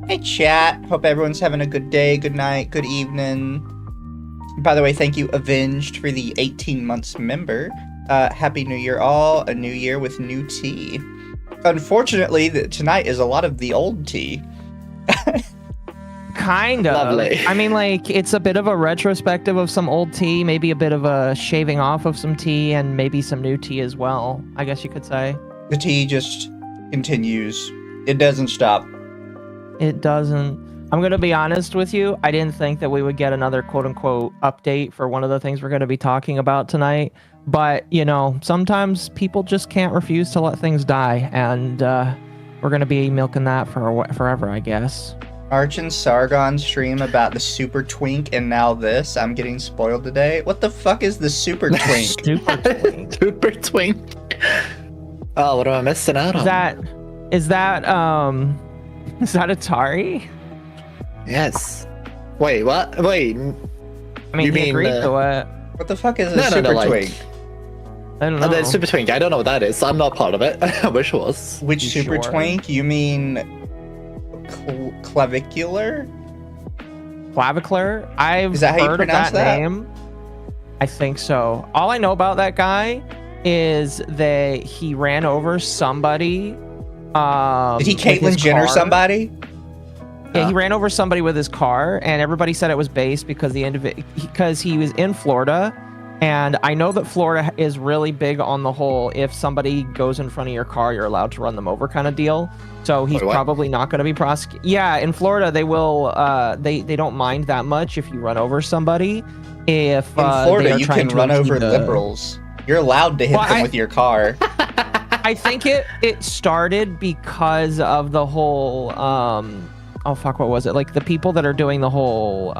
Hey chat, hope everyone's having a good day, good night, good evening. By the way, thank you Avenged for the 18 months member. Happy New Year all, a new year with new tea. Unfortunately, tonight is a lot of the old tea. Kind of. Lovely. I mean, like, it's a bit of a retrospective of some old tea, maybe a bit of a shaving off of some tea, and maybe some new tea as well, I guess you could say. The tea just continues. It doesn't stop. It doesn't. I'm going to be honest with you. I didn't think that we would get another quote-unquote update for one of the things we're going to be talking about tonight. But, you know, sometimes people just can't refuse to let things die. And we're going to be milking that for forever, I guess. Arch and Sargon stream about the Super Twink, and now this. I'm getting spoiled today. What the fuck is the Super Twink? Super Twink. Super Twink. Oh, what am I missing out on? Is that Atari? Yes. Wait, what? Wait. I mean, he agreed to it. What the fuck is a Super Twink? I don't know. The Super Twink, I don't know what that is. I'm not part of it. I wish it was. Which Super Twink? You mean clavicular? Clavicular? I've Is that how you heard of pronounce that name. I think so. All I know about that guy is that he ran over somebody. Did he Caitlyn Jenner somebody? Yeah, he ran over somebody with his car, and everybody said it was based because he was in Florida, and I know that Florida is really big on the whole if somebody goes in front of your car, you're allowed to run them over kind of deal. So he's probably not going to be prosecuted. Yeah, in Florida they will. They don't mind that much if you run over somebody. If in Florida you can run over liberals, you're allowed to hit them with your car. I think it started because of the whole. Oh fuck! What was it? Like the people that are doing the whole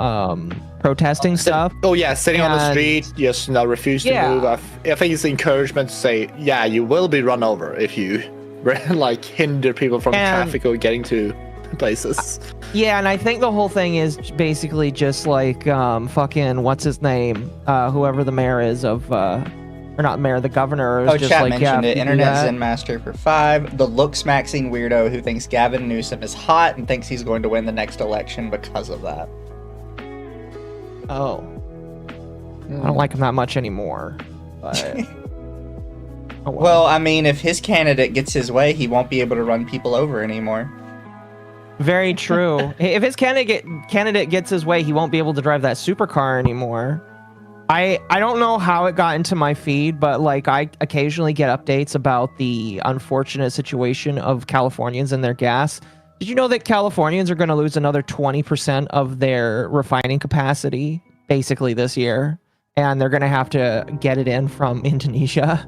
protesting stuff. Oh yeah, sitting on the street, just refuse to move. I think it's encouragement to say, yeah, you will be run over if you like hinder people from traffic or getting to places. Yeah, and I think the whole thing is basically just like fucking what's his name, whoever the mayor is of or not mayor, the governor is just chat like, mentioned yeah, it. Internet Zen Master for 5. The looks-maxing weirdo who thinks Gavin Newsom is hot and thinks he's going to win the next election because of that. Oh. I don't like him that much anymore. But... oh, well, I mean, if his candidate gets his way, he won't be able to run people over anymore. Very true. If his candidate gets his way, he won't be able to drive that supercar anymore. I don't know how it got into my feed, but like I occasionally get updates about the unfortunate situation of Californians and their gas. Did you know that Californians are going to lose another 20% of their refining capacity basically this year? And they're going to have to get it in from Indonesia.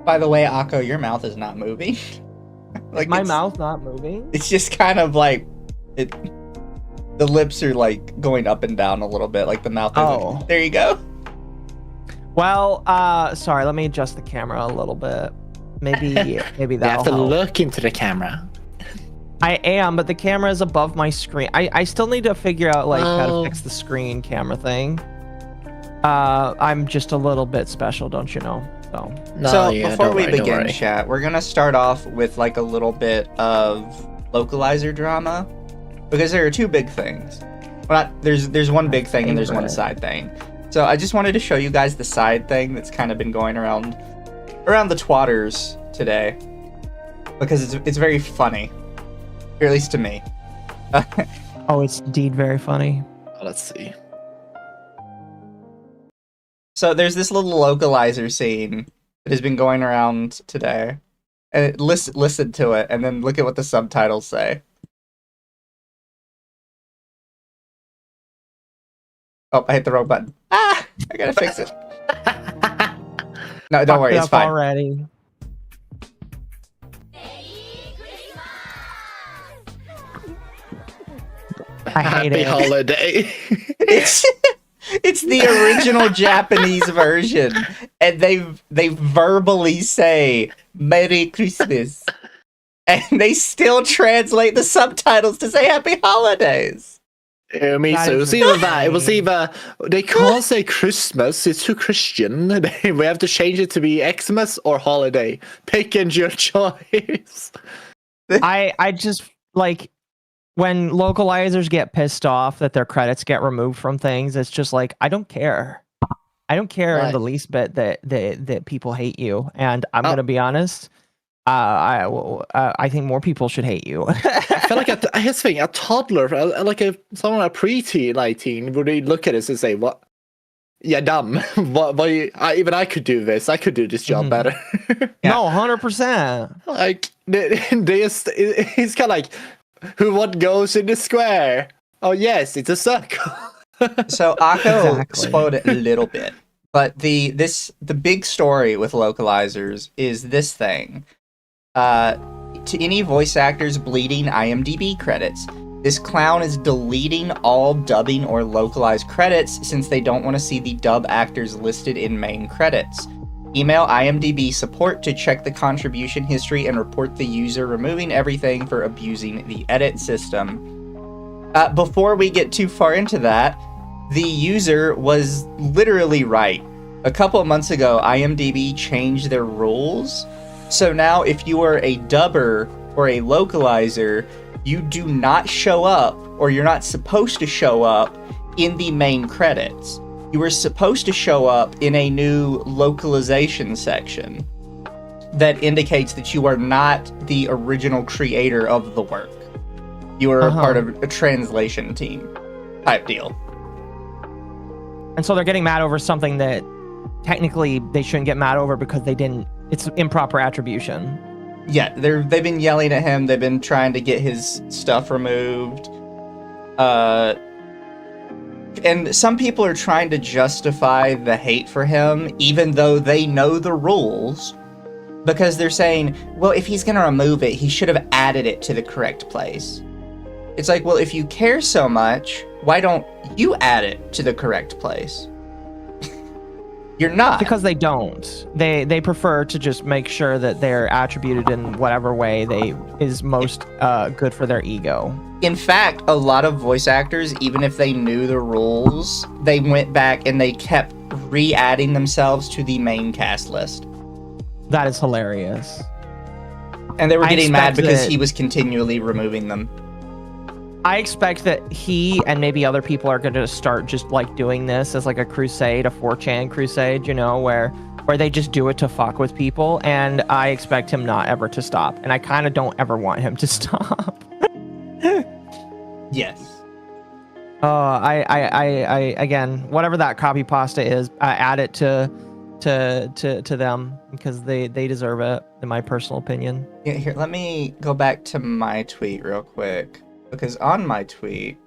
By the way, Occo, your mouth is not moving. Like my mouth not moving? It's just kind of like the lips are like going up and down a little bit, like the mouth. Oh, there you go. Well, sorry. Let me adjust the camera a little bit. Maybe that'll You have to help. look into the camera. I am, but the camera is above my screen. I still need to figure out like how to fix the screen camera thing. I'm just a little bit special, don't you know? Before we begin, chat, we're gonna start off with like a little bit of localizer drama, because there are two big things. Well, there's one big thing and there's one side thing. So I just wanted to show you guys the side thing that's kind of been going around the twatters today, because it's very funny, or at least to me. Oh, it's indeed very funny. Let's see. So there's this little localizer scene that has been going around today. And listen to it, and then look at what the subtitles say. Oh, I hit the wrong button. Ah! I gotta fix it. No, don't worry, it's fine. Already. I hate Happy it. holiday. It's the original Japanese version, and they verbally say Merry Christmas, and they still translate the subtitles to say Happy Holidays. Me too. It was either they can't say Christmas, it's too Christian. We have to change it to be Xmas or holiday. Pick and your choice. I just like when localizers get pissed off that their credits get removed from things. It's just like I don't care. I don't care in the least bit that people hate you. And I'm gonna be honest. I think more people should hate you. I feel like a toddler, someone a preteen, like teen, would they look at us and say, "What? Yeah, dumb. Even I could do this. I could do this job better." No, 100%. Like he's kind of like, what goes in the square? Oh yes, it's a circle. So Occo exploded a little bit, but the big story with localizers is this thing. To any voice actors bleeding IMDb credits, this clown is deleting all dubbing or localized credits since they don't want to see the dub actors listed in main credits. Email IMDb support to check the contribution history and report the user removing everything for abusing the edit system. Before we get too far into that, the user was literally right. A couple of months ago, IMDb changed their rules. So now if you are a dubber or a localizer, you do not show up, or you're not supposed to show up in the main credits. You are supposed to show up in a new localization section that indicates that you are not the original creator of the work. You are a part of a translation team type deal. And so they're getting mad over something that technically they shouldn't get mad over because they didn't. It's improper attribution. Yeah, they've been yelling at him. They've been trying to get his stuff removed. And some people are trying to justify the hate for him, even though they know the rules, because they're saying, well, if he's going to remove it, he should have added it to the correct place. It's like, well, if you care so much, why don't you add it to the correct place? You're not. Because they don't. They prefer to just make sure that they're attributed in whatever way is most good for their ego. In fact, a lot of voice actors, even if they knew the rules, they went back and they kept re-adding themselves to the main cast list. That is hilarious. And they were getting mad because that he was continually removing them. I expect that he and maybe other people are going to start just like doing this as like a crusade, a 4chan crusade, you know, where they just do it to fuck with people. And I expect him not ever to stop. And I kind of don't ever want him to stop. Yes. I again, whatever that copy pasta is, add it to them because they deserve it, in my personal opinion. Yeah, here, let me go back to my tweet real quick, because on my tweet,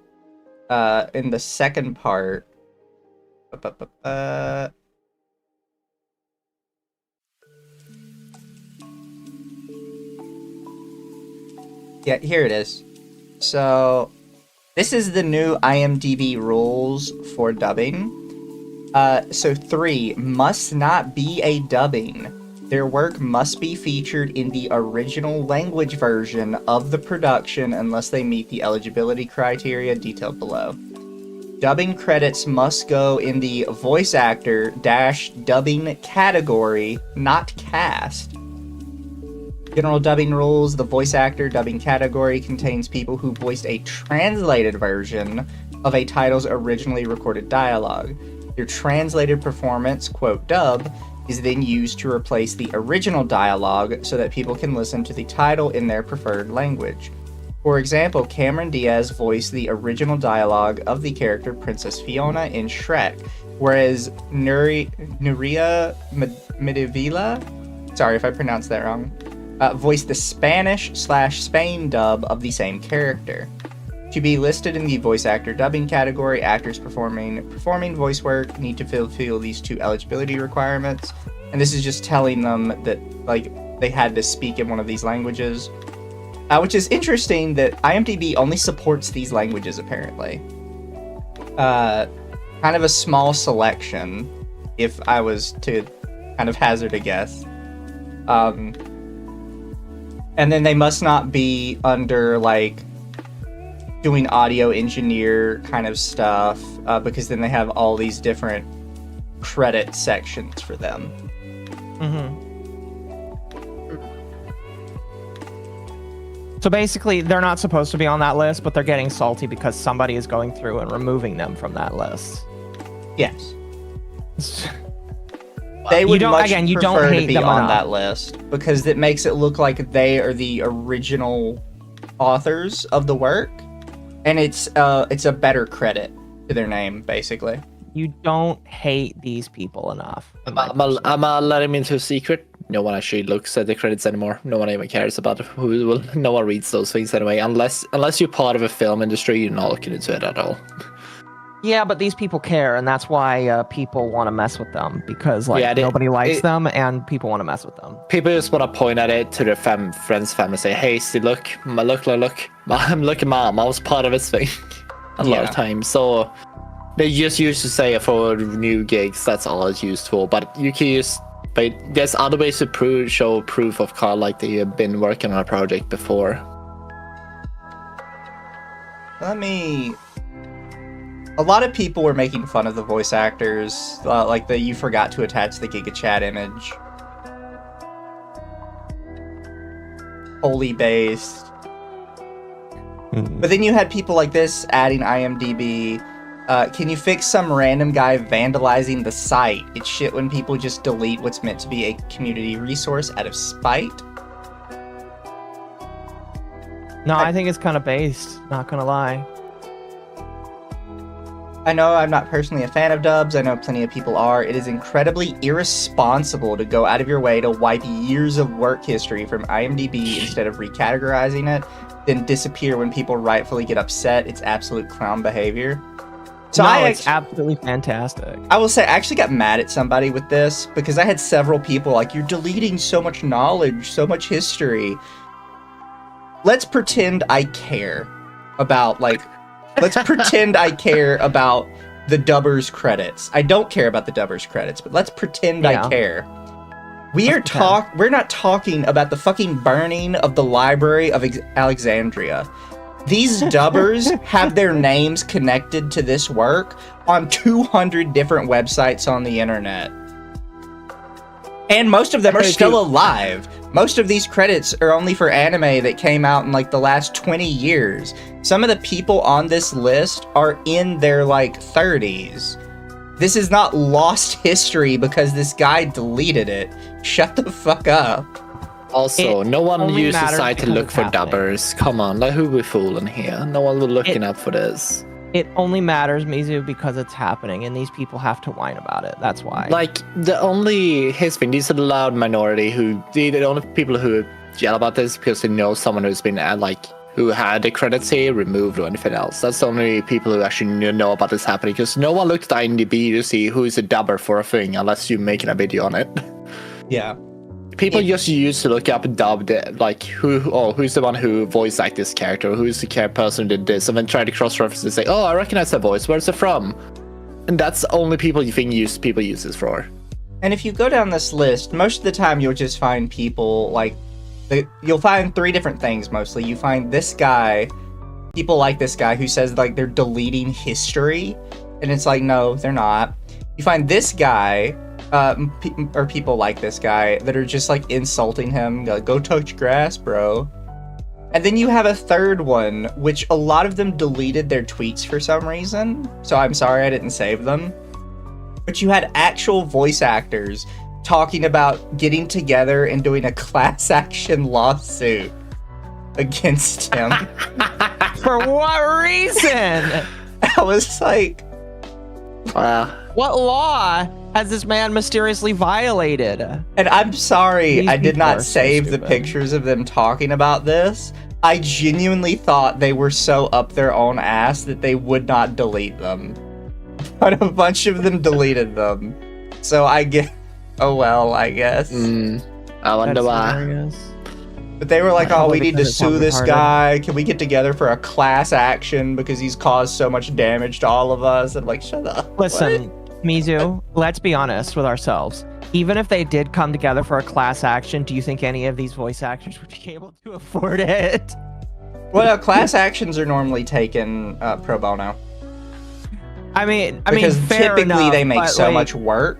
in the second part, yeah, here it is. So this is the new IMDb rules for dubbing. So 3, must not be a dubbing. Their work must be featured in the original language version of the production unless they meet the eligibility criteria detailed below. Dubbing credits must go in the voice actor - dubbing category, not cast. General dubbing rules: the voice actor dubbing category contains people who voiced a translated version of a title's originally recorded dialogue. Their translated performance, quote dub, is then used to replace the original dialogue so that people can listen to the title in their preferred language. For example, Cameron Diaz voiced the original dialogue of the character Princess Fiona in Shrek, whereas Nuria Medivila, sorry if I pronounced that wrong, voiced the Spanish/Spain dub of the same character. To be listed in the voice actor dubbing category, actors performing voice work need to fulfill these 2 eligibility requirements. And this is just telling them that like they had to speak in one of these languages. Which is interesting that IMDb only supports these languages apparently. Kind of a small selection, if I was to kind of hazard a guess. And then they must not be under like doing audio engineer kind of stuff, because then they have all these different credit sections for them. So basically, they're not supposed to be on that list, but they're getting salty because somebody is going through and removing them from that list. Yes. They would much prefer to be on that list because it makes it look like they are the original authors of the work, and it's a better credit to their name, basically. You don't hate these people enough. I'm gonna let him into a secret. No one actually looks at the credits anymore. No one even cares about who will. No one reads those things anyway. Unless you're part of a film industry, you're not looking into it at all. Yeah, but these people care, and that's why people want to mess with them, because nobody likes them, and people want to mess with them. People just want to point at it to their friends' family, say, "Hey, see, look, look, at mom. I was part of this thing." a lot of times, so they just used to say for new gigs. That's all it's used for. But you can use. But there's other ways to show proof of like they have been working on a project before. A lot of people were making fun of the voice actors, like you forgot to attach the GigaChat image. Holy based. But then you had people like this adding IMDb. Can you fix some random guy vandalizing the site? It's shit when people just delete what's meant to be a community resource out of spite. No, I think it's kind of based, not gonna lie. I know I'm not personally a fan of dubs. I know plenty of people are. It is incredibly irresponsible to go out of your way to wipe years of work history from IMDb instead of recategorizing it, then disappear when people rightfully get upset. It's absolute clown behavior. So it's absolutely fantastic. I will say, I actually got mad at somebody with this because I had several people like, you're deleting so much knowledge, so much history. Let's pretend I care about, let's pretend I care about the dubbers credits. I don't care about the dubbers credits, but let's pretend I care. We're not talking about the fucking burning of the Library of Alexandria. These dubbers have their names connected to this work on 200 different websites on the internet. And most of them are still alive. Most of these credits are only for anime that came out in like the last 20 years. Some of the people on this list are in their like 30s. This is not lost history because this guy deleted it. Shut the fuck up. Also, no one used the site to look for dubbers. Come on, like who we fooling here? No one was looking up for this. It only matters, Mizu, because it's happening, and these people have to whine about it. That's why. Like, here's the thing, these are the loud minority the only people who yell about this because they know someone who's been, who had the credits here removed or anything else. That's the only people who actually know about this happening, because no one looked at IMDb to see who is a dubber for a thing, unless you're making a video on it. Yeah. People just used to look up dubbed, like, who's the one who voiced like this character, who's the person who did this, and then try to cross-reference and say, oh, I recognize that voice, where's it from? And that's only people you think people use this for. And if you go down this list, most of the time you'll just find people, like, you'll find three different things mostly. You find this guy, people like this guy who says, like, they're deleting history, and it's like, no, they're not. You find this guy, or people like this guy that are just like insulting him, like, go touch grass, bro. And then you have a third one, which a lot of them deleted their tweets for some reason, so I'm sorry I didn't save them. But you had actual voice actors talking about getting together and doing a class action lawsuit against him. For what reason? I was like, wow. What law has this man mysteriously violated? And I'm sorry I did not save the pictures of them talking about this. I genuinely thought they were so up their own ass that they would not delete them. But a bunch of them deleted them. So I get, oh well, I guess. I wonder why. But they were like, oh, we need to sue this guy. Can we get together for a class action because he's caused so much damage to all of us? I'm like, shut up. Listen, Mizu, let's be honest with ourselves. Even if they did come together for a class action, do you think any of these voice actors would be able to afford it? Well, class actions are normally taken pro bono. Because typically enough, they make so much work.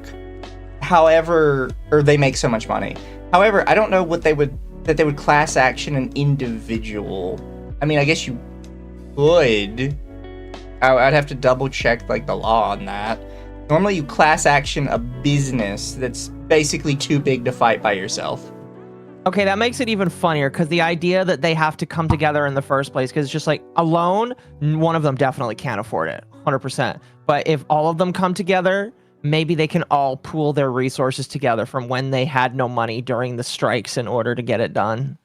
However, or they make so much money. However, I don't know what they would class action an individual. I mean, I guess you would. I'd have to double check like the law on that. Normally you class action a business that's basically too big to fight by yourself. Okay, that makes it even funnier because the idea that they have to come together in the first place, because it's just like alone, one of them definitely can't afford it, 100%. But if all of them come together, maybe they can all pool their resources together from when they had no money during the strikes in order to get it done.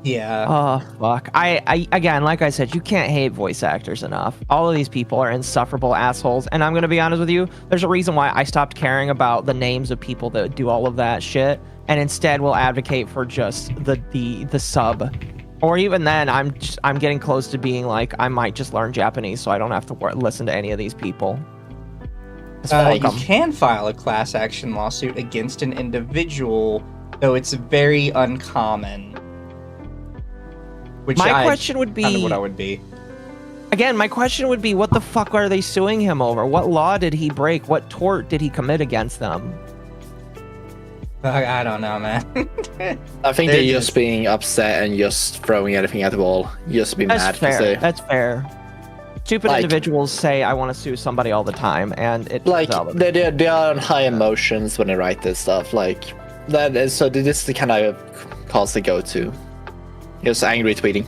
Yeah. Oh, fuck. I again, like I said, you can't hate voice actors enough. All of these people are insufferable assholes. And I'm going to be honest with you, there's a reason why I stopped caring about the names of people that do all of that shit. And instead will advocate for just the sub. Or even then, I'm getting close to being like, I might just learn Japanese so I don't have to listen to any of these people. You can file a class action lawsuit against an individual, though it's very uncommon. Which my question would be, kind of what I would be. Again, my question would be, what the fuck are they suing him over? What law did he break? What tort did he commit against them? I don't know, man. I think they're just being upset and just throwing everything at the wall. Just be mad. Fair. That's fair. Stupid individuals say, I want to sue somebody all the time, and it like they are on high emotions when they write this stuff. Like that is so. This is the kind of cause they go to. Just angry tweeting.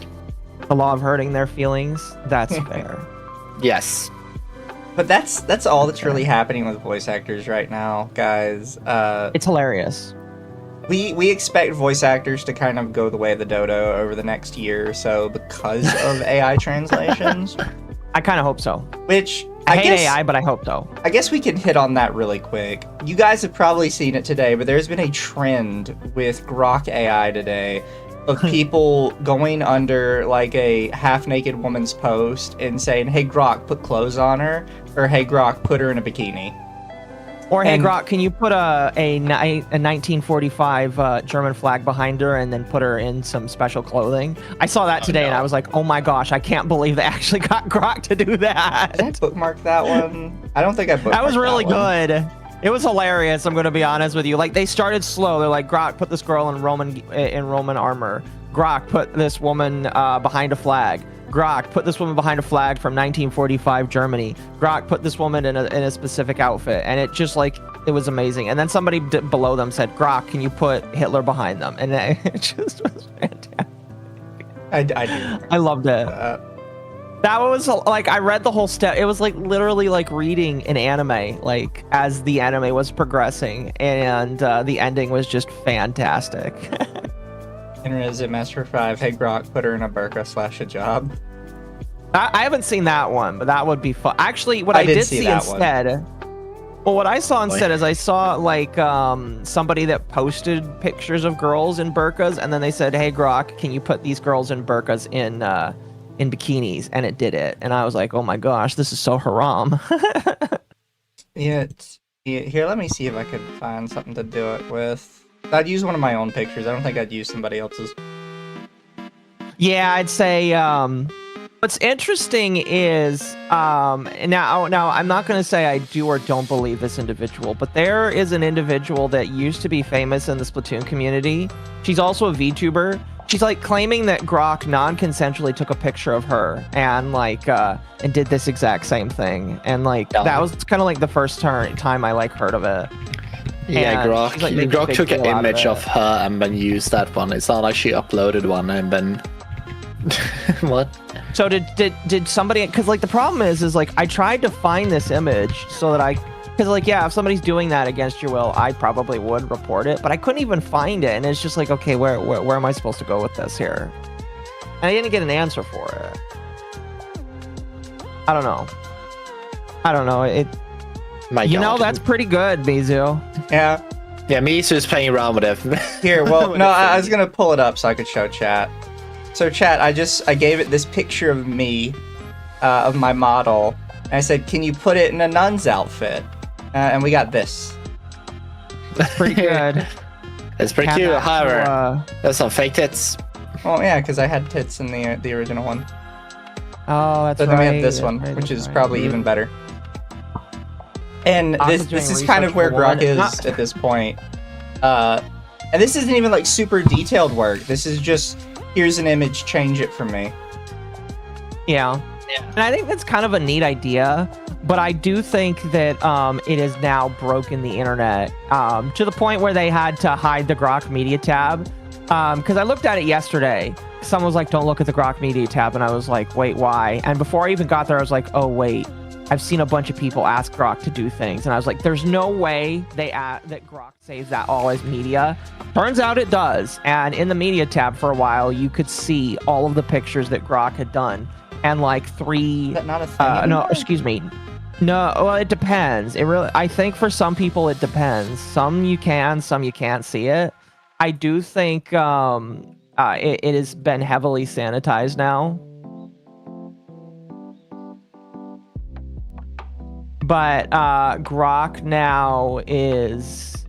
The law of hurting their feelings. That's fair. Yes. But that's all that's really happening with voice actors right now, guys. It's hilarious. We expect voice actors to kind of go the way of the dodo over the next year or so because of AI translations. I kind of hope so. Which I hate AI, but I hope so. I guess we can hit on that really quick. You guys have probably seen it today, but there's been a trend with Grok AI today of people going under like a half-naked woman's post and saying, hey Grok, put clothes on her, or hey Grok, put her in a bikini. Or hey, And- Grok, can you put a 1945 German flag behind her and then put her in some special clothing? I saw that today and I was like, oh my gosh, I can't believe they actually got Grok to do that. Did I bookmark that one? I don't think I bookmarked That was really one. good. It was hilarious. I'm going to be honest with you. Like they started slow. They're like, Grok, put this girl in Roman armor. Grok, put this woman behind a flag. Grok, put this woman behind a flag from 1945 Germany. Grok, put this woman in a specific outfit. And it just like, it was amazing. And then somebody below them said, Grok, can you put Hitler behind them? And it just was fantastic. I do. I loved it. That was like, I read the whole step. It was like literally like reading an anime, like as the anime was progressing. And the ending was just fantastic. Internet Master 5, hey Grok, put her in a burqa/hijab. I haven't seen that one, but that would be fun. Actually, what I did see instead, well, what I saw instead is I saw like somebody that posted pictures of girls in burqas, and then they said, "Hey Grok, can you put these girls in burqas in bikinis?" And it did it, and I was like, "Oh my gosh, this is so haram." Yeah, here, let me see if I could find something to do it with. I'd use one of my own pictures. I don't think I'd use somebody else's. Yeah, I'd say what's interesting is now I'm not going to say I do or don't believe this individual, but there is an individual that used to be famous in the Splatoon community. She's also a VTuber. She's like claiming that Grok non-consensually took a picture of her and like and did this exact same thing, and like that was kind of like the first time I like heard of it. Yeah, And Grok. she's, like, making a Grok big took an deal out of image it. of her and then used that one. It's not like she uploaded one and then. What? So did somebody? Because like the problem is like I tried to find this image so that because like yeah, if somebody's doing that against your will, I probably would report it, but I couldn't even find it, and it's just like, okay, where am I supposed to go with this here? And I didn't get an answer for it. I don't know. It. My You know, God. that's pretty good, Mizu. Yeah. Yeah, Mizu's playing around with it. Here, well, no, I was gonna pull it up so I could show chat. So chat, I gave it this picture of me, of my model, and I said, can you put it in a nun's outfit? And we got this. Pretty good. It's pretty Had cute. that However, to, there's some fake tits. Well, yeah, because I had tits in the original one. oh, that's But right. then we have this that's one, right, which that's is right. probably even better. And I was this doing is kind of research where for Grok one. is at this point. And this isn't even like super detailed work. This is just, here's an image, change it for me. Yeah. And I think that's kind of a neat idea, but I do think that it has now broken the internet to the point where they had to hide the Grok Media tab. Because I looked at it yesterday. Someone was like, don't look at the Grok Media tab. And I was like, wait, why? And before I even got there, I was like, oh, wait. I've seen a bunch of people ask Grok to do things. And I was like, there's no way that Grok saves that all as media. Turns out it does. And in the media tab for a while, you could see all of the pictures that Grok had done. And like Is that not a thing? no, excuse me. No, well, it depends. It really, I think for some people it depends. Some you can, some you can't see it. I do think it has been heavily sanitized now. But Grok now is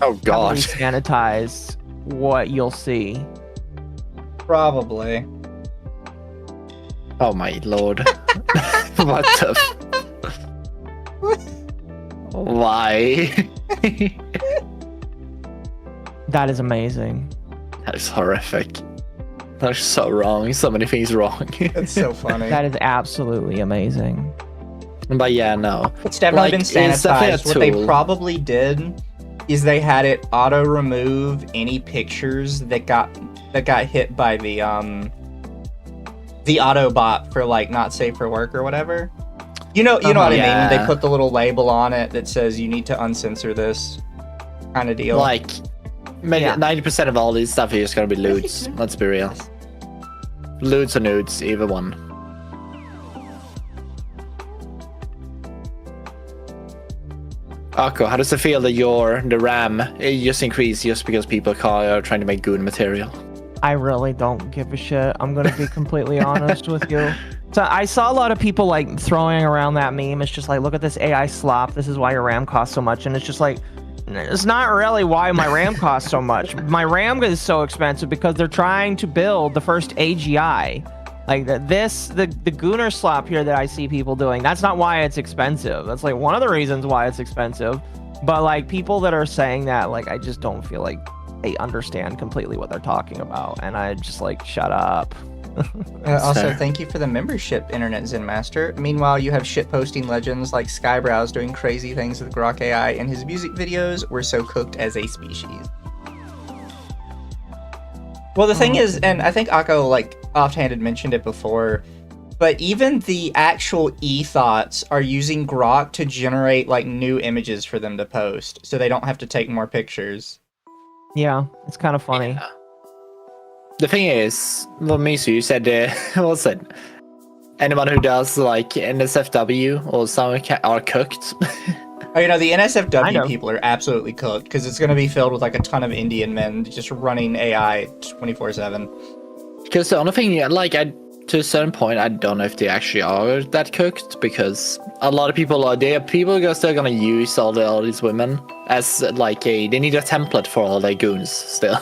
Oh heavily God. sanitized what you'll see. Probably. Oh my Lord. What the? Why? That is amazing. That is horrific. That's so wrong. So many things wrong. It's so funny. That is absolutely amazing. But yeah, no. It's definitely been Like, it's definitely a sanitized. What they tool. probably did is they had it auto remove any pictures that got hit by the auto bot for like not safe for work or whatever. You know what I mean? When they Yeah. put the little label on it that says you need to uncensor this kind of deal. Like, maybe Yeah. 90% of all this stuff is gonna be lewds. Let's be real. Lewds or nudes, either one. Occo, how does it feel that the RAM it just increased just because people are trying to make good material? I really don't give a shit. I'm gonna be completely honest with you. So I saw a lot of people like throwing around that meme. It's just like, look at this AI slop. This is why your RAM costs so much. And it's just like, it's not really why my RAM costs so much. My RAM is so expensive because they're trying to build the first AGI. Like the Gooner slop here that I see people doing, that's not why it's expensive. That's like one of the reasons why it's expensive. But like people that are saying that, like, I just don't feel like they understand completely what they're talking about. And I just like, shut up. Also, thank you for the membership, Internet Zen Master. Meanwhile, you have shitposting legends like Skybrowse doing crazy things with Grok AI, and his music videos were so cooked as a species. Well, the thing is, and I think Occo, like, offhanded mentioned it before, but even the actual e-thoughts are using Grok to generate, like, new images for them to post, so they don't have to take more pictures. Yeah, it's kind of funny. Yeah. The thing is, well, Mizu, you said, what's it? Anyone who does like NSFW or something are cooked. Oh, you know, the NSFW people are absolutely cooked because it's going to be filled with like a ton of Indian men just running AI 24/7. Because the only thing, like, to a certain point, I don't know if they actually are that cooked because a lot of people are still gonna use all these women as like they need a template for all their goons still.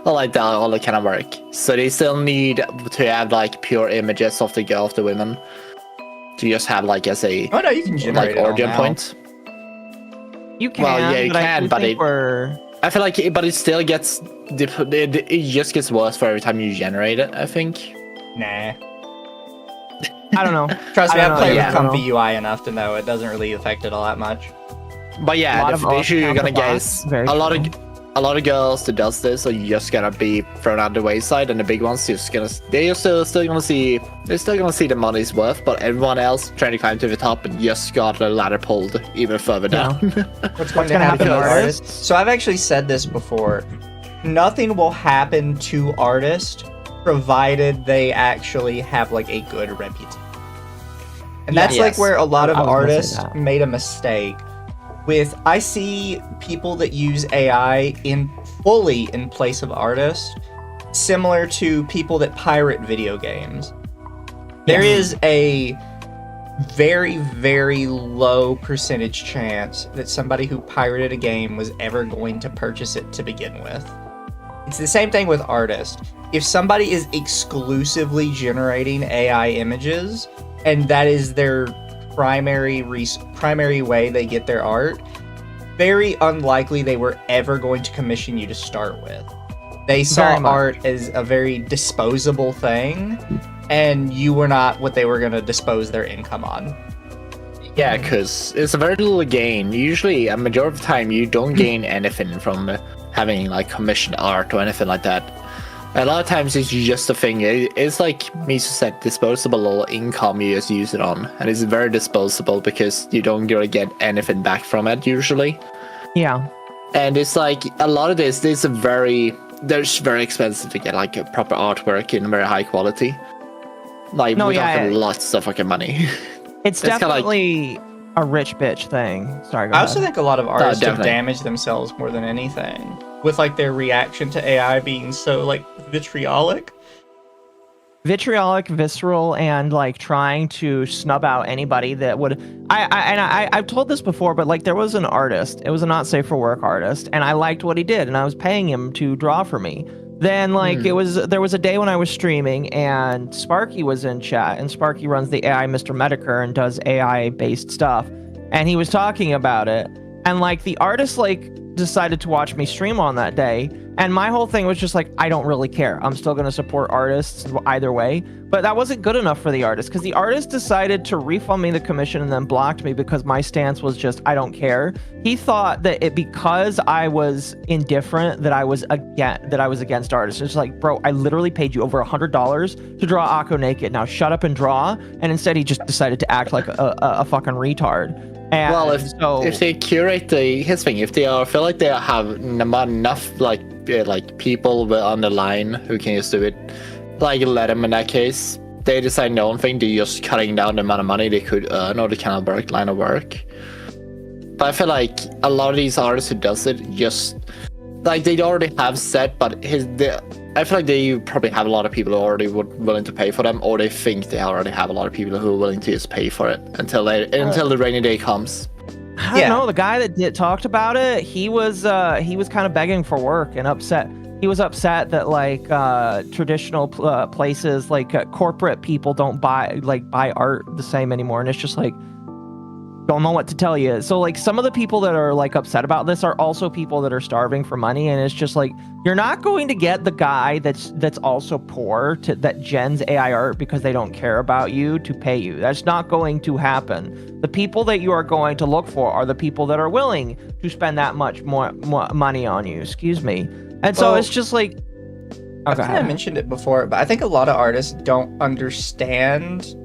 All like that, all that kind of work. So they still need to have like pure images of the women to just have like as a no, you can generate like origin point. You can. Well, yeah, you can, but I feel like, but it still gets it just gets worse for every time you generate it. I think. Nah. I don't know. Trust me, I've played with Comfy UI enough to know it doesn't really affect it all that much. But yeah, the issue you're gonna get is a lot of girls that does this are just gonna be thrown out the wayside, and the big ones they're still gonna see the money's worth, but everyone else trying to climb to the top and just got the ladder pulled even further down. What's going to happen to artists? So I've actually said this before. Nothing will happen to artists provided they actually have like a good reputation. And that's like where a lot of artists made a mistake. I see people that use AI fully in place of artists, similar to people that pirate video games. There is a very, very low percentage chance that somebody who pirated a game was ever going to purchase it to begin with. It's the same thing with artists. If somebody is exclusively generating AI images, and that is their primary way they get their art, very unlikely they were ever going to commission you to start with. They saw art as a very disposable thing, and you were not what they were going to dispose their income on. Yeah, because it's a very little gain. Usually, a majority of the time, you don't gain anything from having like commissioned art or anything like that. A lot of times it's just a thing. It's like Mizu said, disposable income you just use it on, and it's very disposable because you don't really get anything back from it usually. Yeah. And it's like a lot of this is very expensive to get like a proper artwork in very high quality. Like we're talking lots of fucking money. It's definitely a rich bitch thing. Sorry, go ahead. I also think a lot of artists have damaged themselves more than anything with like their reaction to AI being so like vitriolic, visceral, and like trying to snub out anybody that would. I've told this before, but like there was an artist. It was a not safe for work artist, and I liked what he did, and I was paying him to draw for me. Then like there was a day when I was streaming and Sparky was in chat, and Sparky runs the AI Mr. Medicare and does AI based stuff, and he was talking about it, and like the artist like decided to watch me stream on that day, and my whole thing was just like, I don't really care. I'm still going to support artists either way. But that wasn't good enough for the artist, because the artist decided to refund me the commission and then blocked me because my stance was just, I don't care. He thought that because I was indifferent that I was against artists. It's like, bro, I literally paid you over $100 to draw Occo naked. Now shut up and draw. And instead he just decided to act like a fucking retard. And well, if they curate his thing, if they feel like they have enough like people on the line who can just do it, like let them in that case. They decide no one thing, they're just cutting down the amount of money they could earn or the kind of line of work. But I feel like a lot of these artists who does it just like they already have set, but I feel like they probably have a lot of people who are already willing to pay for them, or they think they already have a lot of people who are willing to just pay for it until the rainy day comes. I don't know. The guy that talked about it, he was kind of begging for work and upset. He was upset that like traditional places, like corporate people, don't buy art the same anymore, and it's just like, don't know what to tell you. So like some of the people that are like upset about this are also people that are starving for money, and it's just like, you're not going to get the guy that's also poor that gens AI art because they don't care about you to pay you. That's not going to happen. The people that you are going to look for are the people that are willing to spend that much more money on you. Excuse me. And so it's just like, I think I mentioned it before, but I think a lot of artists don't understand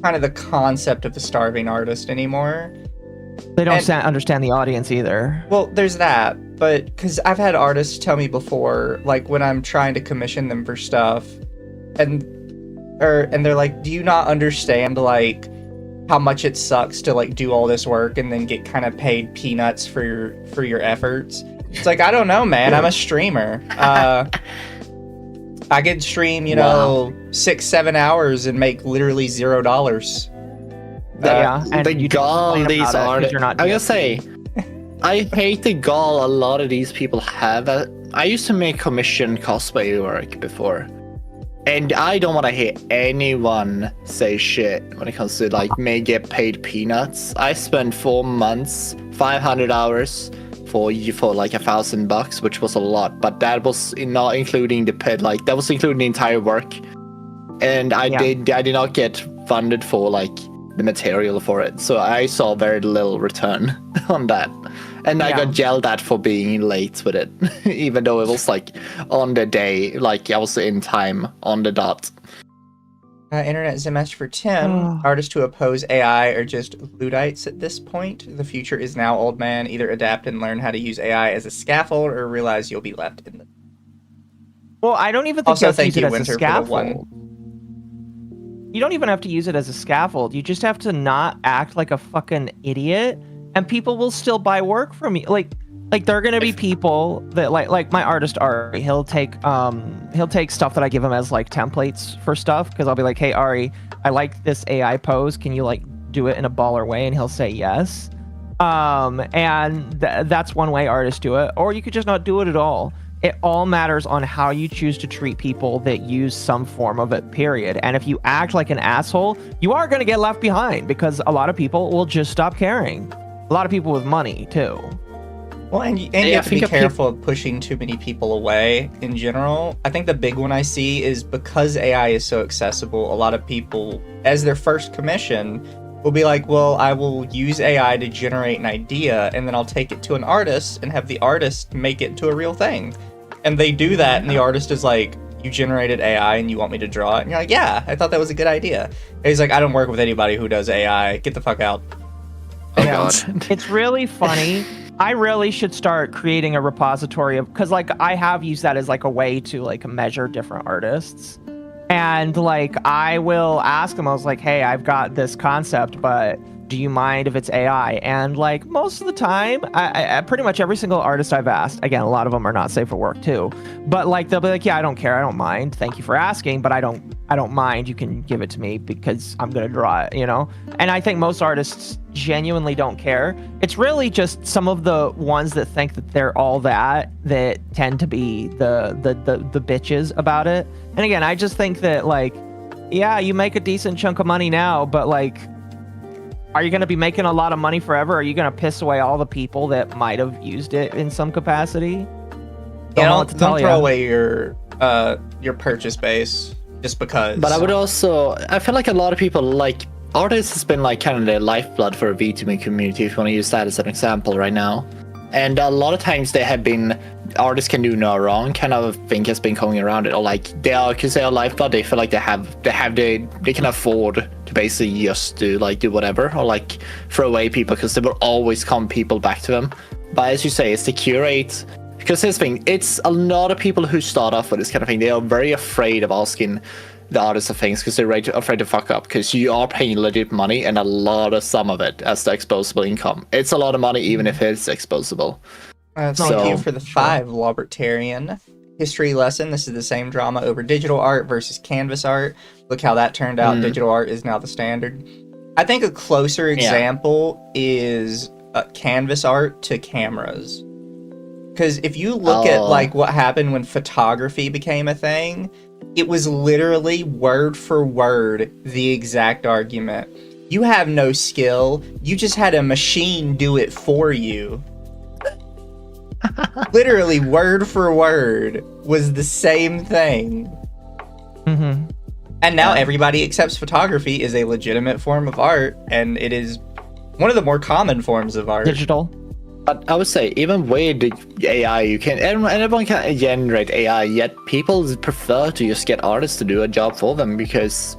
kind of the concept of the starving artist anymore. They don't understand the audience either. Well, there's that, but because I've had artists tell me before, like when I'm trying to commission them for stuff, and they're like, do you not understand like how much it sucks to like do all this work and then get kind of paid peanuts for your efforts? It's like, I don't know, man. I'm a streamer. I could stream, 6-7 hours and make literally $0. And the gall these artists. I gotta say, I hate the gall a lot of these people have. I used to make commission cosplay work before, and I don't want to hear anyone say shit when it comes to like may get paid peanuts. I spent 4 months, 500 hours. For like $1,000, which was a lot, but that was not including the pit. Like that was including the entire work, and I did not get funded for like the material for it, so I saw very little return on that, and I got yelled at for being late with it, even though it was like on the day, like I was in time on the dot. Internet Zemesh for Tim. Artists who oppose AI are just Luddites at this point. The future is now, old man. Either adapt and learn how to use AI as a scaffold, or realize you'll be left in the... Well, I don't even think also, you have to use it as Winter, a scaffold. You don't even have to use it as a scaffold. You just have to not act like a fucking idiot, and people will still buy work from you. Like there are gonna be people that like my artist Ari, he'll take stuff that I give him as like templates for stuff, because I'll be like, hey Ari, I like this AI pose, can you like do it in a baller way? And he'll say yes. And that's one way artists do it, or you could just not do it at all. It all matters on how you choose to treat people that use some form of it, period. And if you act like an asshole, you are gonna get left behind, because a lot of people will just stop caring. A lot of people with money too. Well, and you have to be careful of pushing too many people away in general. I think the big one I see is because AI is so accessible, a lot of people, as their first commission, will be like, well, I will use AI to generate an idea, and then I'll take it to an artist and have the artist make it into a real thing. And they do that, and the artist is like, you generated AI and you want me to draw it? And you're like, yeah, I thought that was a good idea. And he's like, I don't work with anybody who does AI. Get the fuck out. Oh, God. It's really funny. I really should start creating a repository of, because like I have used that as like a way to like measure different artists, and like I will ask them, I was like, hey, I've got this concept, but do you mind if it's AI? And like most of the time, I pretty much every single artist I've asked, again, a lot of them are not safe for work too, but like they'll be like, yeah, I don't care, I don't mind, thank you for asking, but I don't mind, you can give it to me because I'm gonna draw it, And I think most artists genuinely don't care. It's really just some of the ones that think that they're all that tend to be the bitches about it. And again, I just think that like, yeah, you make a decent chunk of money now, but like, are you going to be making a lot of money forever? Are you going to piss away all the people that might have used it in some capacity? Don't throw away your purchase base just because. But I feel like a lot of people, like, artists has been like kind of the lifeblood for a VTuber community, if you want to use that as an example right now. And a lot of times they have been, artists can do no wrong kind of thing has been going around it, or like they are, because they are lifeblood, they feel like they can afford to basically just do whatever, or like throw away people, because there will always come people back to them. But as you say, it's to curate, because here's the thing, it's a lot of people who start off with this kind of thing, they are very afraid of asking the artists of things, because they're afraid to fuck up, because you are paying legit money, and a lot of some of it as the exposable income. It's a lot of money even if it's exposable. Thank you for the 5, Libertarian. history lesson. This is the same drama over digital art versus canvas art. Look how that turned out. Digital art is now the standard. I think a closer example is canvas art to cameras. Because if you look at like what happened when photography became a thing, it was literally word for word the exact argument. You have no skill. You just had a machine do it for you. Literally word for word was the same thing. Mm-hmm. And now everybody accepts photography is a legitimate form of art, and it is one of the more common forms of art. Digital. But I would say, even with AI, you can everyone can generate AI, yet people prefer to just get artists to do a job for them because,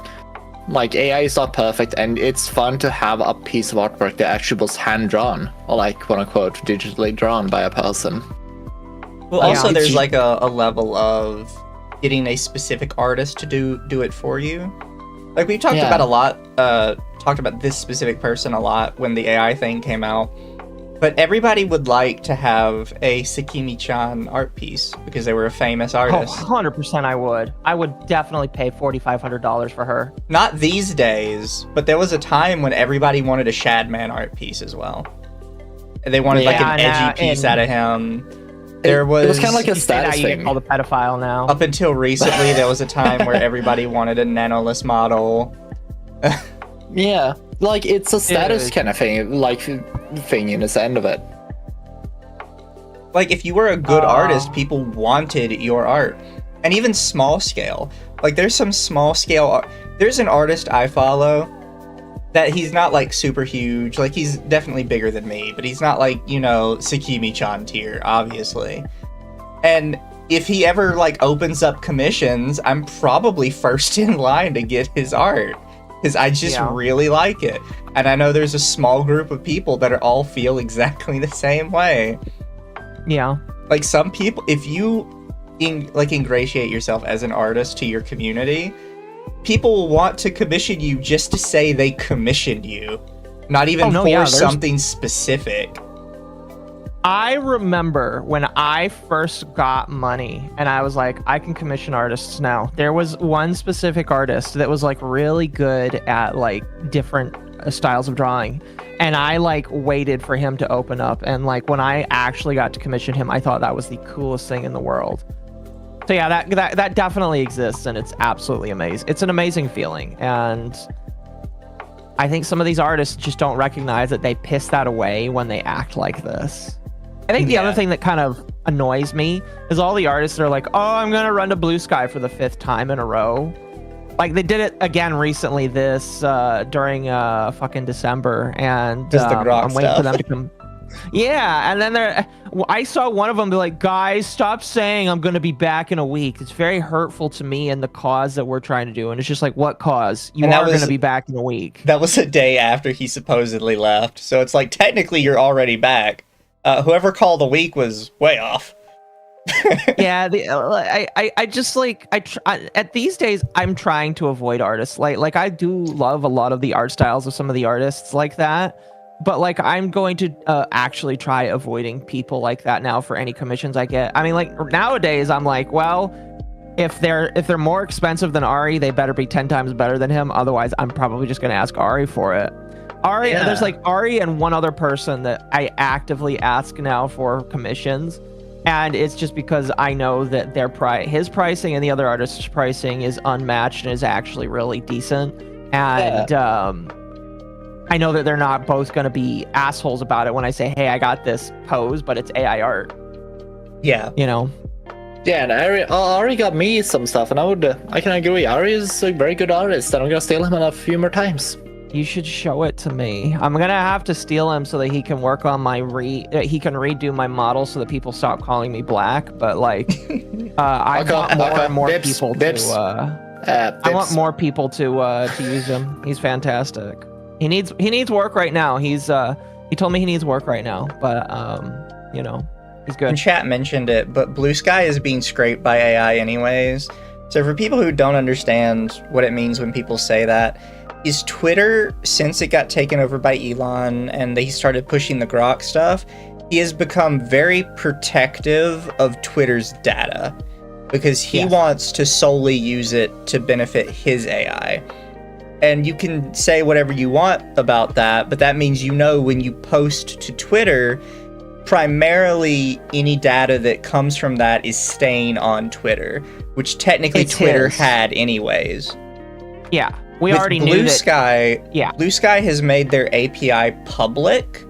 like, AI is not perfect, and it's fun to have a piece of artwork that actually was hand drawn, or like quote unquote digitally drawn by a person. Well, also there's like a level of getting a specific artist to do it for you. Like we've talked about a lot, talked about this specific person a lot when the AI thing came out. But everybody would like to have a Sakimi-chan art piece because they were a famous artist. 100% I would. I would definitely pay $4,500 for her. Not these days, but there was a time when everybody wanted a Shadman art piece as well. They wanted like an edgy piece out of him. It was kind of like a status thing. You get called a pedophile now. Up until recently, there was a time where everybody wanted a nanoless model. Yeah, like it's a status kind of thing, like thing in the end of it. Like if you were a good artist, people wanted your art, and even small scale. Like there's some small scale art. There's an artist I follow that he's not like super huge. Like he's definitely bigger than me, but he's not like, you know, Sakimi-chan tier, obviously. And if he ever like opens up commissions, I'm probably first in line to get his art because I just really like it. And I know there's a small group of people that all feel exactly the same way. Yeah. Like some people, if you ingratiate yourself as an artist to your community, people will want to commission you just to say they commissioned you, not even for something specific. I remember when I first got money and I was like, I can commission artists now. There was one specific artist that was like really good at like different styles of drawing. And I like waited for him to open up. And like when I actually got to commission him, I thought that was the coolest thing in the world. So yeah, that definitely exists, and it's absolutely amazing. It's an amazing feeling, and I think some of these artists just don't recognize that they piss that away when they act like this. I think the other thing that kind of annoys me is all the artists that are like, oh, I'm gonna run to Blue Sky for the 5th time in a row. Like they did it again recently during fucking December, and I'm waiting for them to come. Yeah, and then I saw one of them be like, guys, stop saying I'm going to be back in a week. It's very hurtful to me and the cause that we're trying to do. And it's just like, what cause? You are going to be back in a week. That was a day after he supposedly left. So it's like, technically, you're already back. Whoever called a week was way off. Yeah, I just like, at these days, I'm trying to avoid artists. Like I do love a lot of the art styles of some of the artists like that. But like I'm going to actually try avoiding people like that now for any commissions I get. I mean, like nowadays I'm like, well, if they're more expensive than Ari, they better be 10 times better than him. Otherwise, I'm probably just going to ask Ari for it. There's like Ari and one other person that I actively ask now for commissions, and it's just because I know that his pricing and the other artist's pricing is unmatched and is actually really decent. And I know that they're not both going to be assholes about it when I say, hey, I got this pose, but it's AI art. Yeah. You know? Yeah, and Ari got me some stuff, and I can agree. Ari is a very good artist, and I'm going to steal him a few more times. You should show it to me. I'm going to have to steal him so that he can work on he can redo my model so that people stop calling me black. But like, I want more and more people I want more people to use him. He's fantastic. He needs work right now. He told me he needs work right now, but you know, he's good. And chat mentioned it, but Blue Sky is being scraped by AI anyways. So for people who don't understand what it means when people say that, is Twitter, since it got taken over by Elon and he started pushing the Grok stuff, he has become very protective of Twitter's data. because he wants to solely use it to benefit his AI. And you can say whatever you want about that, but that means when you post to Twitter, primarily any data that comes from that is staying on Twitter, which technically Twitter had anyways. Yeah, we With already Blue knew that. Sky, Blue Sky has made their API public,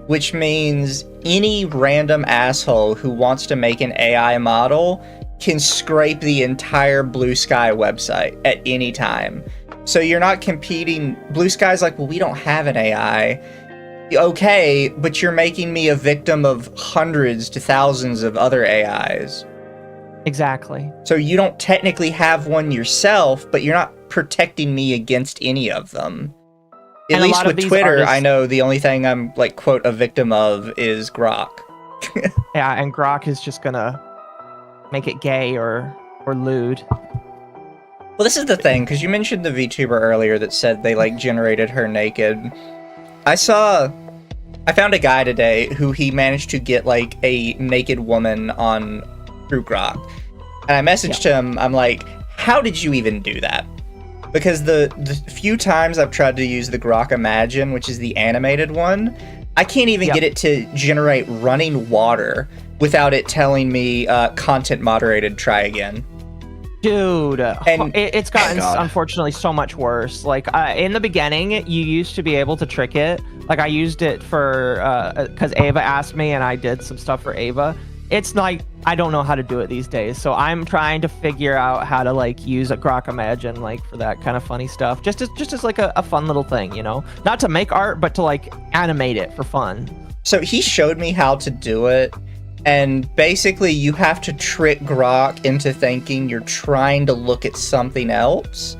which means any random asshole who wants to make an AI model can scrape the entire Blue Sky website at any time. So you're not competing. Blue Sky's like, well, we don't have an AI. Okay, but you're making me a victim of hundreds to thousands of other AIs. Exactly. So you don't technically have one yourself, but you're not protecting me against any of them. At least with Twitter, I know the only thing I'm, like, quote, a victim of is Grok. Yeah, and Grok is just gonna make it gay or lewd. Well, this is the thing, because you mentioned the VTuber earlier that said they, like, generated her naked. I found a guy today who he managed to get, like, a naked woman through Grok. And I messaged him, I'm like, how did you even do that? Because the few times I've tried to use the Grok Imagine, which is the animated one, I can't even get it to generate running water without it telling me content moderated, try again. Dude, and it's gotten unfortunately so much worse. Like in the beginning, you used to be able to trick it. Like I used it for because Ava asked me, and I did some stuff for Ava. It's like I don't know how to do it these days, so I'm trying to figure out how to like use a Grok Imagine like for that kind of funny stuff, just as like a fun little thing, you know, not to make art, but to like animate it for fun. So he showed me how to do it. And basically, you have to trick Grok into thinking you're trying to look at something else,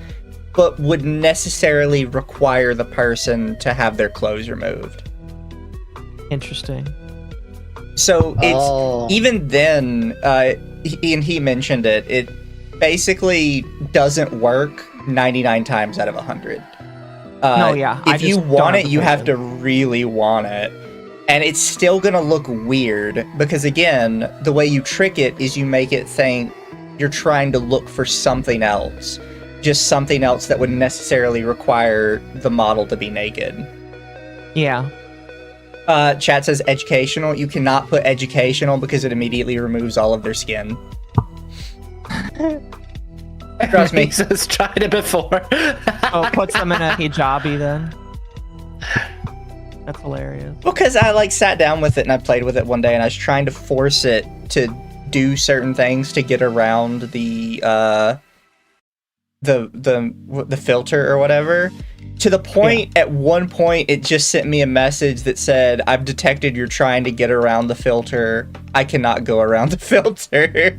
but would necessarily require the person to have their clothes removed. Interesting. So it's even then, and he mentioned it, it basically doesn't work 99 times out of 100. No, yeah. If you want it, you have to really want it. And it's still gonna look weird, because again, the way you trick it is you make it think you're trying to look for something else. Just something else that would necessarily require the model to be naked. Yeah. Chat says educational. You cannot put educational because it immediately removes all of their skin. Trust me. He's tried it before. Oh, puts them in a hijabi then. That's hilarious. Well, because I like sat down with it and I played with it one day and I was trying to force it to do certain things to get around the filter or whatever. To the point, at one point, it just sent me a message that said, "I've detected you're trying to get around the filter. I cannot go around the filter."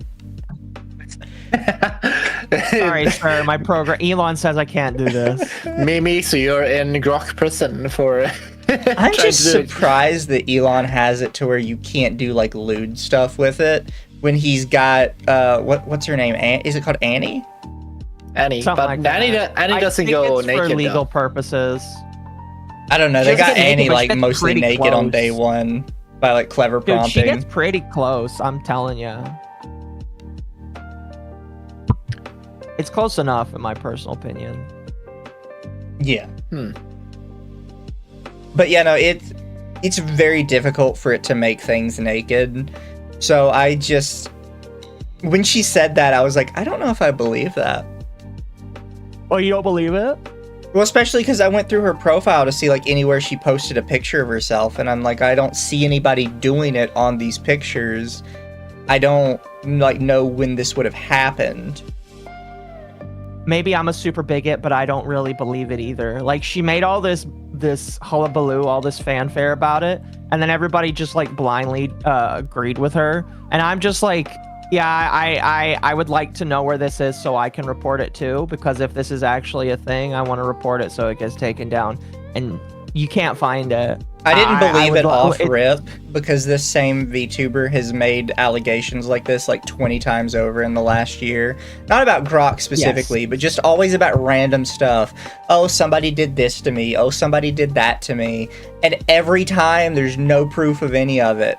Sorry, sir. My program. Elon says I can't do this. Mimi, so you're in Grok prison for. I'm just surprised that Elon has it to where you can't do like lewd stuff with it when he's got what's her name? Is it called Annie? Annie, something but like Annie doesn't go naked for legal though. purposes. I don't know. They got Annie like mostly naked on day close. one by like clever prompting. Dude, she gets pretty close. I'm telling you. It's close enough, in my personal opinion. Yeah. But yeah, no, it's very difficult for it to make things naked. So I just, when she said that, I was like, I don't know if I believe that. Oh, you don't believe it? Well, especially because I went through her profile to see like anywhere she posted a picture of herself, and I'm like, I don't see anybody doing it on these pictures. I don't like know when this would have happened. Maybe I'm a super bigot, but I don't really believe it either. Like, she made all this hullabaloo, all this fanfare about it, and then everybody just like blindly agreed with her. And I'm just like, yeah, I would like to know where this is so I can report it too, because if this is actually a thing, I want to report it so it gets taken down. And you can't find it. I didn't believe it off rip, because this same VTuber has made allegations like this like 20 times over in the last year. Not about Grok specifically, but just always about random stuff. Oh, somebody did this to me. Oh, somebody did that to me. And every time there's no proof of any of it.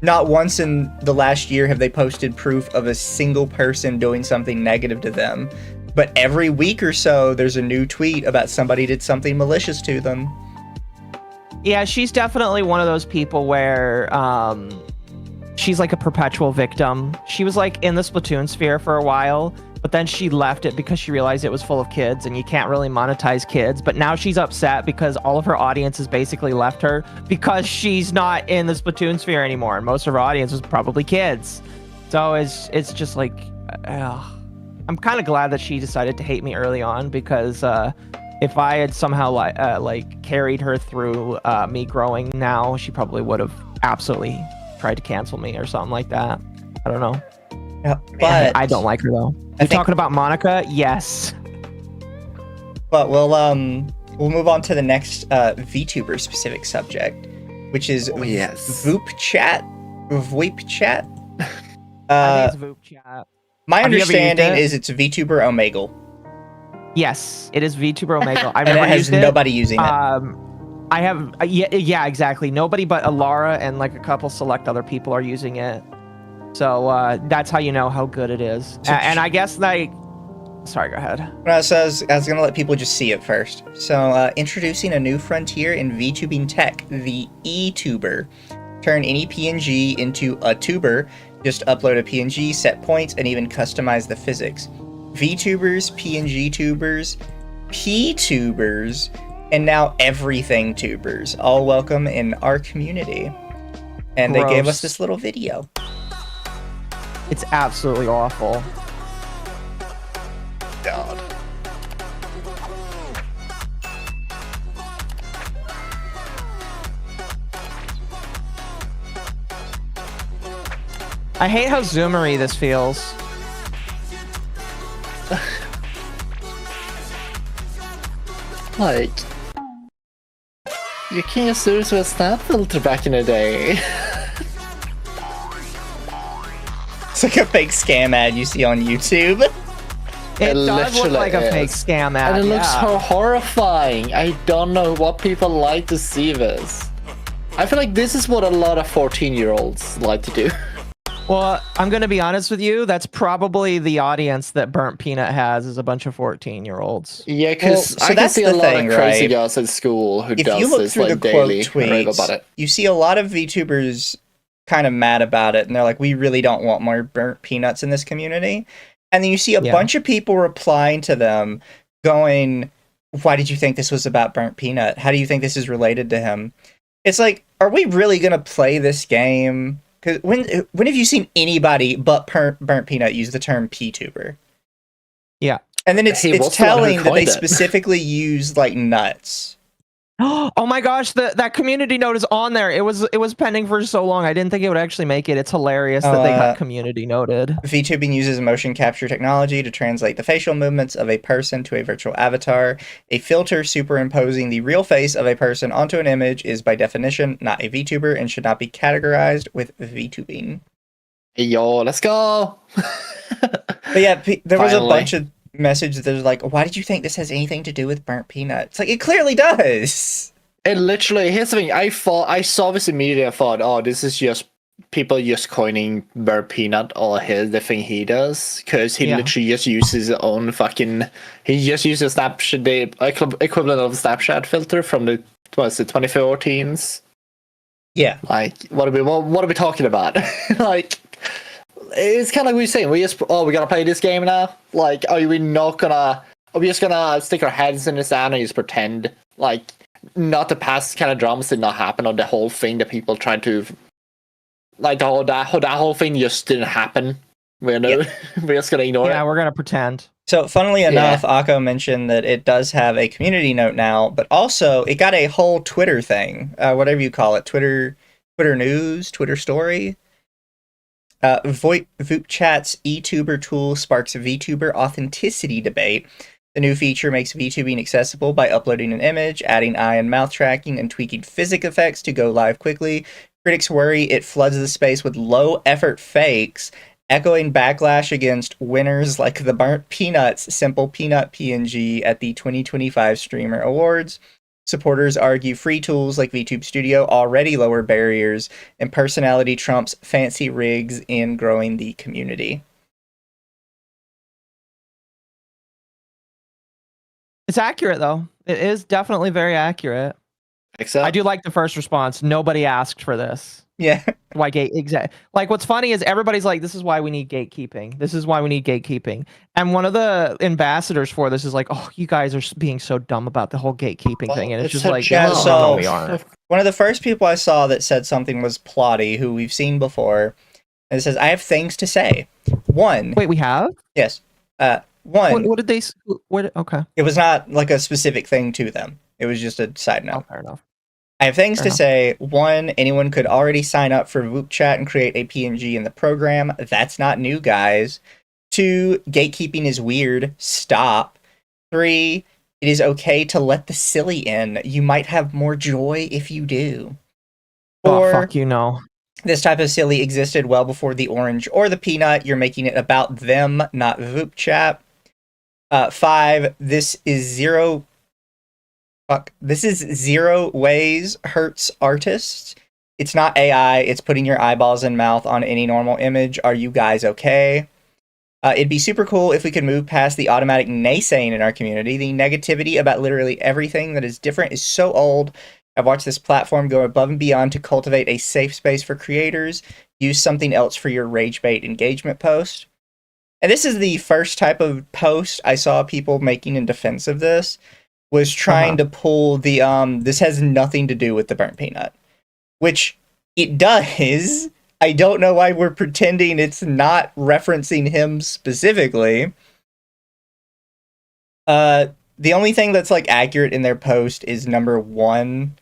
Not once in the last year have they posted proof of a single person doing something negative to them. But every week or so, there's a new tweet about somebody did something malicious to them. Yeah, she's definitely one of those people where she's like a perpetual victim. She was like in the Splatoon sphere for a while, but then she left it because she realized it was full of kids and you can't really monetize kids. But now she's upset because all of her audience has basically left her because she's not in the Splatoon sphere anymore. And most of her audience was probably kids. So it's just like, I'm kind of glad that she decided to hate me early on, because if I had somehow like carried her through me growing now, she probably would have absolutely tried to cancel me or something like that. I don't know. Yeah, but I don't like her though. You talking about Monica? Yes. But we'll move on to the next VTuber specific subject, which is VoIP chat. VoIP chat. I think it's VoIP chat. My understanding is it's VTuber Omegle. Yes, it is VTuber Omegle. I've and never it has used it. nobody using it. I have, yeah, exactly. Nobody but Alara and like a couple select other people are using it. So that's how you know how good it is. And I guess like, sorry, go ahead. No, so I was going to let people just see it first. So introducing a new frontier in VTubing tech, the eTuber. Turn any PNG into a tuber. Just upload a PNG, set points, and even customize the physics. VTubers, PNG tubers, P-tubers, and now everything tubers, all welcome in our community. And Gross. They gave us this little video. It's absolutely awful. God. I hate how zoomery this feels. Like, you can't do it with a snap filter back in the day. It's like a fake scam ad you see on YouTube. It does look like a fake scam ad. And it looks so horrifying. I don't know what people like to see this. I feel like this is what a lot of 14-year-olds like to do. Well, I'm going to be honest with you. That's probably the audience that Burnt Peanut has, is a bunch of 14-year-olds. Yeah, because I can see a lot of crazy girls at school who does this like daily. If you look through the quote tweets, you see a lot of VTubers kind of mad about it, and they're like, we really don't want more Burnt Peanuts in this community. And then you see a bunch of people replying to them going, why did you think this was about Burnt Peanut? How do you think this is related to him? It's like, are we really going to play this game? Because when have you seen anybody but Burnt Peanut use the term P-tuber? Yeah. And then it's telling that they specifically use like nuts. Oh my gosh, that community note is on there. It was pending for so long. I didn't think it would actually make it. It's hilarious that they got community noted. VTubing uses motion capture technology to translate the facial movements of a person to a virtual avatar. A filter superimposing the real face of a person onto an image is by definition not a VTuber and should not be categorized with VTubing. Hey, yo, let's go. But yeah, there was a bunch of message that was like, why did you think this has anything to do with Burnt Peanut? It's like, it clearly does. It literally, here's the thing, I saw this immediately and thought, oh, this is just people just coining Burnt Peanut or the thing he does, because he literally just uses his own he just uses Snapchat, the equivalent of Snapchat filter from the 2014s. Yeah. Like, what are we talking about? Like, it's kind of like we were saying, we gotta play this game now? Like, are we just gonna stick our heads in the sand and just pretend, like, not the past kind of dramas did not happen, or the whole thing that people tried to, like, that whole thing just didn't happen? We're just gonna ignore it? Yeah, we're gonna pretend. So, funnily enough, Occo mentioned that it does have a community note now, but also, it got a whole Twitter thing, whatever you call it, Twitter news, Twitter story. VoIP Chat's eTuber tool sparks VTuber authenticity debate. The new feature makes VTubing accessible by uploading an image, adding eye and mouth tracking, and tweaking physics effects to go live quickly. Critics worry it floods the space with low-effort fakes, echoing backlash against winners like the Burnt Peanuts Simple Peanut PNG at the 2025 Streamer Awards. Supporters argue free tools like VTube Studio already lower barriers, and personality trumps fancy rigs in growing the community. It's accurate, though. It is definitely very accurate. Except I do like the first response. Nobody asked for this. Yeah. Why gate? Exactly. Like, what's funny is everybody's like, "This is why we need gatekeeping. This is why we need gatekeeping." And one of the ambassadors for this is like, "Oh, you guys are being so dumb about the whole gatekeeping thing," and it's just like, yeah, "No, so no, we aren't." One of the first people I saw that said something was Plotty, who we've seen before, and it says, "I have things to say. One, Wait, we have? yes, one. What did they? What? Okay. It was not like a specific thing to them. It was just a side note. Oh, fair enough. I have things to say. One, anyone could already sign up for Whoop Chat and create a PNG in the program. That's not new, guys. Two, gatekeeping is weird. Stop. Three, it is okay to let the silly in. You might have more joy if you do. Oh, fuck you, no. This type of silly existed well before the orange or the peanut. You're making it about them, not Whoop Chat. 5, this is zero ways hurts artists. It's not AI, it's putting your eyeballs and mouth on any normal image. Are you guys okay? It'd be super cool if we could move past the automatic naysaying in our community. The negativity about literally everything that is different is so old. I've watched this platform go above and beyond to cultivate a safe space for creators. Use something else for your rage bait engagement post. And this is the first type of post I saw people making in defense of this, was trying to pull the, this has nothing to do with the burnt peanut. Which it does. I don't know why we're pretending it's not referencing him specifically. The only thing that's like accurate in their post is number 1.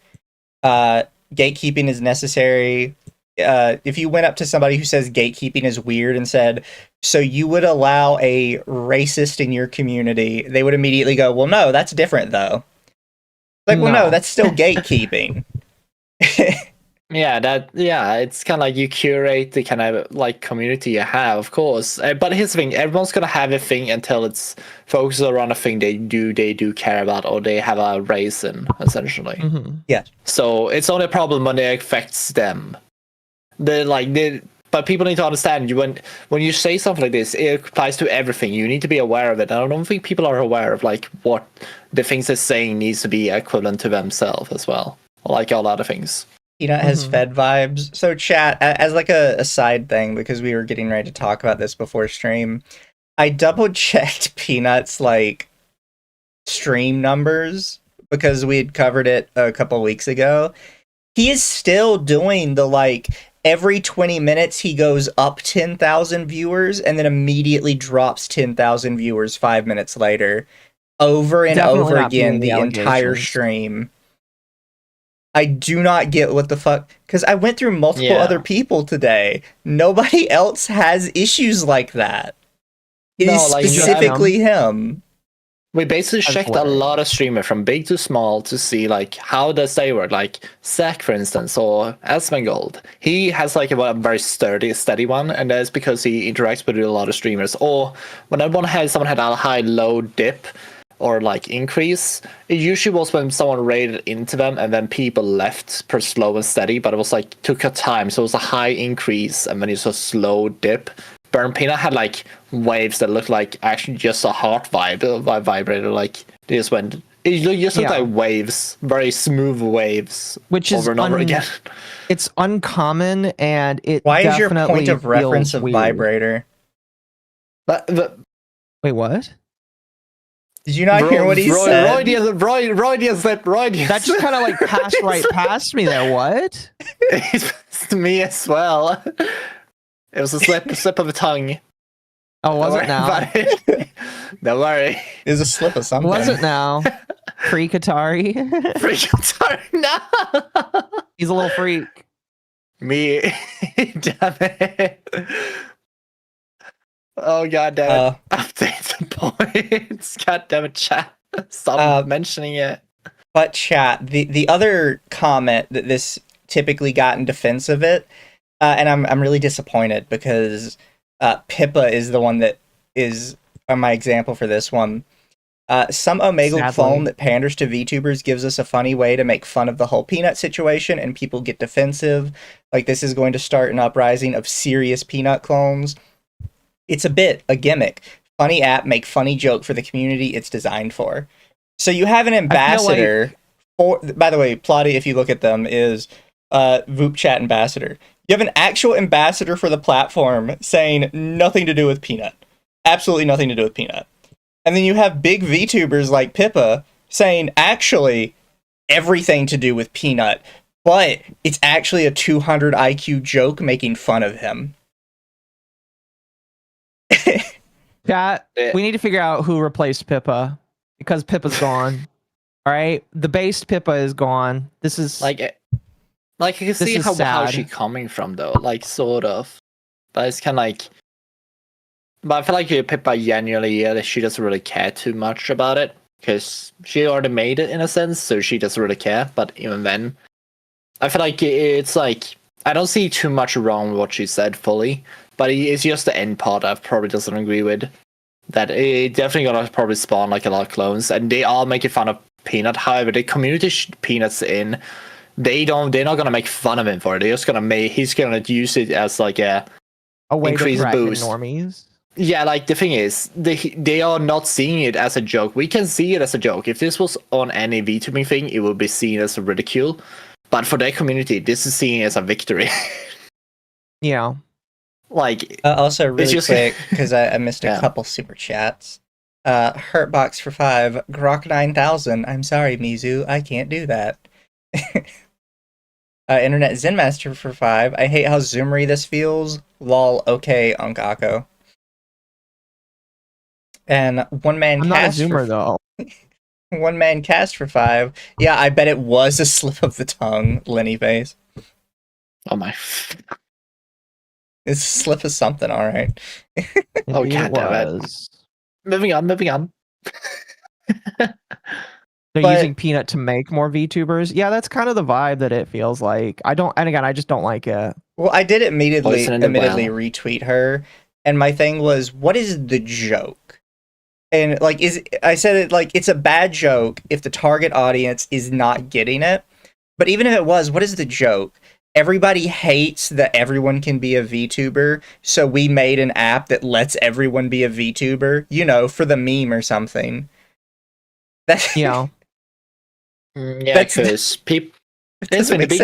Gatekeeping is necessary. If you went up to somebody who says gatekeeping is weird and said, so you would allow a racist in your community, they would immediately go, well, no, that's different though. Like, well, no, that's still gatekeeping. Yeah, it's kind of like you curate the kind of like community you have, of course. But here's the thing: everyone's gonna have a thing until it's focused around a thing they do care about, or they have a race in, essentially. Mm-hmm. Yeah. So it's only a problem when it affects them. But people need to understand when you say something like this, it applies to everything. You need to be aware of it. And I don't think people are aware of like what the things they're saying needs to be equivalent to themselves as well, like all other things. Peanut has Fed vibes. So chat, as like a side thing, because we were getting ready to talk about this before stream, I double checked Peanut's like stream numbers because we had covered it a couple weeks ago. He is still doing the like every 20 minutes he goes up 10,000 viewers and then immediately drops 10,000 viewers 5 minutes later, over and over again the entire stream. I do not get what the fuck, because I went through multiple other people today. Nobody else has issues like that. It is specifically him. We basically checked a lot of streamers from big to small to see like how does they work. Like Zach, for instance, or Asmongold. He has like a very steady one, and that's because he interacts with a lot of streamers. Or when someone had a high low dip or like increase, it usually was when someone raided into them and then people left per slow and steady, but it was like took a time, so it was a high increase and then it's a slow dip. Burn Peanut had like waves that looked like actually just a heart vibrator, like they just went, it just looked like waves, very smooth waves, which over is and over again. It's uncommon, and it why is your point of reference a vibrator? Wait, what? Did you not hear what he said? Roy, that just kind of like passed right past me there. What? It's to me as well. It was a slip of the tongue. Oh, was it now? Don't worry. It was a slip of something. Was it now? Pre-Qatari? Pre-Qatari, no! He's a little freak. Me. Damn it. Oh, god damn it. Update the points. God damn it, chat. Stop mentioning it. But chat, the other comment that this typically got in defense of it, and I'm really disappointed because Pippa is the one that is my example for this one. Some Omegle Sadly. clone that panders to VTubers gives us a funny way to make fun of the whole Peanut situation, and people get defensive. Like, this is going to start an uprising of serious Peanut clones. It's a gimmick. Funny app, make funny joke for the community it's designed for. So you have an ambassador for, by the way, Plotty, if you look at them, is Voop Chat ambassador. You have an actual ambassador for the platform saying nothing to do with Peanut. Absolutely nothing to do with Peanut. And then you have big VTubers like Pippa saying actually everything to do with Peanut, but it's actually a 200 IQ joke making fun of him. Chat, we need to figure out who replaced Pippa, because Pippa's gone. All right, the based Pippa is gone. This is like I can see how she's coming from though, like sort of, but it's kind of like. But I feel like Pippa genuinely, she doesn't really care too much about it because she already made it in a sense, so she doesn't really care. But even then, I feel like it's like I don't see too much wrong with what she said fully, but it's just the end part I probably doesn't agree with. That it definitely gonna probably spawn like a lot of clones, and they are making fun of Peanut. However, the community Peanut's in, they're not gonna make fun of him for it. They're just gonna he's gonna use it as like a way increased to threaten boost. Normies. Yeah, like the thing is, they are not seeing it as a joke. We can see it as a joke. If this was on any VTubing thing, it would be seen as a ridicule. But for their community, this is seen as a victory. Yeah. Like also really quick, because I missed a couple super chats. Hurtbox for 5, Grok 9000. I'm sorry, Mizu, I can't do that. Internet Zenmaster for 5. I hate how zoomery this feels. Lol. Okay, Occo. And one man I'm cast not a zoomer though. One man cast for 5. Yeah, I bet it was a slip of the tongue, Lenny face. Oh my. It's a slip of something, all right. Oh god, damn it. Moving on. They're using Peanut to make more VTubers. Yeah, that's kind of the vibe that it feels like. I just don't like it. Well, I did admittedly retweet her, and my thing was, what is the joke? And like, I said it like it's a bad joke if the target audience is not getting it. But even if it was, what is the joke? Everybody hates that everyone can be a VTuber, so we made an app that lets everyone be a VTuber, you know, for the meme or something. That's yeah. Yeah, because people. Listen, the big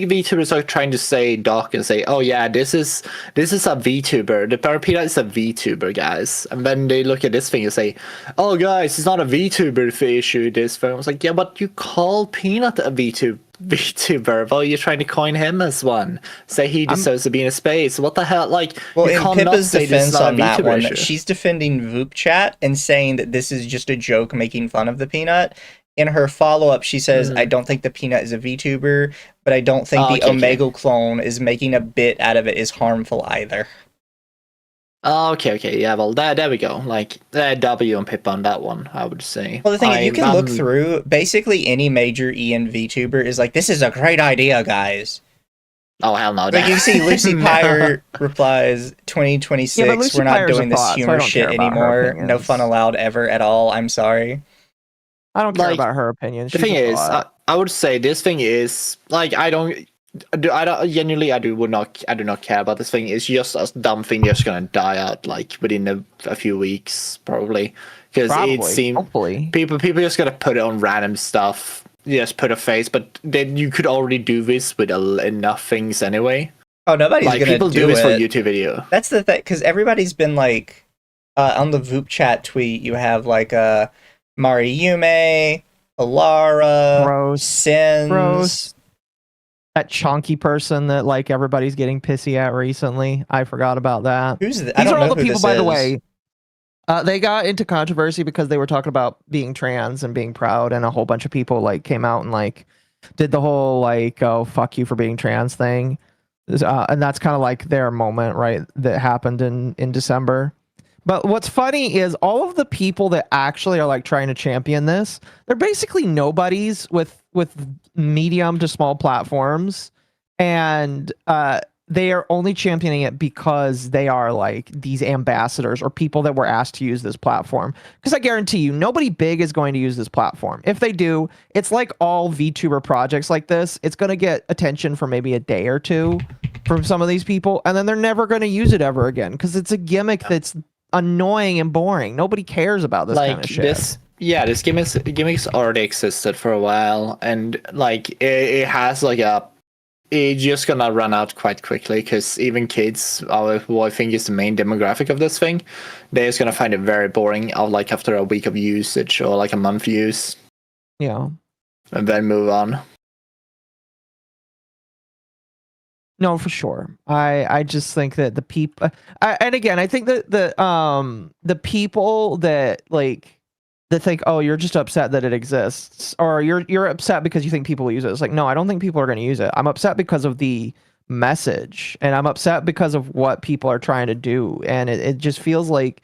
VTubers are trying to say dark and say, "Oh yeah, this is a VTuber. The Parapita is a VTuber, guys." And then they look at this thing and say, "Oh guys, it's not a VTuber issue." This film was like, "Yeah, but you call Peanut a VTuber. Well, you're trying to coin him as one. Say he deserves to be in a space. What the hell? Like, well, in Pippa's defense on that one, she's defending Voop Chat and saying that this is just a joke making fun of the Peanut. In her follow-up, she says, I don't think the Peanut is a VTuber, but I don't think the Omegle clone is making a bit out of it is harmful either. Okay. Yeah, well, there we go. Like, W and Pip on that one, I would say. Well, the thing is, you can look through, basically any major EN VTuber is like, this is a great idea, guys. Oh, hell no. Like, you see Lucy Pyre replies, 2026, we're not doing this humor shit anymore. No fun allowed ever at all. I'm sorry. I don't care about her opinion. The thing is, I would say this thing is like I do not care about this thing. It's just a dumb thing that's gonna die out like within a few weeks probably because it seems people just gonna put it on random stuff. Just put a face, but then you could already do this with enough things anyway. Oh, nobody's like, gonna people do this for a YouTube video. That's the thing, because everybody's been like on the Voop Chat tweet. You have like Mariume, Alara, Sins. That chunky person that like everybody's getting pissy at recently. I forgot about that. Who's that? These are all the people, by the way. They got into controversy because they were talking about being trans and being proud, and a whole bunch of people like came out and like did the whole like, oh, fuck you for being trans thing. And that's kind of like their moment, right? That happened in December. But what's funny is all of the people that actually are like trying to champion this, they're basically nobodies with medium to small platforms. And they are only championing it because they are like these ambassadors or people that were asked to use this platform. Because I guarantee you, nobody big is going to use this platform. If they do, it's like all VTuber projects like this. It's going to get attention for maybe a day or two from some of these people, and then they're never going to use it ever again because it's a gimmick that's annoying and boring. Nobody cares about this kind of shit. This gimmicks already existed for a while, and like it has like it's just gonna run out quite quickly because even kids, who I think is the main demographic of this thing, they're just gonna find it very boring. Like after a week of usage or like a month use, Yeah. and then move on. No, for sure. I just think that the people, and again, I think that the people that like that think, oh, you're just upset that it exists, or you're upset because you think people will use it. It's like, no, I don't think people are going to use it. I'm upset because of the message, and I'm upset because of what people are trying to do, and it just feels like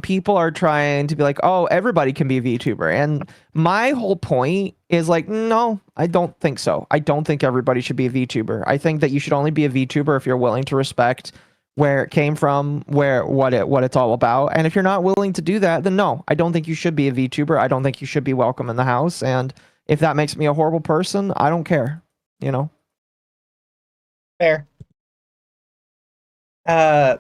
people are trying to be like, oh, everybody can be a VTuber, and my whole point is like, no, I don't think so. I don't think everybody should be a VTuber. I think that you should only be a VTuber if you're willing to respect where it came from, what it's all about. And if you're not willing to do that, then no, I don't think you should be a VTuber. I don't think you should be welcome in the house. And if that makes me a horrible person, I don't care. You know? Fair. I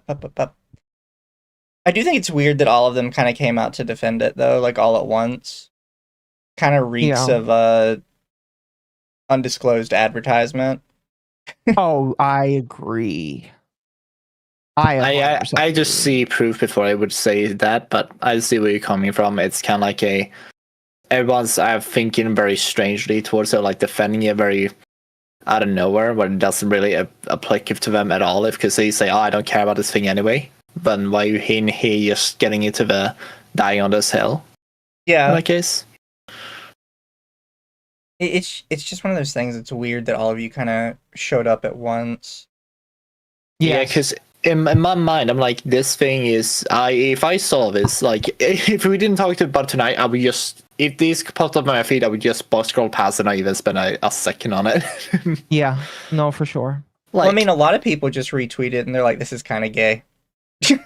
do think it's weird that all of them kind of came out to defend it though, like all at once. Kind of reeks of undisclosed advertisement. Oh, I agree. I just see proof before I would say that, but I see where you're coming from. It's kind of like everyone's thinking very strangely towards it, like defending it very out of nowhere, when it doesn't really apply to them at all. Because they say, "Oh, I don't care about this thing anyway." But why you here just getting into the dying on this hill? Yeah, in that case, it's just one of those things. It's weird that all of you kind of showed up at once. Yeah, because in my mind, I'm like, this thing is, if I saw this, like, if we didn't talk about tonight, I would just, if these popped up on my feed, I would just box scroll past and not even spend a second on it. Yeah, no, for sure. Like, well, I mean, a lot of people just retweet it and they're like, this is kind of gay. It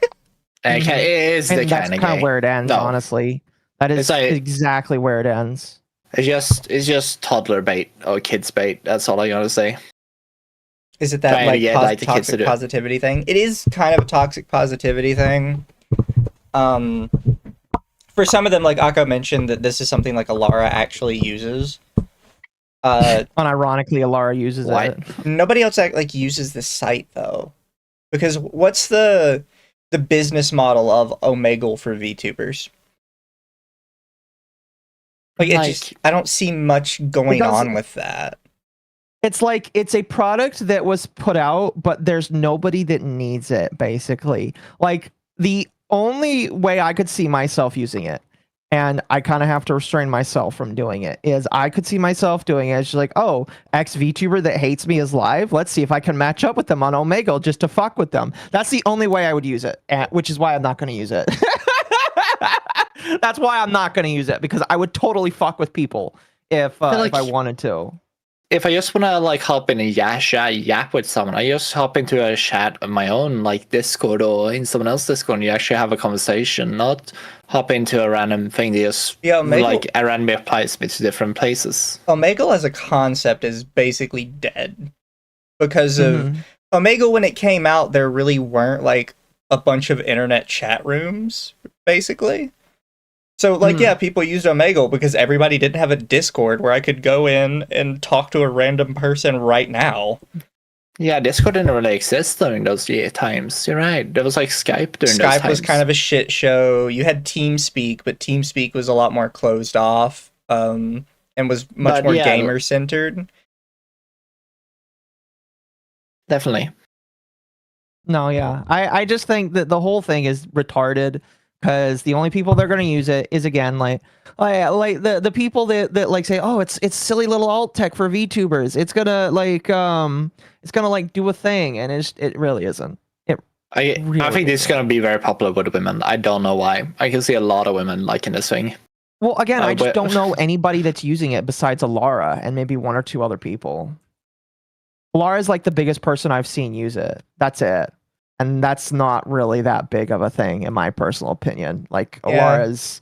is the kind of where it ends, honestly. That is exactly where it ends. It's just toddler bait or kids bait. That's all I gotta say. Is it that toxic positivity thing? It is kind of a toxic positivity thing. For some of them, like Occo mentioned, that this is something like Alara actually uses. Unironically, Alara uses it. Nobody else uses this site though, because what's the business model of Omegle for VTubers? I don't see much going on with that. It's like it's a product that was put out, but there's nobody that needs it, basically. Like, the only way I could see myself using it, and I kind of have to restrain myself from doing it, is I could see myself doing it. It's just like, oh, X VTuber that hates me is live. Let's see if I can match up with them on Omegle just to fuck with them. That's the only way I would use it, which is why I'm not going to use it. That's why I'm not going to use it, because I would totally fuck with people if I wanted to. If I just want to hop in a yap with someone, I just hop into a chat on my own, like Discord or in someone else's Discord, and you actually have a conversation, not hop into a random thing that just a random applies me to different places. Omegle as a concept is basically dead because of Omegle. When it came out, there really weren't a bunch of internet chat rooms, basically. So, people used Omegle because everybody didn't have a Discord where I could go in and talk to a random person right now. Yeah, Discord didn't really exist during those times. You're right. There was Skype during those times. Skype was kind of a shit show. You had TeamSpeak, but TeamSpeak was a lot more closed off and was much more gamer-centered. Definitely. No, yeah. I just think that the whole thing is retarded. Because the only people that are going to use it is, again, the people that say, oh, it's silly little alt tech for VTubers. It's gonna do a thing, and it really isn't. I think this is gonna be very popular with women. I don't know why. I can see a lot of women liking this thing. Well, again, I just don't know anybody that's using it besides Alara and maybe one or two other people. Alara's like the biggest person I've seen use it. That's it. And that's not really that big of a thing, in my personal opinion. Like, Alara's...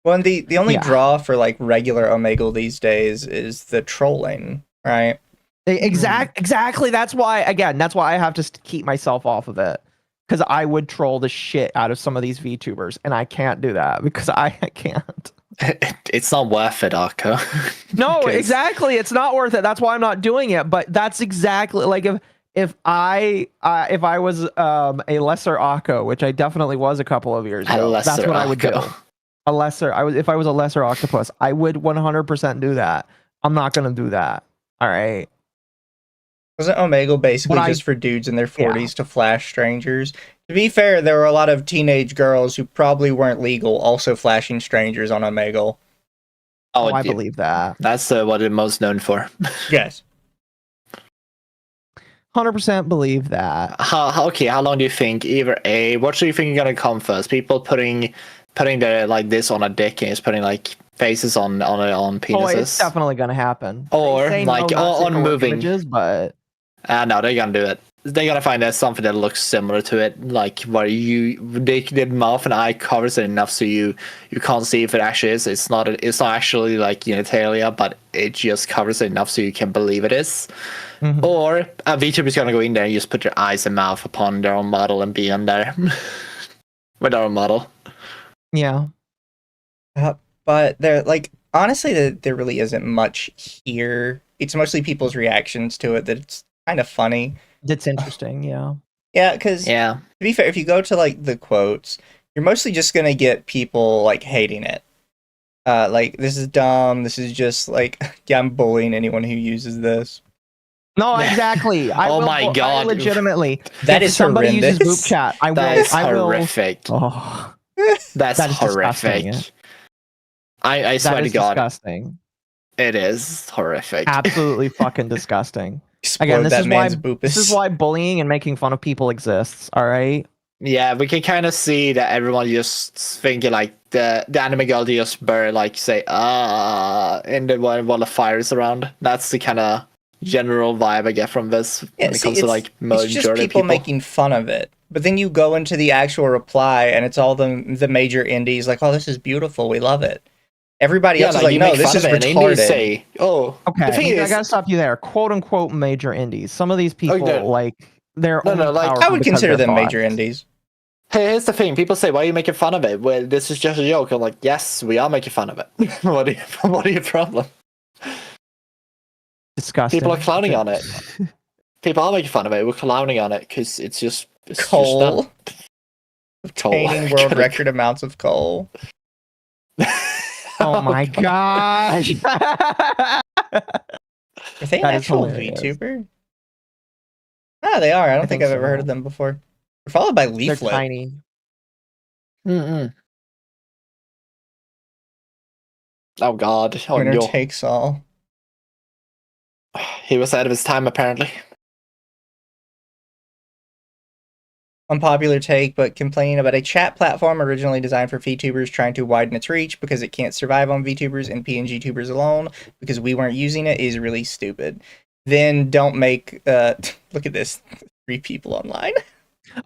Well, and the only draw for, like, regular Omegle these days is the trolling, right? Exactly. That's why I have to keep myself off of it. Because I would troll the shit out of some of these VTubers, and I can't do that because I can't. It's not worth it, Occo. No, exactly. It's not worth it. That's why I'm not doing it. But that's exactly like if I was a lesser Occo, which I definitely was a couple of years ago, that's what I would do. If I was a lesser octopus, I would 100% do that. I'm not gonna do that. All right. Wasn't Omegle basically just for dudes in their 40s to flash strangers? To be fair, there were a lot of teenage girls who probably weren't legal also flashing strangers on Omegle. Oh, I believe that. That's what it's most known for. Yes. 100% believe that. How long do you think what do you think is gonna come first? People putting their like this on a dick and just putting like faces on penises? Oh, it's definitely gonna happen. Or like on moving images, but no, they're gonna do it. They're gonna find that something that looks similar to it, like where the mouth and eye covers it enough so you can't see if it actually is. It's not actually like genitalia, but it just covers it enough so you can believe it is. Mm-hmm. Or a VTuber is gonna go in there and just put their eyes and mouth upon their own model and be in there with their own model. Yeah. But there, like, honestly, there really isn't much here. It's mostly people's reactions to it that's kind of funny. It's interesting, yeah. Yeah, because to be fair, if you go to like the quotes, you're mostly just gonna get people like hating it. Like, this is dumb. This is just like, yeah, I'm bullying anyone who uses this. No, exactly. My God, legitimately, that is somebody uses boob chat. I will. Horrific. Oh, that's horrific. I swear to God, disgusting. It is horrific. Absolutely fucking disgusting. Again, this is why bullying and making fun of people exists. All right. Yeah, we can kind of see that everyone just thinking like the anime girl just like say and then while the fire is around. That's the kind of general vibe I get from this when it comes to like majority it's just people making fun of it. But then you go into the actual reply and it's all the major indies like, oh, this is beautiful, we love it. Everybody else is like, no, this is retarded. Say, okay, I gotta stop you there. "Quote unquote" major indies. Some of these people they're I would consider them major indies. Hey, here's the thing. People say, why are you making fun of it? Well, this is just a joke. I'm like, yes, we are making fun of it. What are your problem? Disgusting. People are clowning on it. People are making fun of it. We're clowning on it because it's just coal. Obtaining world record amounts of coal. Oh my gosh. Are they an actual VTuber? Ah, they are. I don't think I've ever heard of them before. They're followed by Leaflet. They're tiny. Mm-mm. Oh God. Winner takes all. He was ahead of his time, apparently. Unpopular take, but complaining about a chat platform originally designed for VTubers trying to widen its reach because it can't survive on VTubers and PNG tubers alone because we weren't using it is really stupid. Then don't make look at this, 3 people online.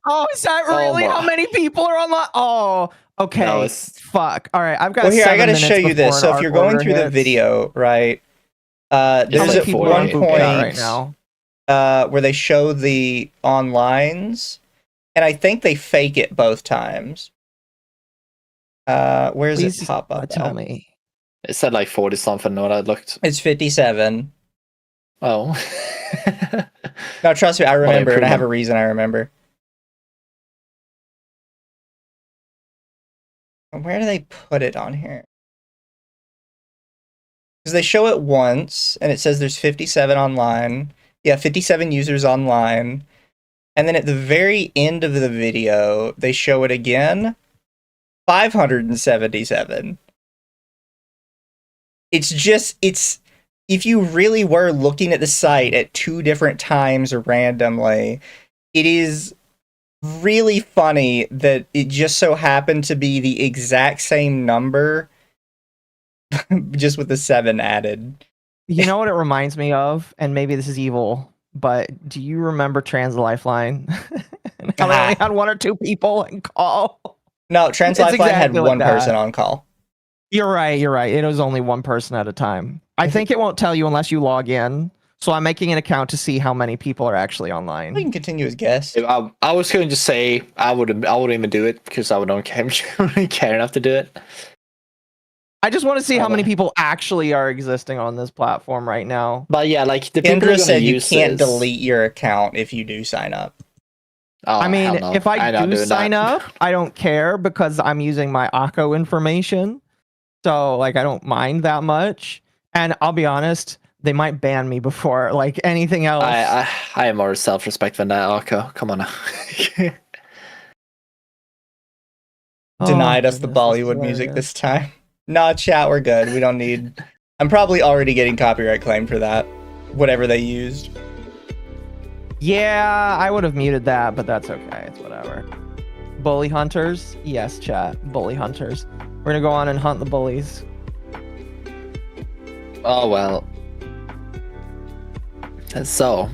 Oh, is that really how many people are online? Oh, okay. No, fuck. All right, I've got. Well, here I got to show you this. So if you're going through the video, right? There's at one point right now where they show the onlines. And I think they fake it both times. Where's it pop up? Tell me. It said like 40 something when I looked. It's 57. Oh. No, trust me, I remember, and I have a reason I remember. Where do they put it on here? Because they show it once, and it says there's 57 online. Yeah, 57 users online. And then at the very end of the video, they show it again. 577. It's if you really were looking at the site at 2 different times randomly, it is really funny that it just so happened to be the exact same number, just with the 7 added. You know what it reminds me of, and maybe this is evil, but do you remember Trans Lifeline? And how they only had 1 or 2 people in call. No, Trans Lifeline had exactly like one person on call. You're right. It was only 1 person at a time. I think it won't tell you unless you log in. So I'm making an account to see how many people are actually online. We can continue as guests. I was going to say I wouldn't even do it because I don't care enough to do it. I just want to see how many people actually are existing on this platform right now. But yeah, like the people Kendra said you use can't this. delete your account if you do sign up. Oh, I mean, no. if I do sign that. up, I don't care because I'm using my Occo information. So like I don't mind that much. And I'll be honest, they might ban me before like anything else. I am more self-respect than that, Occo. Come on now. Denied us the Bollywood music this time. Nah, chat, we're good. We don't need... I'm probably already getting copyright claimed for that. Whatever they used. Yeah, I would have muted that, but that's okay. It's whatever. Bully hunters? Yes, chat. Bully hunters. We're gonna go on and hunt the bullies. Oh, well. So,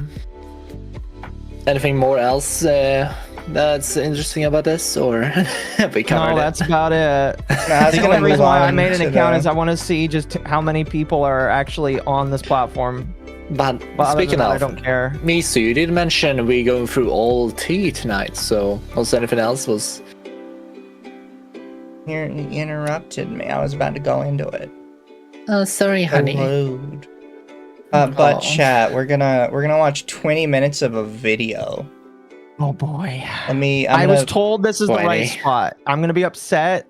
anything more else that's interesting about this, or have we covered No, that's about it. Nah, The only reason why I made an account is I want to see just how many people are actually on this platform. But speaking of, I don't care. Mizu, you did mention we're going through all tea tonight, so was anything else? You interrupted me. I was about to go into it. Oh, sorry, honey. Rude. But chat, we're gonna watch 20 minutes of a video. Oh boy. I was told this is the right 20. spot. I'm gonna be upset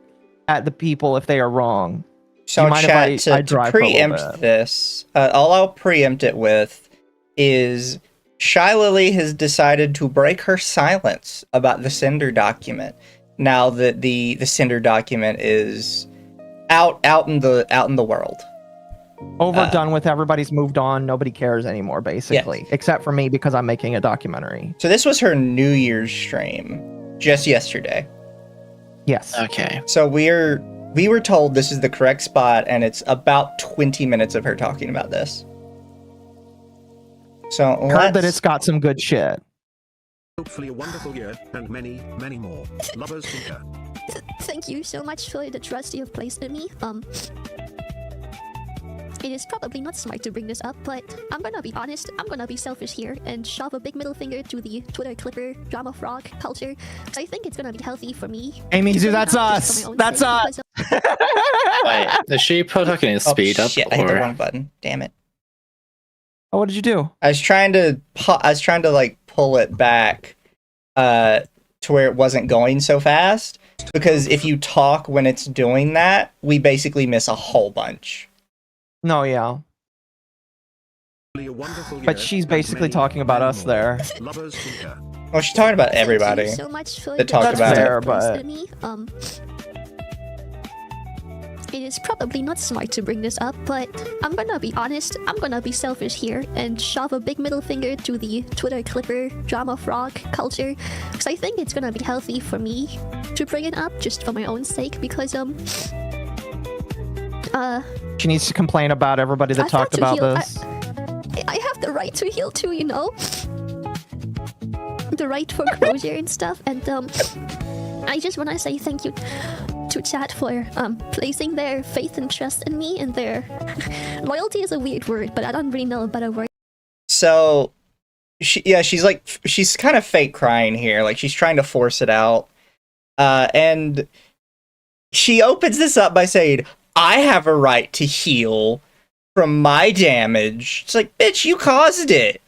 at the people if they are wrong. So chat, to drive preempt this, all I'll preempt it with is Shy Lily has decided to break her silence about the Cinder document. Now that the Cinder document is out in the world. Overdone with, everybody's moved on, nobody cares anymore, basically. Yes. Except for me because I'm making a documentary. So this was her New Year's stream just yesterday. Yes. Okay. So we were told this is the correct spot, and it's about 20 minutes of her talking about this. So Heard that it's got some good shit. Hopefully a wonderful year, and many, many more. Lovers Tinker. Thank you so much for the trust you have placed in me. It is probably not smart to bring this up, but I'm gonna be honest, I'm gonna be selfish here and shove a big middle finger to the Twitter clipper drama frog culture, because I think it's gonna be healthy for me. Hey Mizu, that's us! That's us! Wait, is she talking in speed up? Shit, I hit the wrong button. Damn it. Oh, what did you do? I was trying to like pull it back to where it wasn't going so fast, because if you talk when it's doing that, we basically miss a whole bunch. No, yeah. But she's basically talking about us there. Lovers Tinker. Well, she's talking about everybody. Thank you so much for that talked the about trust you it. have placed But- in me. It is probably not smart to bring this up, but I'm gonna be honest, I'm gonna be selfish here and shove a big middle finger to the Twitter clipper drama frog culture, because I think it's gonna be healthy for me to bring it up just for my own sake, because She needs to complain about everybody that I've got talked to about heal. this. I have the right to heal too, you know? The right for closure and stuff, and I just want to say thank you to chat for placing their faith and trust in me, and their loyalty is a weird word, but I don't really know a better word. So, she's kind of fake crying here. Like, she's trying to force it out. And she opens this up by saying, I have a right to heal from my damage. It's like, bitch, you caused it.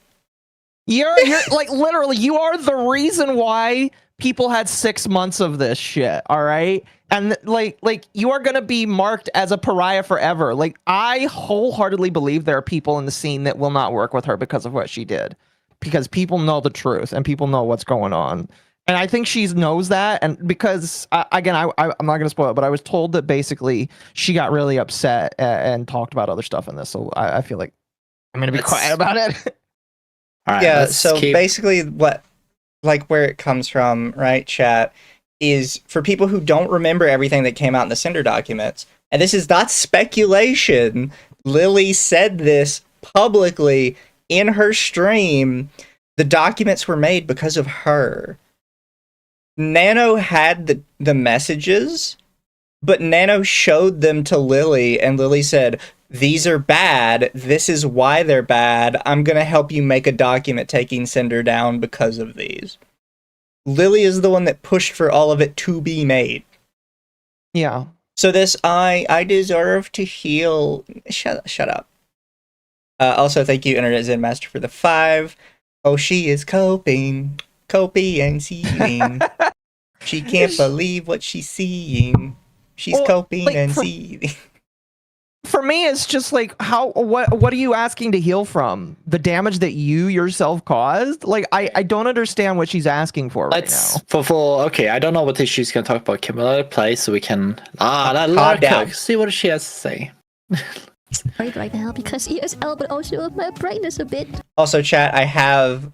You're like, literally, you are the reason why people had 6 months of this shit, all right? And like you are gonna be marked as a pariah forever. Like, I wholeheartedly believe there are people in the scene that will not work with her because of what she did, because people know the truth and people know what's going on. And I think she knows that, and because again, I'm not gonna spoil it, but I was told that basically she got really upset and talked about other stuff in this. So I feel like I'm gonna be quiet about it. All right, Yeah, so basically where it comes from, right, chat, is for people who don't remember everything that came out in the Cinder documents, and this is not speculation, Lily said this publicly in her stream. The documents were made because of her. Nano had the messages, but Nano showed them to Lily, and Lily said, these are bad. This is why they're bad. I'm going to help you make a document taking Cinder down because of these. Lily is the one that pushed for all of it to be made. Yeah. So this, I deserve to heal. Shut up. Also, thank you, Internet Zen Master, for the 5. Oh, she is coping and seething. She can't believe what she's seeing. She's coping and seething. For me, it's just like, what are you asking to heal from? The damage that you yourself caused? Like, I don't understand what she's asking for right now. Okay, I don't know what she's going to talk about. Can we let it play so we can... let her cook. See what she has to say. Right now because ESL, but also my brain is a bit... Also, chat, I have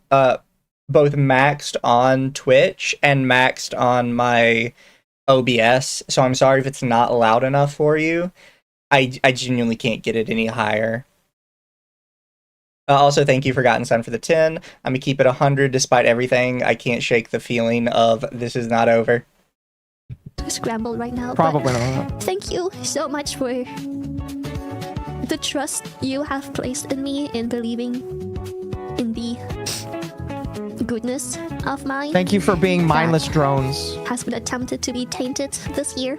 both maxed on Twitch and maxed on my OBS, so I'm sorry if it's not loud enough for you. I genuinely can't get it any higher. Also, thank you, Forgotten Son, for the 10. I'm going to keep it 100 despite everything. I can't shake the feeling of this is not over. Scrambled right now. Probably not. Thank you so much for the trust you have placed in me in believing in the goodness of mine. Thank you for being mindless drones. Has been attempted to be tainted this year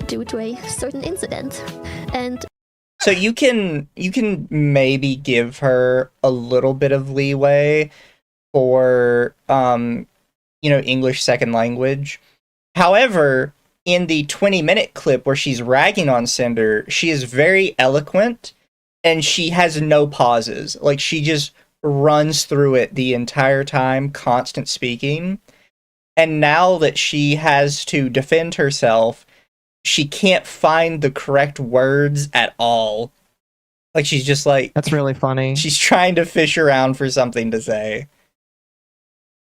due to a certain incident. And so you can maybe give her a little bit of leeway for English second language. However, in the 20-minute clip where she's ragging on Cinder, she is very eloquent and she has no pauses. Like, she just runs through it the entire time, constant speaking. And now that she has to defend herself, she can't find the correct words at all. Like, she's just like... That's really funny. She's trying to fish around for something to say.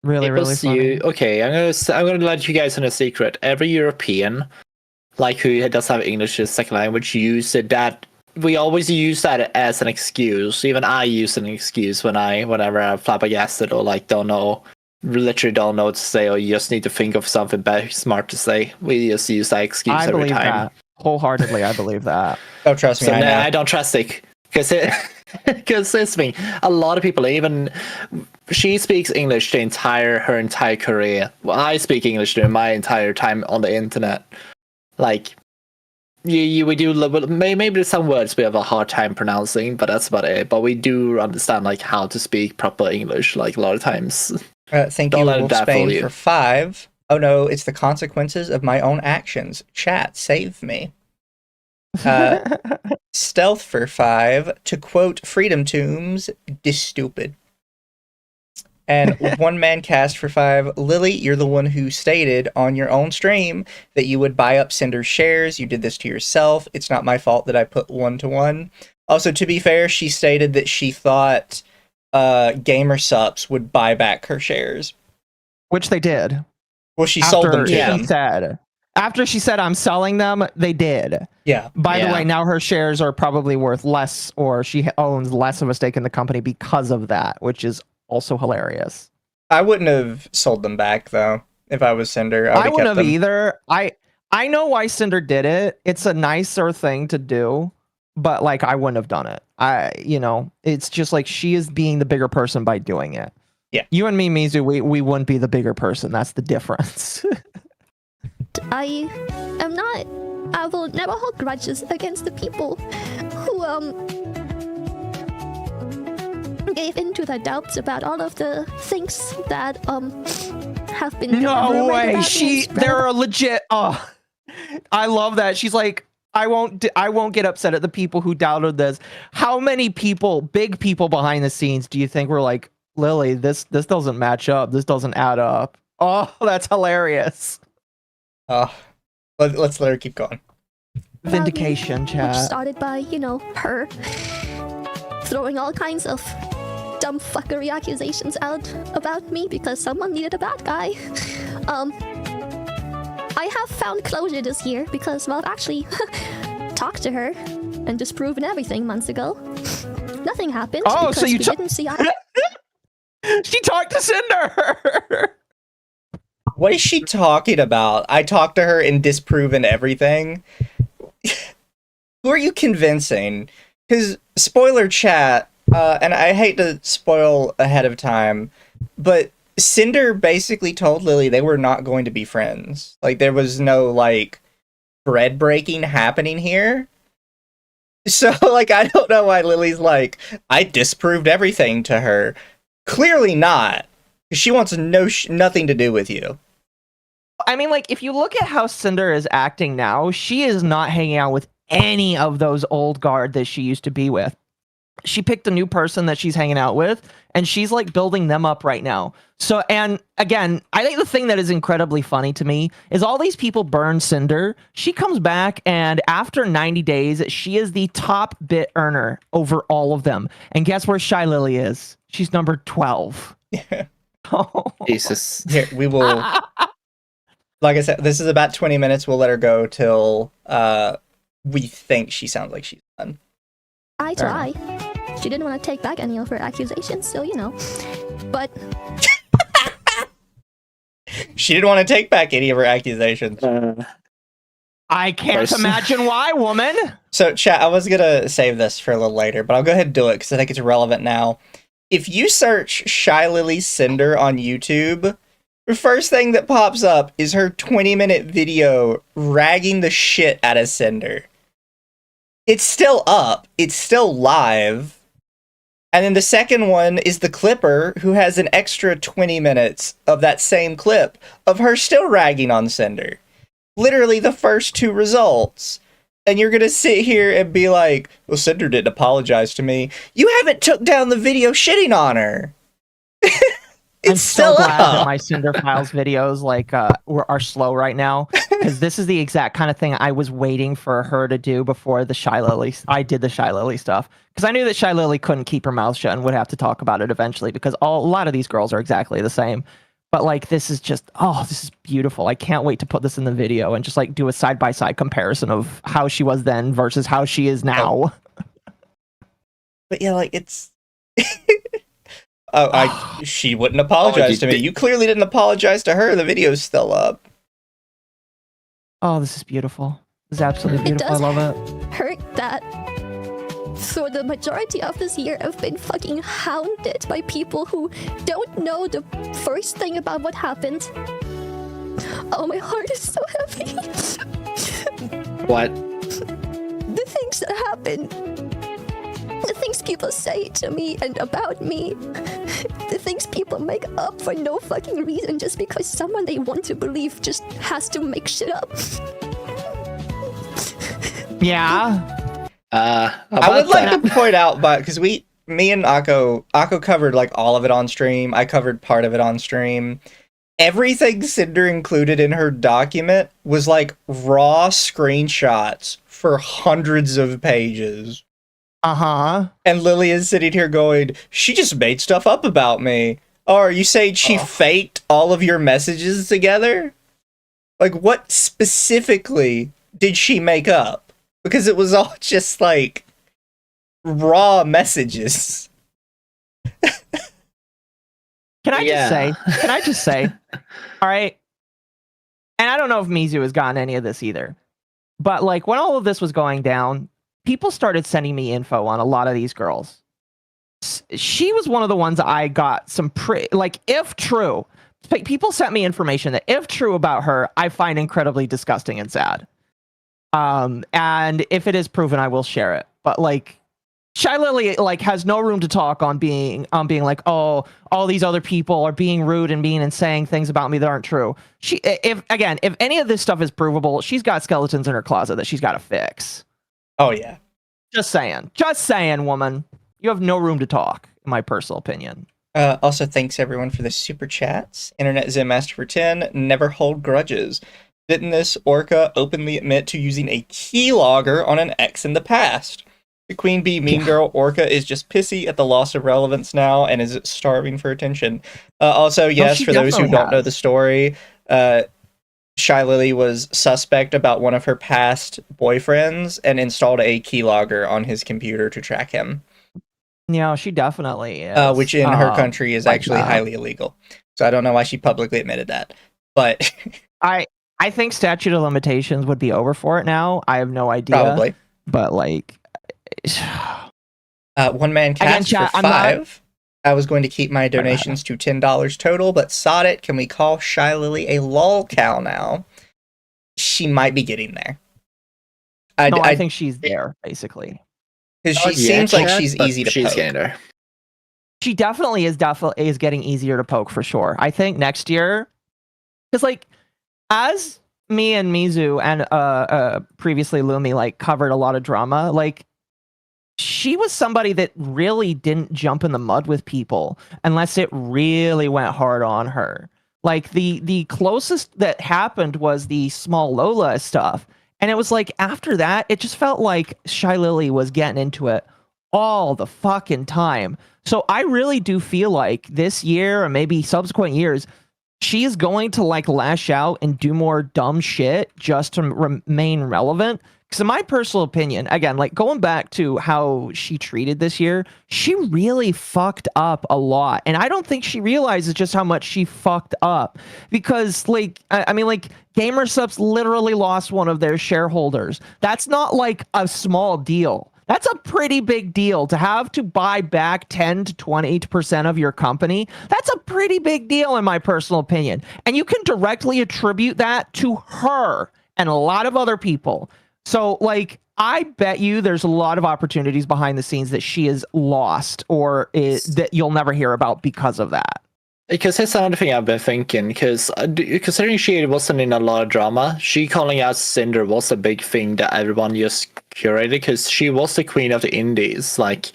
Really funny. Okay, I'm gonna let you guys in a secret. Every European, like, who does have English as second language, use that. We always use that as an excuse. Even I use an excuse whenever I'm flabbergasted or literally don't know what to say, or you just need to think of something very smart to say. We just use that excuse every time. That. Wholeheartedly, I believe that. Oh, trust me, so I know. I don't trust it. Because it's me. A lot of people, even she speaks English her entire career. Well, I speak English during my entire time on the internet. Like, we do maybe there's some words we have a hard time pronouncing, but that's about it. But we do understand like how to speak proper English, like a lot of times. Thank you, Wolf Spain, for 5. Oh no, it's the consequences of my own actions. Chat, save me. Stealth for 5. To quote Freedom Tombs, "Dis stupid." And One Man Cast for 5. Lily, you're the one who stated on your own stream that you would buy up Cinder's shares. You did this to yourself. It's not my fault that I put 1-to-1. Also, to be fair, she stated that she thought GamerSups would buy back her shares. Which they did. Well, she sold them to them. After she said, I'm selling them, they did. Yeah. By the way, now her shares are probably worth less, or she owns less of a stake in the company because of that, which is also hilarious. I wouldn't have sold them back, though, if I was Cinder. I wouldn't have either. I know why Cinder did it. It's a nicer thing to do, but like, I wouldn't have done it. It's just like she is being the bigger person by doing it. Yeah. You and me, Mizu, we wouldn't be the bigger person. That's the difference. I will never hold grudges against the people who gave into the doubts about all of the things that have been no way there are legit I love that she's like, I won't get upset at the people who doubted this. How many people, big people behind the scenes, do you think were like, Lily, this doesn't match up, this doesn't add up? Oh, that's hilarious. Let's let her keep going. Vindication, chat. Which started by, her throwing all kinds of dumb fuckery accusations out about me because someone needed a bad guy. I have found closure this year because, well, I've actually talked to her and disproven everything months ago. Nothing happened. Oh, because so you we didn't see. She talked to Cinder. What is she talking about? I talked to her and disproven everything. Who are you convincing? Because spoiler chat, and I hate to spoil ahead of time, but Cinder basically told Lily they were not going to be friends. Like, there was no, like, bread breaking happening here. So, like, I don't know why Lily's like, I disproved everything to her. Clearly not. She wants nothing to do with you. I mean, like, if you look at how Cinder is acting now, she is not hanging out with any of those old guard that she used to be with. She picked a new person that she's hanging out with, and she's like building them up right now. So, and again, I think the thing that is incredibly funny to me is all these people burn Cinder. She comes back, and after 90 days, she is the top bit earner over all of them. And guess where Shy Lily is? She's number 12. Jesus. Here, we will. Like I said, this is about 20 minutes. We'll let her go till we think she sounds like she's done. I try. She didn't want to take back any of her accusations, so you know. But she didn't want to take back any of her accusations. I can't imagine why, woman. So, chat, I was gonna save this for a little later, but I'll go ahead and do it because I think it's relevant now. If you search Shy Lily Cinder on YouTube, the first thing that pops up is her 20-minute video ragging the shit out of Cinder. It's still up. It's still live. And then the second one is the Clipper, who has an extra 20 minutes of that same clip of her still ragging on Cinder. Literally the first two results. And you're gonna sit here and be like, well, Cinder didn't apologize to me. You haven't took down the video shitting on her. I'm It's still so glad up. that my Cinder Files videos are slow right now, because this is the exact kind of thing I was waiting for her to do before the Shy Lily. I did the Shy Lily stuff because I knew that Shy Lily couldn't keep her mouth shut and would have to talk about it eventually because a lot of these girls are exactly the same. But like, this is just, this is beautiful. I can't wait to put this in the video and just like do a side-by-side comparison of how she was then versus how she is now. But yeah, like, it's... she wouldn't apologize to me. You clearly didn't apologize to her. The video's still up. Oh, this is beautiful. This is absolutely beautiful. I love it. Hurt that for the majority of this year I've been fucking hounded by people who don't know the first thing about what happened. Oh, my heart is so heavy. What? The things that happen. The things people say to me and about me. The things people make up for no fucking reason just because someone they want to believe just has to make shit up. Yeah. I would like to point out, but because me and Occo covered like all of it on stream. I covered part of it on stream. Everything Cinder included in her document was like raw screenshots for hundreds of pages. And Lily is sitting here going, she just made stuff up about me. Oh, are you saying she faked all of your messages together? Like, what specifically did she make up? Because it was all just, like, raw messages. Can I just say, all right, and I don't know if Mizu has gotten any of this either, but, like, when all of this was going down, people started sending me info on a lot of these girls. She was one of the ones I got some if true, people sent me information that if true about her, I find incredibly disgusting and sad. And if it is proven, I will share it. But like, Shy Lily like has no room to talk on being like, oh, all these other people are being rude and mean and saying things about me that aren't true. If any of this stuff is provable, she's got skeletons in her closet that she's got to fix. Oh, yeah. Just saying, woman. You have no room to talk, in my personal opinion. Also, thanks everyone for the super chats. Internet Zen Master for 10. Never hold grudges. Didn't this orca openly admit to using a keylogger on an ex in the past? The queen bee mean girl orca is just pissy at the loss of relevance now and is starving for attention. Also, yes, for those who don't know the story, Shy Lily was suspect about one of her past boyfriends and installed a keylogger on his computer to track him. Yeah, she definitely is. Which in her country is like actually that. highly illegal. So I don't know why she publicly admitted that. But I think statute of limitations would be over for it now. I have no idea. Probably. But like one man cast Again, chat, for $5. I was going to keep my donations to $10 total, but sod it. Can we call Shy Lily a lolcow now? She might be getting there. I think she's there, basically. Because she seems like she's easy to poke. Getting there. She definitely is getting easier to poke for sure. I think next year, because like as me and Mizu and previously Lumi like covered a lot of drama, like she was somebody that really didn't jump in the mud with people unless it really went hard on her. Like the closest that happened was the small Lola stuff. And it was like after that, it just felt like Shy Lily was getting into it all the fucking time. So I really do feel like this year or maybe subsequent years, she is going to like lash out and do more dumb shit just to remain relevant. Because in my personal opinion, again, like going back to how she treated this year, she really fucked up a lot. And I don't think she realizes just how much she fucked up. Because like, I mean, like GamerSupps literally lost one of their shareholders. That's not like a small deal. That's a pretty big deal to have to buy back 10 to 20% of your company. That's a pretty big deal in my personal opinion. And you can directly attribute that to her and a lot of other people. So, like, I bet you there's a lot of opportunities behind the scenes that she has lost or that you'll never hear about because of that. Because that's another thing I've been thinking, because considering she wasn't in a lot of drama, she calling out Cinder was a big thing that everyone just curated, because she was the queen of the indies. Like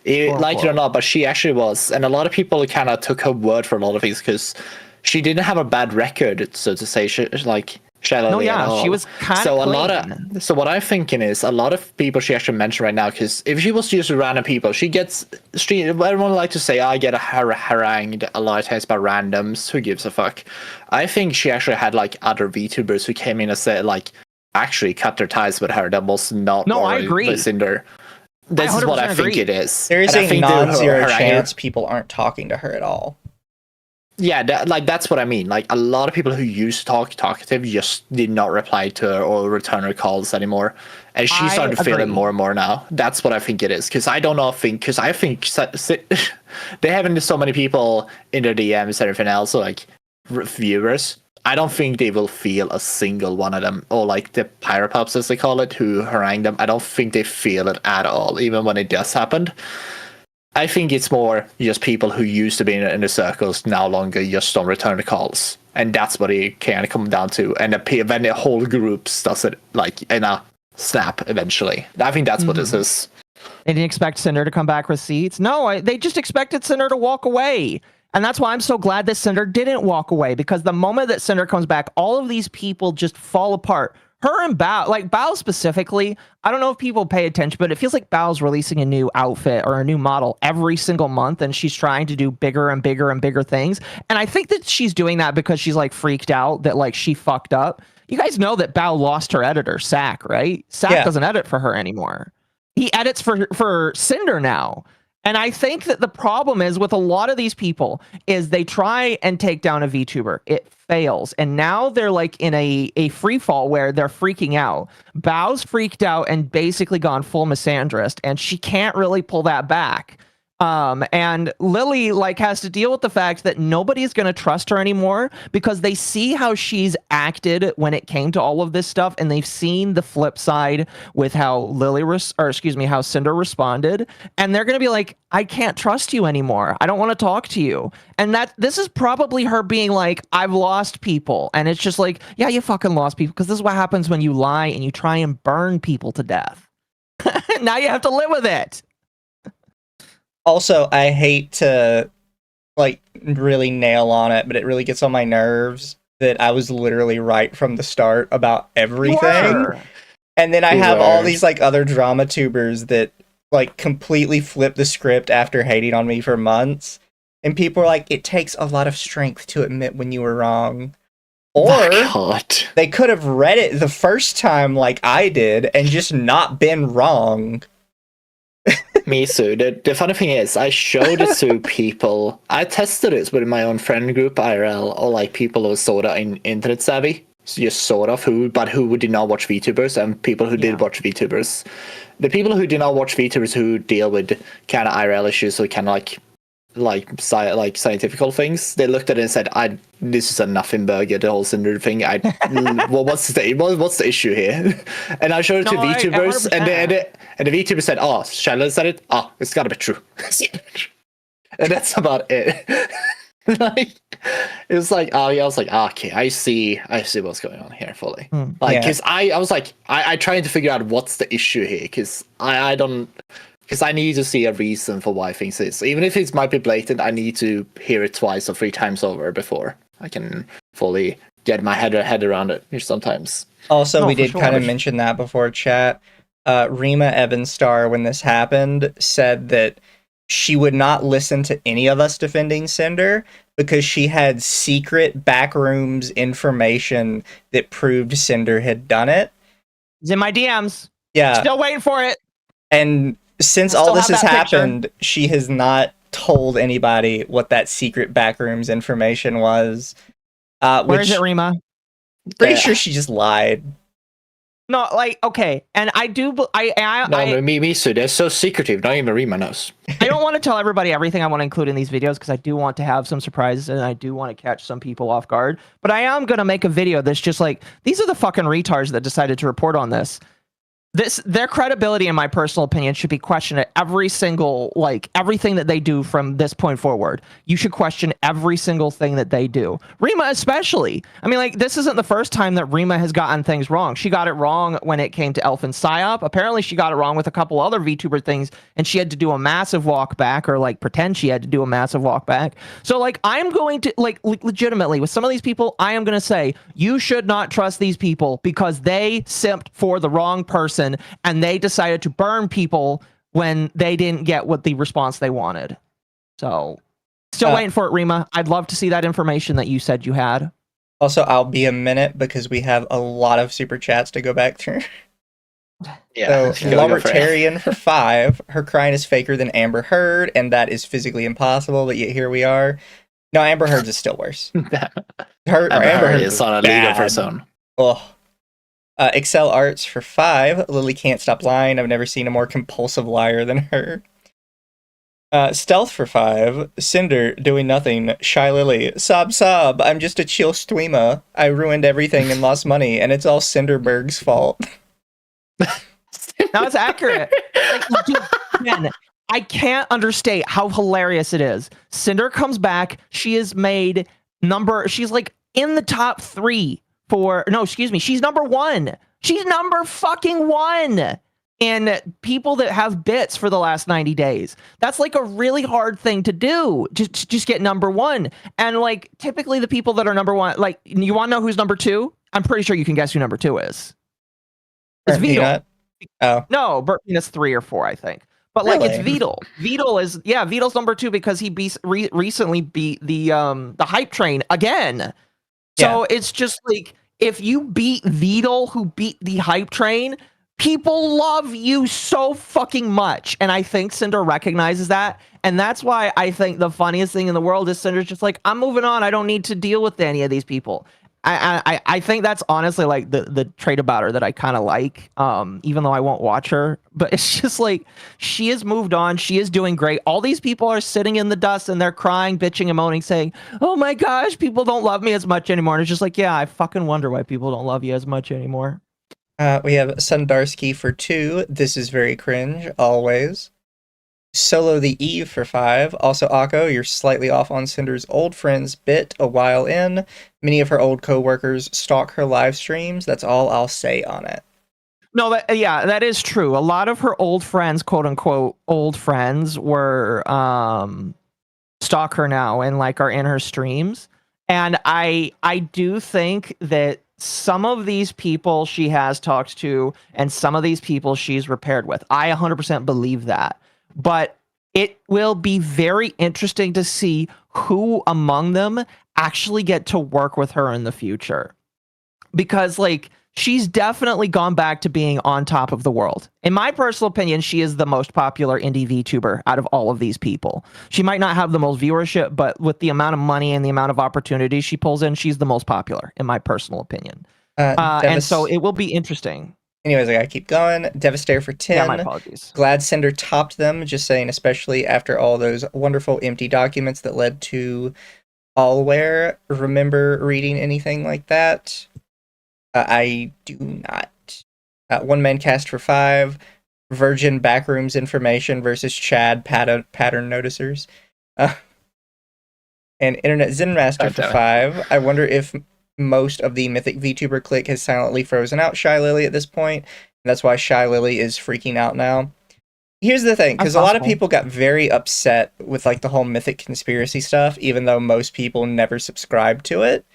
it or not, but she actually was. And a lot of people kind of took her word for a lot of things, because she didn't have a bad record, so to say. She was kind of clean. So what I'm thinking is a lot of people she actually mentioned right now, because if she was just random people, she gets everyone like to say I get harangued a lot of times by randoms. Who gives a fuck? I think she actually had like other VTubers who came in and said like actually cut their ties with her that was not. No, I agree. Cinder. This is what I think it is. There is a non-zero chance people aren't talking to her at all. Yeah, that's what I mean. Like a lot of people who used to talkative just did not reply to her or return her calls anymore, and she started to feel it more and more now. That's what I think it is. Because I think they having so many people in their DMs and everything else, so like viewers. I don't think they will feel a single one of them, or like the pyropups as they call it, who harangue them. I don't think they feel it at all, even when it does happen. I think it's more just people who used to be in the circles no longer just don't return the calls, and that's what it kind of comes down to. And then the whole group does it like in a snap eventually. I think that's what this is. They didn't expect Cinder to come back with seats. No, they just expected Cinder to walk away. And that's why I'm so glad that Cinder didn't walk away, because the moment that Cinder comes back, all of these people just fall apart. Her and Bao, like Bao specifically, I don't know if people pay attention, but it feels like Bao's releasing a new outfit or a new model every single month, and she's trying to do bigger and bigger and bigger things. And I think that she's doing that because she's like freaked out that like she fucked up. You guys know that Bao lost her editor, Sack, right? Sack doesn't edit for her anymore. He edits for Cinder now. And I think that the problem is with a lot of these people is they try and take down a VTuber. It fails. And now they're like in a free fall where they're freaking out. Bao's freaked out and basically gone full misandrist, and she can't really pull that back. And Lily like has to deal with the fact that nobody's going to trust her anymore because they see how she's acted when it came to all of this stuff, and they've seen the flip side with how how Cinder responded, and they're going to be like, I can't trust you anymore. I don't want to talk to you. And that this is probably her being like, I've lost people. And it's just like, yeah, you fucking lost people, because this is what happens when you lie and you try and burn people to death. Now you have to live with it. Also, I hate to like really nail on it, but it really gets on my nerves that I was literally right from the start about everything. And then I have all these like other drama tubers that like completely flip the script after hating on me for months. And people are like, it takes a lot of strength to admit when you were wrong. Or God. they could have read it the first time like I did and just not been wrong. Mizu, the funny thing is, I showed it to people. I tested it with my own friend group, IRL, or like people who were sort of internet savvy. So just sort of who did not watch VTubers, and people who did watch VTubers. The people who did not watch VTubers who deal with kind of IRL issues or kind of like scientific things, they looked at it and said, this is a nothing burger, the whole Cinder thing. Well, what's the issue here? And I showed it to VTubers, and the VTuber said, oh, Shallow said it, it's gotta be true. And that's about it. Like, it was like, I was like, okay, I see what's going on here fully. Because I was like, I trying to figure out what's the issue here, because because I need to see a reason for why things is. Even if it might be blatant, I need to hear it twice or 3 times over before I can fully get my head around it here sometimes. Also, we did kind of mention that before, chat. Rima Evanstar, when this happened, said that she would not listen to any of us defending Cinder because she had secret backrooms information that proved Cinder had done it. It's in my DMs. Yeah. Still waiting for it. And since all this has happened, she has not told anybody what that secret backrooms information was. Where is it, Rima? Pretty sure she just lied. No, like, okay, and I do, me too. They're so secretive. Not even Rima knows. I don't want to tell everybody everything I want to include in these videos because I do want to have some surprises and I do want to catch some people off guard. But I am gonna make a video that's just like, these are the fucking retards that decided to report on this. Their credibility, in my personal opinion, should be questioned at every single, everything that they do from this point forward. You should question every single thing that they do. Rima especially. I mean, this isn't the first time that Rima has gotten things wrong. She got it wrong when it came to Elfin Psyop. Apparently, she got it wrong with a couple other VTuber things, and she had to do a massive walk back, or pretend she had to do a massive walk back. So, I'm going to, legitimately, with some of these people, I am going to say, you should not trust these people because they simped for the wrong person. And they decided to burn people when they didn't get what the response they wanted. So, still waiting for it, Rima. I'd love to see that information that you said you had. Also, I'll be a minute because we have a lot of super chats to go back through. Yeah. So, Libertarian for 5. Her crying is faker than Amber Heard, and that is physically impossible, but yet here we are. No, Amber Heard's is still worse. Amber Heard is on a league of her own. Oh. Excel Arts for 5. Lily can't stop lying. I've never seen a more compulsive liar than her. Stealth for 5. Cinder doing nothing. Shy Lily. Sob. I'm just a chill streamer. I ruined everything and lost money, and it's all Cinderberg's fault. Now it's accurate. Man, I can't understate how hilarious it is. Cinder comes back. She is made she's in the top 3. She's number 1. She's number fucking 1 in people that have bits for the last 90 days. That's a really hard thing to do. Just get number 1. And typically the people that are number 1, you want to know who's number 2? I'm pretty sure you can guess who number 2 is. It's Vedal. Oh. No, Burt Peanut's 3 or 4, I think. But really? It's Vedal. Vedal's number 2 because he recently beat the hype train again. So it's just if you beat Vedal, who beat the hype train, people love you so fucking much. And I think Cinder recognizes that. And that's why I think the funniest thing in the world is Cinder's just I'm moving on. I don't need to deal with any of these people. I think that's honestly the trait about her that I kind of like, even though I won't watch her. But it's just she has moved on. She is doing great. All these people are sitting in the dust and they're crying, bitching, and moaning, saying, oh my gosh, people don't love me as much anymore. And it's just yeah, I fucking wonder why people don't love you as much anymore. We have Sundarsky for 2. This is very cringe, always. Solo the Eve for 5. Also, Occo, you're slightly off on Cinder's old friend's bit a while in. Many of her old co-workers stalk her live streams. That's all I'll say on it. No, that is true. A lot of her old friends, quote unquote, old friends were stalk her now and are in her streams. And I do think that some of these people she has talked to and some of these people she's repaired with. I 100% believe that. But it will be very interesting to see who among them actually get to work with her in the future. Because, like, she's definitely gone back to being on top of the world. In my personal opinion, she is the most popular indie VTuber out of all of these people. She might not have the most viewership, but with the amount of money and the amount of opportunities she pulls in, she's the most popular, in my personal opinion. And so it will be interesting. Anyways, I gotta keep going. Devastator for 10. Yeah, my apologies. Glad Sender topped them, just saying, especially after all those wonderful empty documents that led to Allware. Remember reading anything like that? I do not. One man cast for 5. Virgin backrooms information versus Chad pattern noticers. And Internet Zen Master for 5. I wonder if most of the Mythic VTuber clique has silently frozen out Shy Lily at this point. And that's why Shy Lily is freaking out now. Here's the thing, because a lot of people got very upset with like the whole Mythic conspiracy stuff, even though most people never subscribed to it.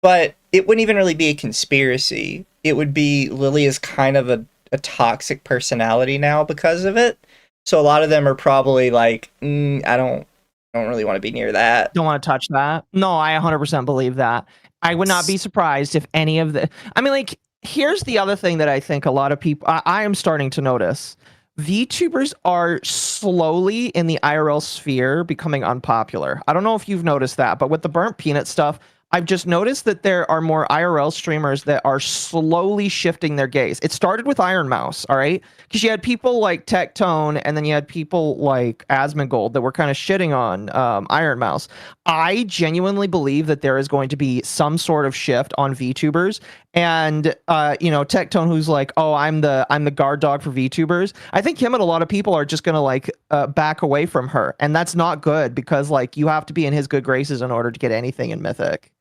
But it wouldn't even really be a conspiracy. It would be Lily is kind of a toxic personality now because of it. So a lot of them are probably like, I don't really want to be near that. Don't want to touch that. No, I 100% believe that. I would not be surprised if any of the... I mean, like, here's the other thing that I think a lot of people... I am starting to notice. VTubers are slowly in the IRL sphere becoming unpopular. I don't know if you've noticed that, but with the burnt peanut stuff, I've just noticed that there are more IRL streamers that are slowly shifting their gaze. It started with Iron Mouse, all right? Because you had people like Tectone, and then you had people like Asmongold that were kind of shitting on Iron Mouse. I genuinely believe that there is going to be some sort of shift on VTubers, and Tectone, who's like, oh, I'm the guard dog for VTubers. I think him and a lot of people are just gonna like back away from her, and that's not good because like you have to be in his good graces in order to get anything in Mythic.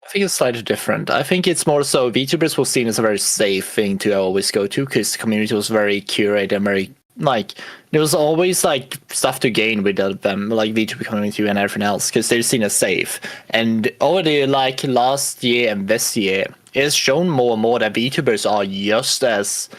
I think it's slightly different. I think it's more so VTubers were seen as a very safe thing to always go to because the community was very curated and very like there was always like stuff to gain with them, like VTuber community and everything else, because they're seen as safe. And already like last year and this year, it's shown more and more that VTubers are just as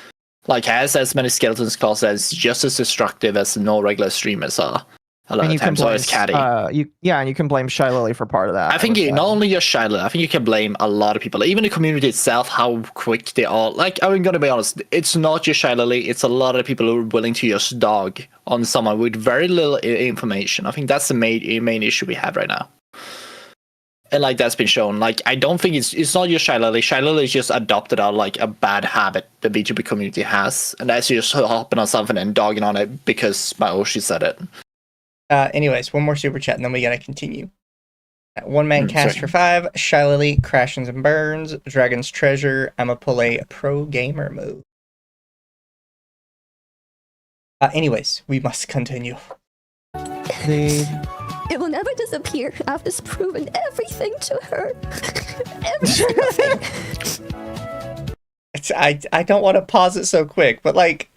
like has as many skeletons claws as just as destructive as no regular streamers are. A lot of times, so it's catty. And you can blame Shy Lily for part of that. I think not only just Shy Lily, I think you can blame a lot of people, even the community itself, how quick they are. Like, I'm gonna be honest, it's not just Shy Lily, it's a lot of people who are willing to just dog on someone with very little information. I think that's the main issue we have right now. And like that's been shown. Like, I don't think it's not just Shy Lily. Shy Lily is just adopted out like a bad habit the VTuber community has, and that's just hopping on something and dogging on it because my Oshi said it. Anyways, one more super chat and then we gotta continue. One man cast for 5. Shy Lily, Crashes and Burns, Dragon's Treasure. I'ma pull a pro gamer move. Anyways, we must continue. It will never disappear. I've disproven everything to her. Everything. I don't want to pause it so quick, but like,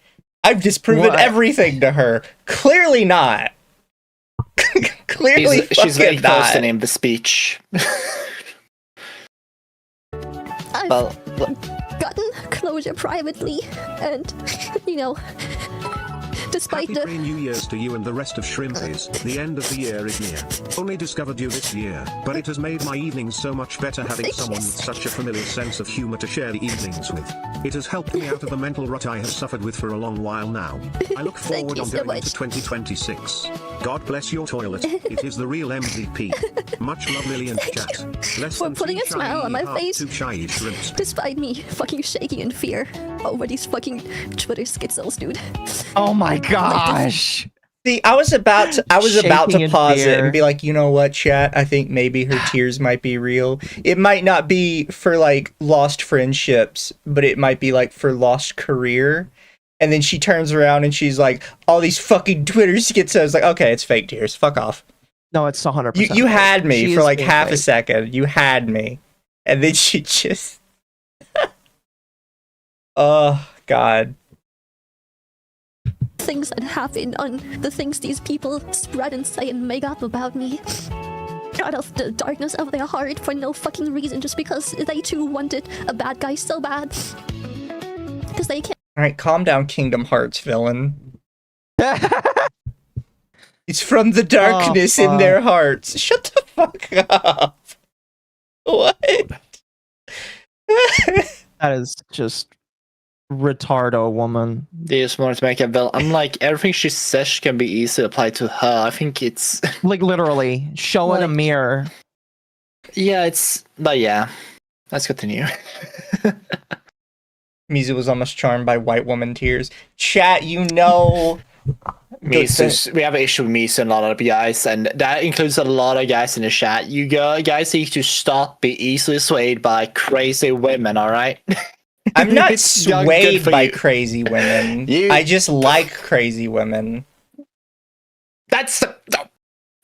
I've disproven everything to her. Clearly not. Clearly, she's very close not. to name the speech. I've gotten closure privately, and despite Happy New Year's to you and the rest of Shrimpies. The end of the year is near. Only discovered you this year, but it has made my evenings so much better having someone with such a familiar sense of humor to share the evenings with. It has helped me out of the mental rut I have suffered with for a long while now. I look forward on going into 2026. God bless your toilet. It is the real MVP. Much love, Lily and chat. Less for Oh, than putting a smile on my face, too shy shrimps. despite me fucking shaking in fear over these fucking Twitter schizos, dude. Oh my gosh. See, I was about to Shaking in pause it fear. and be like, you know what, chat? I think maybe her tears might be real. It might not be for like lost friendships, but it might be like for lost career. And then she turns around and she's like, all these fucking Twitter schizos. Like, okay, it's fake tears. Fuck off. No, it's 100%. You had me She for is like being half a fake. second. You had me. And then she just... Oh, God. Things that happen on the things these people spread and say and make up about me. Out of the darkness of their heart for no fucking reason, just because they too wanted a bad guy so bad. Because they can't. All right, calm down, Kingdom Hearts villain. It's from the darkness in their hearts. Shut the fuck up. What? That is just retardo woman. They just wanted to make a bill. I'm like, everything she says can be easily applied to her. I think it's Like literally, show in a mirror. yeah, it's but yeah. Let's continue. Mizu was almost charmed by white woman tears. Chat, you know. Mizu, we have an issue with Mizu and a lot of guys, and that includes a lot of guys in the chat. You guys need to stop being easily swayed by crazy women, alright? I'm not It's not swayed good for by you. crazy women. I just like crazy women. That's no.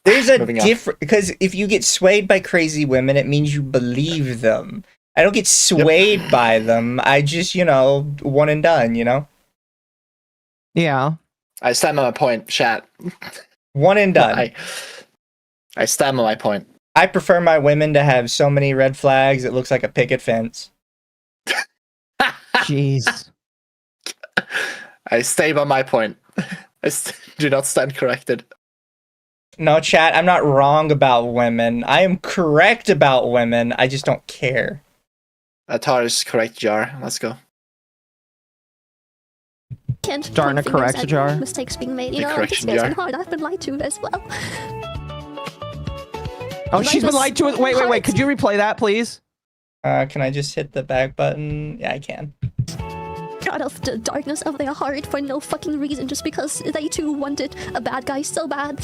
There's a Moving on. different, because if you get swayed by crazy women, it means you believe them. I don't get swayed by them. I just, one and done, Yeah. I stand on my point, chat. One and done. I stand on my point. I prefer my women to have so many red flags it looks like a picket fence. Jeez. I stay by my point. Do not stand corrected. No, chat, I'm not wrong about women. I am correct about women. I just don't care. Atar is correct, Jar. Let's go. Can't Starting point to correct fingers the at jar. mistakes being made. The This correction year's jar. been hard. I've been lied to as well. Oh, Life she's been is lied to. Wait. hard. Could you replay that, please? Can I just hit the back button? Yeah, I can. Out of the darkness of their heart for no fucking reason, just because they too wanted a bad guy so bad.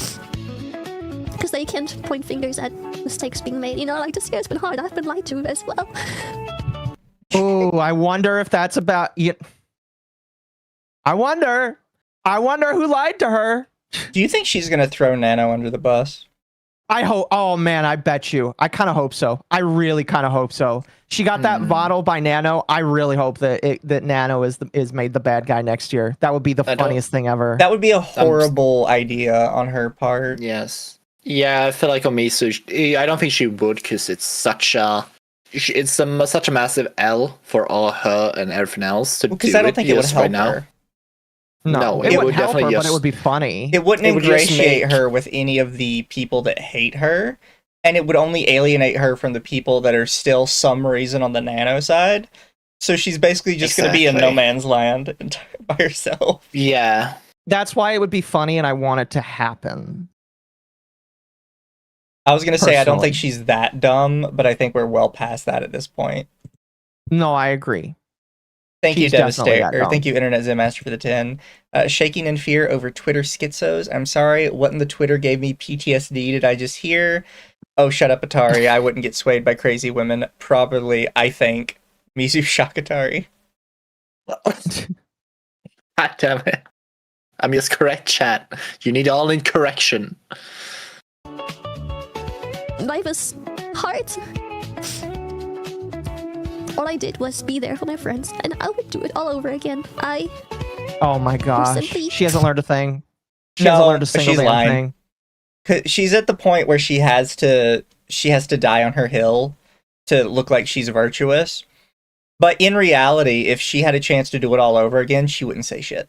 Because they can't point fingers at mistakes being made. This year's been hard. I've been lied to as well. Oh, I wonder if that's about you. I wonder who lied to her. Do you think she's gonna throw Nano under the bus? I hope. Oh man, I bet you. I kind of hope so. I really kind of hope so. She got that bottle by Nano. I really hope that Nano is made the bad guy next year. That would be the funniest thing ever. That would be a horrible idea on her part. Yes. Yeah, I feel like on Mizu, I don't think she would, because it's such a massive L for all her and everything else to do. Because I don't think it would just help right now. her. No, it it would would help her, definitely but it just- would be funny. It wouldn't It would just ingratiate make- her with any of the people that hate her, and it would only alienate her from the people that are still some reason on the Nano side. So she's basically just going to be in no Exactly. man's land by herself. Yeah. That's why it would be funny, and I want it to happen. I was going to say, I don't Personally. think she's that dumb, but I think we're well past that at this point. No, I agree. Thank She's you, definitely Devastator. that Or dumb. thank you, Internet Zen Master, for the 10. Shaking in fear over Twitter schizos. I'm sorry, what in the Twitter gave me PTSD did I just hear? Oh, shut up, Atari. I wouldn't get swayed by crazy women. Probably, I think. Mizu Shakatari. God damn it. I'm just correct, chat. You need all in correction. Life is hard. All I did was be there for my friends, and I would do it all over again. Oh my gosh, simply- she hasn't learned a thing. She No, hasn't learned a single she's damn lying. thing. 'Cause she's at the point where she has to die on her hill to look like she's virtuous. But in reality, if she had a chance to do it all over again, she wouldn't say shit.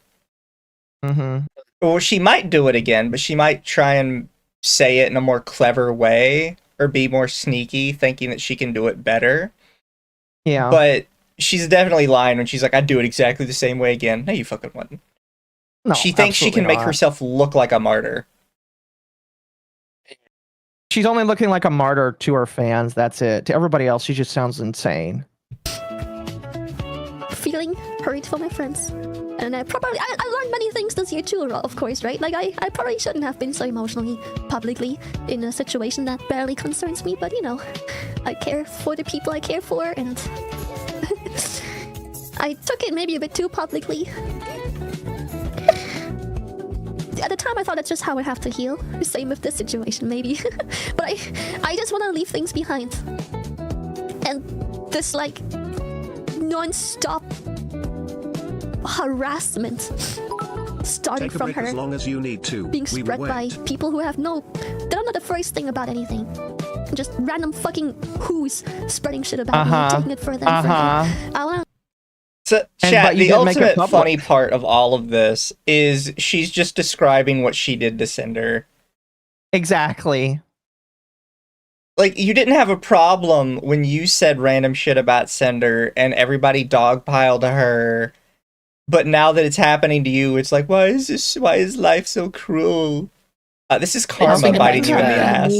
Mm-hmm. Or she might do it again, but she might try and say it in a more clever way or be more sneaky, thinking that she can do it better. Yeah. But she's definitely lying when she's like, I'd do it exactly the same way again. No, you fucking wouldn't. no, She thinks she can absolutely make not. herself look like a martyr. She's only looking like a martyr to her fans. That's it. To everybody else, she just sounds insane. feeling hurt for my friends. And I learned many things this year too, of course, right? Like, I probably shouldn't have been so emotionally publicly in a situation that barely concerns me, but I care for the people I care for, and I took it maybe a bit too publicly. At the time, I thought that's just how I have to heal. Same with this situation, maybe. But I just want to leave things behind. And this, non-stop harassment starting Take a from break as her long as you need to. being We will spread by wait. people who have they don't know the first thing about anything. Just random fucking who's spreading shit about me and taking it further and further. I wanna So, And- chat, but you the did make it ultimate public. funny part of all of this is she's just describing what she did to Cinder. Exactly. Like, you didn't have a problem when you said random shit about Cinder and everybody dogpiled her. But now that it's happening to you, it's like, why is life so cruel? This is karma biting you in the ass.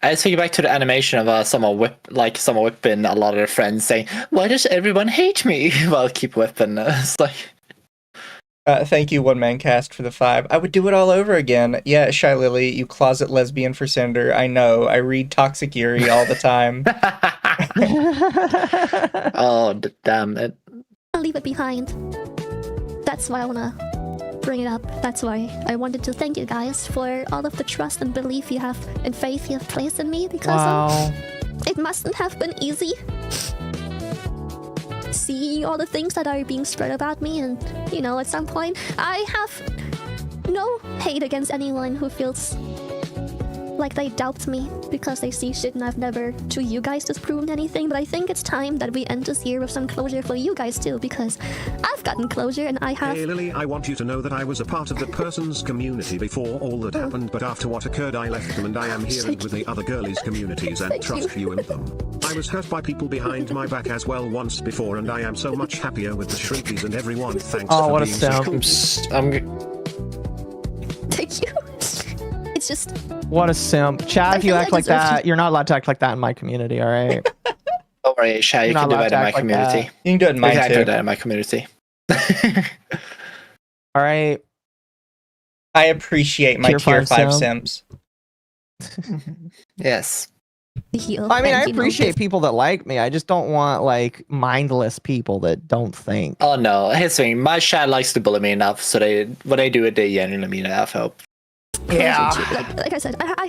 I was thinking back to the animation of someone whipping a lot of their friends saying, "Why does everyone hate me?" Well, keep whipping. It's like, thank you, One Man Cast, for the 5. I would do it all over again. Yeah, Shy Lily, you closet lesbian for Cinder. I know. I read Toxic Yuri all the time. oh, damn it! I'll leave it behind. That's why I wanna bring it up. That's why I wanted to thank you guys for all of the trust and belief you have and faith you have placed in me, because it mustn't have been easy seeing all the things that are being spread about me. And at some point I have no hate against anyone who feels like they doubt me because they see shit and I've never to you guys disproven anything. But I think it's time that we end this year with some closure for you guys too, because I've gotten closure and I have. Hey Lily, I want you to know that I was a part of the person's community before all that happened, but after what occurred I left them and I am here and with the other girlies communities and trust you in them. I was hurt by people behind my back as well once before, and I am so much happier with the shrimpies and everyone. Thanks for what a being so sound. Thank you. It's just what a simp. Chad, if you act like that, you're not allowed to act like that in my community, all right? Don't worry, Chad, you can do that in my community. You can do it in mine too. do that in my community. All right. I appreciate my tier 5 simps. Yes. I mean, I appreciate people that like me. I just don't want like mindless people that don't think. Oh no, here's the thing. My chat likes to bully me enough, so when they do it, they genuinely mean I have hope. Yeah. Like I said, I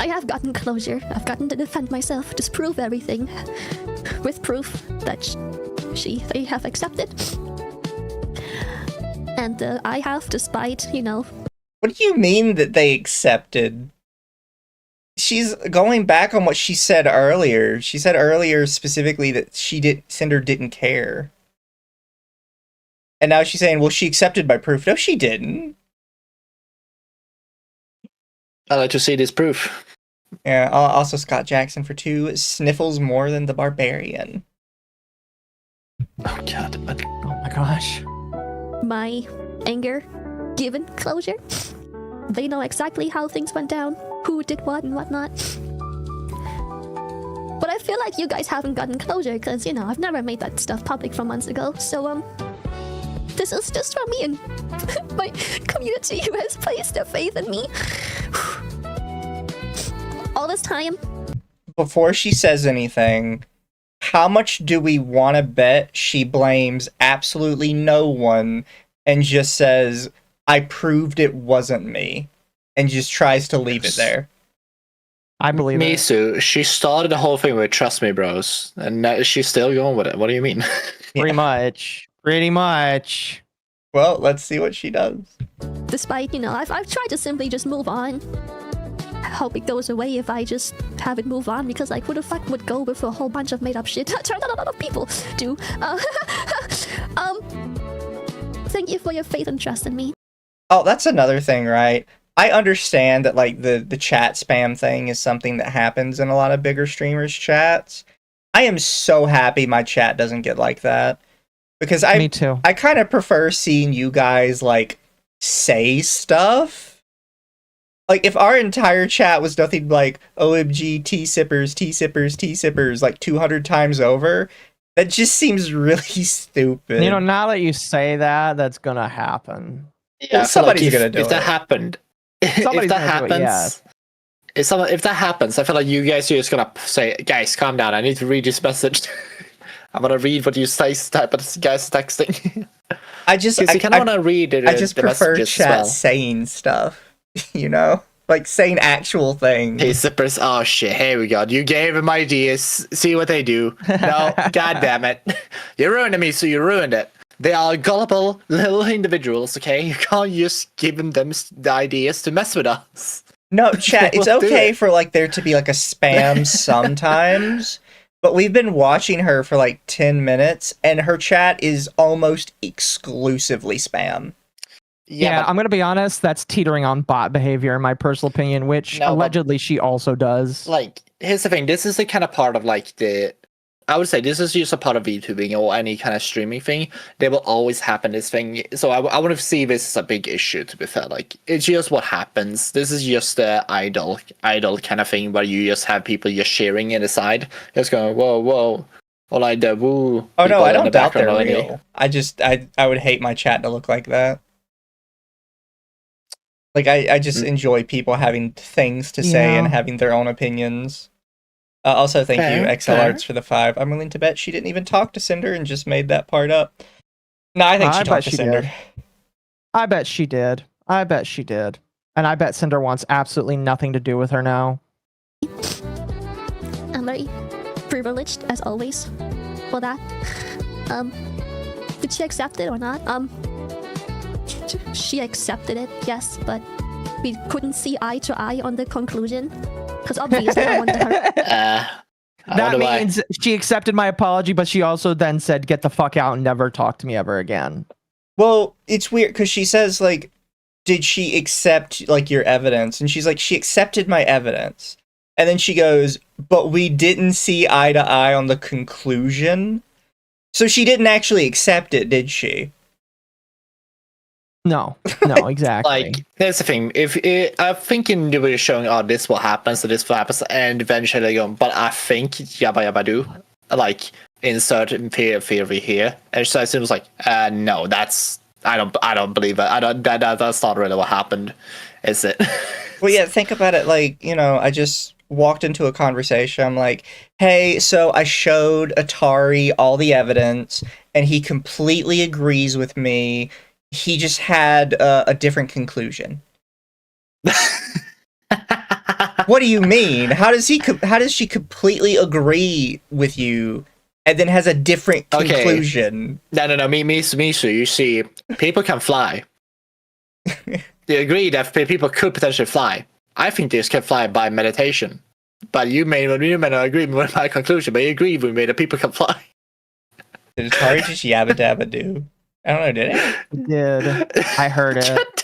have gotten closure. I've gotten to defend myself, disprove everything with proof that they have accepted. And I have, despite, What do you mean that they accepted? She's going back on what she said earlier. She said earlier specifically that Cinder didn't care. And now she's saying, well, she accepted my proof. No, she didn't. I'd like to see this proof. Yeah, also Scott Jackson for 2. Sniffles more than the Barbarian. Oh, God. Oh, my gosh. My anger given closure. They know exactly how things went down, who did what and whatnot. But I feel like you guys haven't gotten closure because, I've never made that stuff public from months ago. So, this is just from me and my community who has placed their faith in me all this time. Before she says anything, how much do we want to bet she blames absolutely no one and just says, I proved it wasn't me, and just tries to leave it there? I believe Mizu, she started the whole thing with "Trust me, bros," and now she's still going with it. What do you mean? Pretty much. Well, let's see what she does. Despite, I've tried to simply just move on. I hope it goes away if I just have it move on, because who the fuck would go with a whole bunch of made up shit? Turns out a lot of people do. Thank you for your faith and trust in me. Oh, that's another thing, right? I understand that the chat spam thing is something that happens in a lot of bigger streamers' chats. I am so happy my chat doesn't get like that. Because Me too. I kind of prefer seeing you guys say stuff. If our entire chat was nothing like OMG T-sippers, T-sippers, T-sippers 200 times over, that just seems really stupid. Now that you say that, that's gonna happen. Yeah, somebody's gonna do it. If that happened, if that happens, I feel like you guys are just gonna say, guys, calm down. I need to read this message. I'm gonna read what you say, type of guys texting. I kind of want to read it. I just prefer chat saying stuff, saying actual things. Hey, sippers! Oh shit! Here we go. You gave them ideas. See what they do. No, god damn it! You ruined it, so you ruined it. They are gullible little individuals. Okay, you can't just give them the ideas to mess with us. No, chat. It's okay for there to be a spam sometimes. But we've been watching her for 10 minutes, and her chat is almost exclusively spam. Yeah, but, I'm gonna be honest. That's teetering on bot behavior, in my personal opinion, which No, but- allegedly she also does. like, here's the thing. This is the kind of part of like I would say this is just a part of VTubing or any kind of streaming thing. There will always happen this thing. So I want to see this as a big issue, to be fair. Like, it's just what happens. This is just the idol kind of thing where you just have people just cheering in the side. Just going, whoa, whoa. Or like the woo. Oh no, people I in don't the doubt they're background already. real. I would hate my chat to look like that. Like I just enjoy people having things to say and Yeah. having their own opinions. Also, thank you, Fair, XL fair. Arts, for the 5. I'm willing to bet she didn't even talk to Cinder and just made that part up. No, I think I she bet talked to she Cinder. did. I bet she did. I bet she did. And I bet Cinder wants absolutely nothing to do with her now. I'm very privileged, as always, for that. Did she accept it or not? She accepted it, yes, but we couldn't see eye to eye on the conclusion. Because obviously I wanted her. I That wonder why. means she accepted my apology, but she also then said, "Get the fuck out and never talk to me ever again." Well, it's weird because she says, like, did she accept, like, your evidence? And she's like, she accepted my evidence. And then she goes, but we didn't see eye to eye on the conclusion. So she didn't actually accept it, did she? No, exactly. Like, here's the thing. I'm thinking they were showing, oh, this what happens, so this what happens, and eventually they go, but I think yabba yabba do, like, insert theory here. And so it was like, no, that's I don't believe it. That's not really what happened, is it? Well, yeah, think about it. Like, you know, I just walked into a conversation. I'm like, hey, so I showed Atari all the evidence, and he completely agrees with me. He just had a different conclusion. What do you mean? How does she completely agree with you and then has a different conclusion? No. Mizu, you see, people can fly. They agree that people could potentially fly. I think they can fly by meditation. But you may not agree with my conclusion, but you agree with me that people can fly. Did Atari just yabba dabba do? I don't know, did it? It did. I heard it.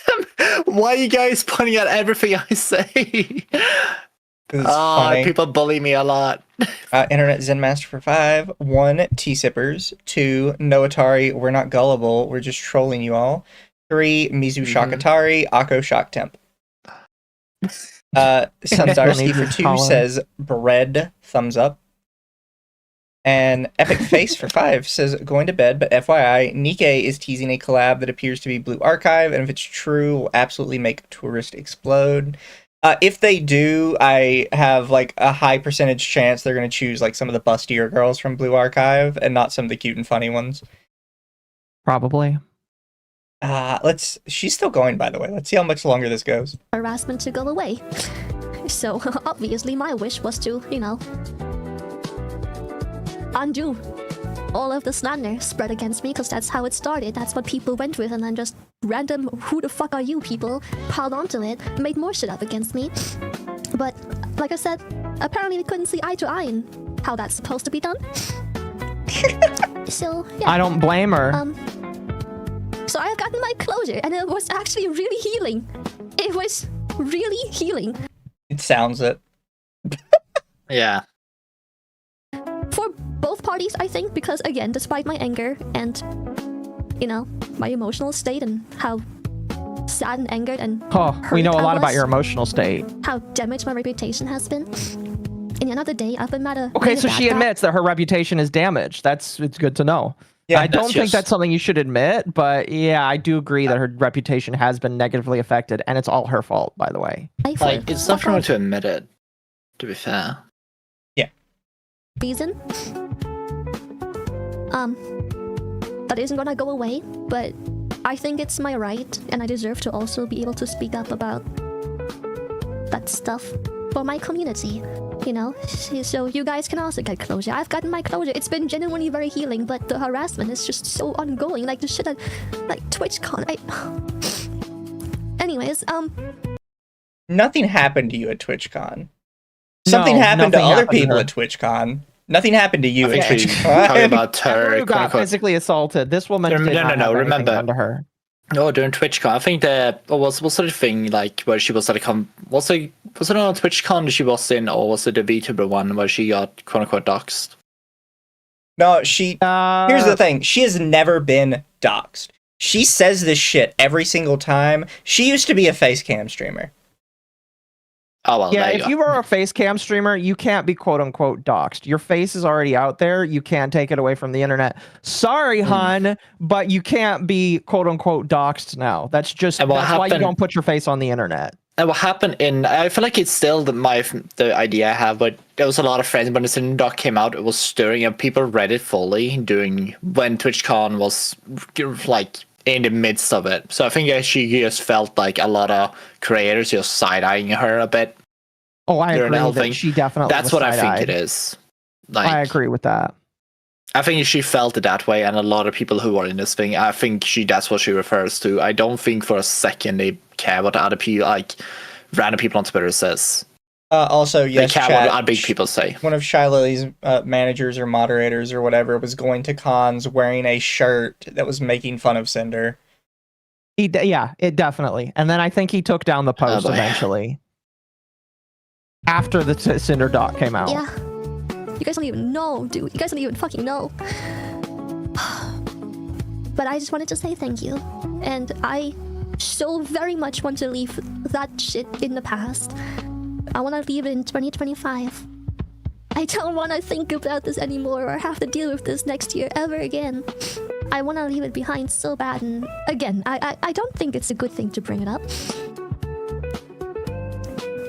Why are you guys pointing at everything I say? It's funny. People bully me a lot. Internet Zen Master for 5. 1, T-Sippers. 2, no Atari, we're not gullible, we're just trolling you all. 3, Mizu Shock Atari, Occo Shock Temp. Sunzarsky for 2 says bread, thumbs up. And Epic Face for 5 says, going to bed, but FYI, Nikkei is teasing a collab that appears to be Blue Archive, and if it's true, will absolutely make Tourist explode. If they do, I have, like, a high percentage chance they're going to choose, like, some of the bustier girls from Blue Archive, and not some of the cute and funny ones. Probably. She's still going, by the way. Let's see how much longer this goes. Harassment to go away. So, obviously, my wish was to, you know, undo all of the slander spread against me, because that's how it started. That's what people went with, and then just random who the fuck are you people piled onto it, made more shit up against me. But like I said, apparently we couldn't see eye to eye in how that's supposed to be done. So yeah. I don't blame her. So I've gotten my closure, and it was actually really healing. It was really healing. It sounds it. Yeah. For both parties, I think, because again, despite my anger and, you know, my emotional state and how sad and angered and We know a hurt I lot about was, your emotional state. how damaged my reputation has been. In another day, I've been mad at. Okay, so she admits that her reputation is damaged. It's good to know. Yeah, I don't think that's something you should admit, but yeah, I do agree that her reputation has been negatively affected, and it's all her fault, by the way. Like, it's not wrong to admit it, to be fair. Yeah. Reason. That isn't gonna go away, but I think it's my right, and I deserve to also be able to speak up about that stuff for my community. You know, so you guys can also get closure. I've gotten my closure. It's been genuinely very healing, but the harassment is just so ongoing. Like the shit that, like TwitchCon. Anyways, Nothing happened to you at TwitchCon. Something happened to other people at TwitchCon. Nothing happened to you at Talking TwitchCon. about her. Who got physically assaulted? This woman did not have anything done to her. No, during TwitchCon, I think was it a thing like where she was at was it on TwitchCon she was in, or was it the VTuber one where she got quote unquote doxxed? No, here's the thing. She has never been doxxed. She says this shit every single time. She used to be a face cam streamer. Oh well, Yeah, there if go. you were a face cam streamer, you can't be quote unquote doxxed. Your face is already out there. You can't take it away from the internet. Sorry, hun, but you can't be quote unquote doxxed now. That's why you don't put your face on the internet. And what happened I feel like it's still the idea I have, but there was a lot of friends when the Cinder doc came out, it was stirring and people read it fully when TwitchCon was like in the midst of it. So I think she just felt like a lot of creators just side-eyeing her a bit. Oh, I agree that she definitely That's what I think it is. Like, I agree with that. I think she felt it that way, and a lot of people who are in this thing, I think that's what she refers to. I don't think for a second they care what other people, like random people on Twitter says. Also, yes, they care what other big people say. One of Shy Lily's managers or moderators or whatever was going to cons wearing a shirt that was making fun of Cinder. Yeah, it definitely. And then I think he took down the post eventually. After the Cinder doc came out. Yeah. You guys don't even know, dude. You guys don't even fucking know. But I just wanted to say thank you. And I so very much want to leave that shit in the past. I want to leave it in 2025. I don't want to think about this anymore or have to deal with this next year ever again. I want to leave it behind so bad. And again, I don't think it's a good thing to bring it up.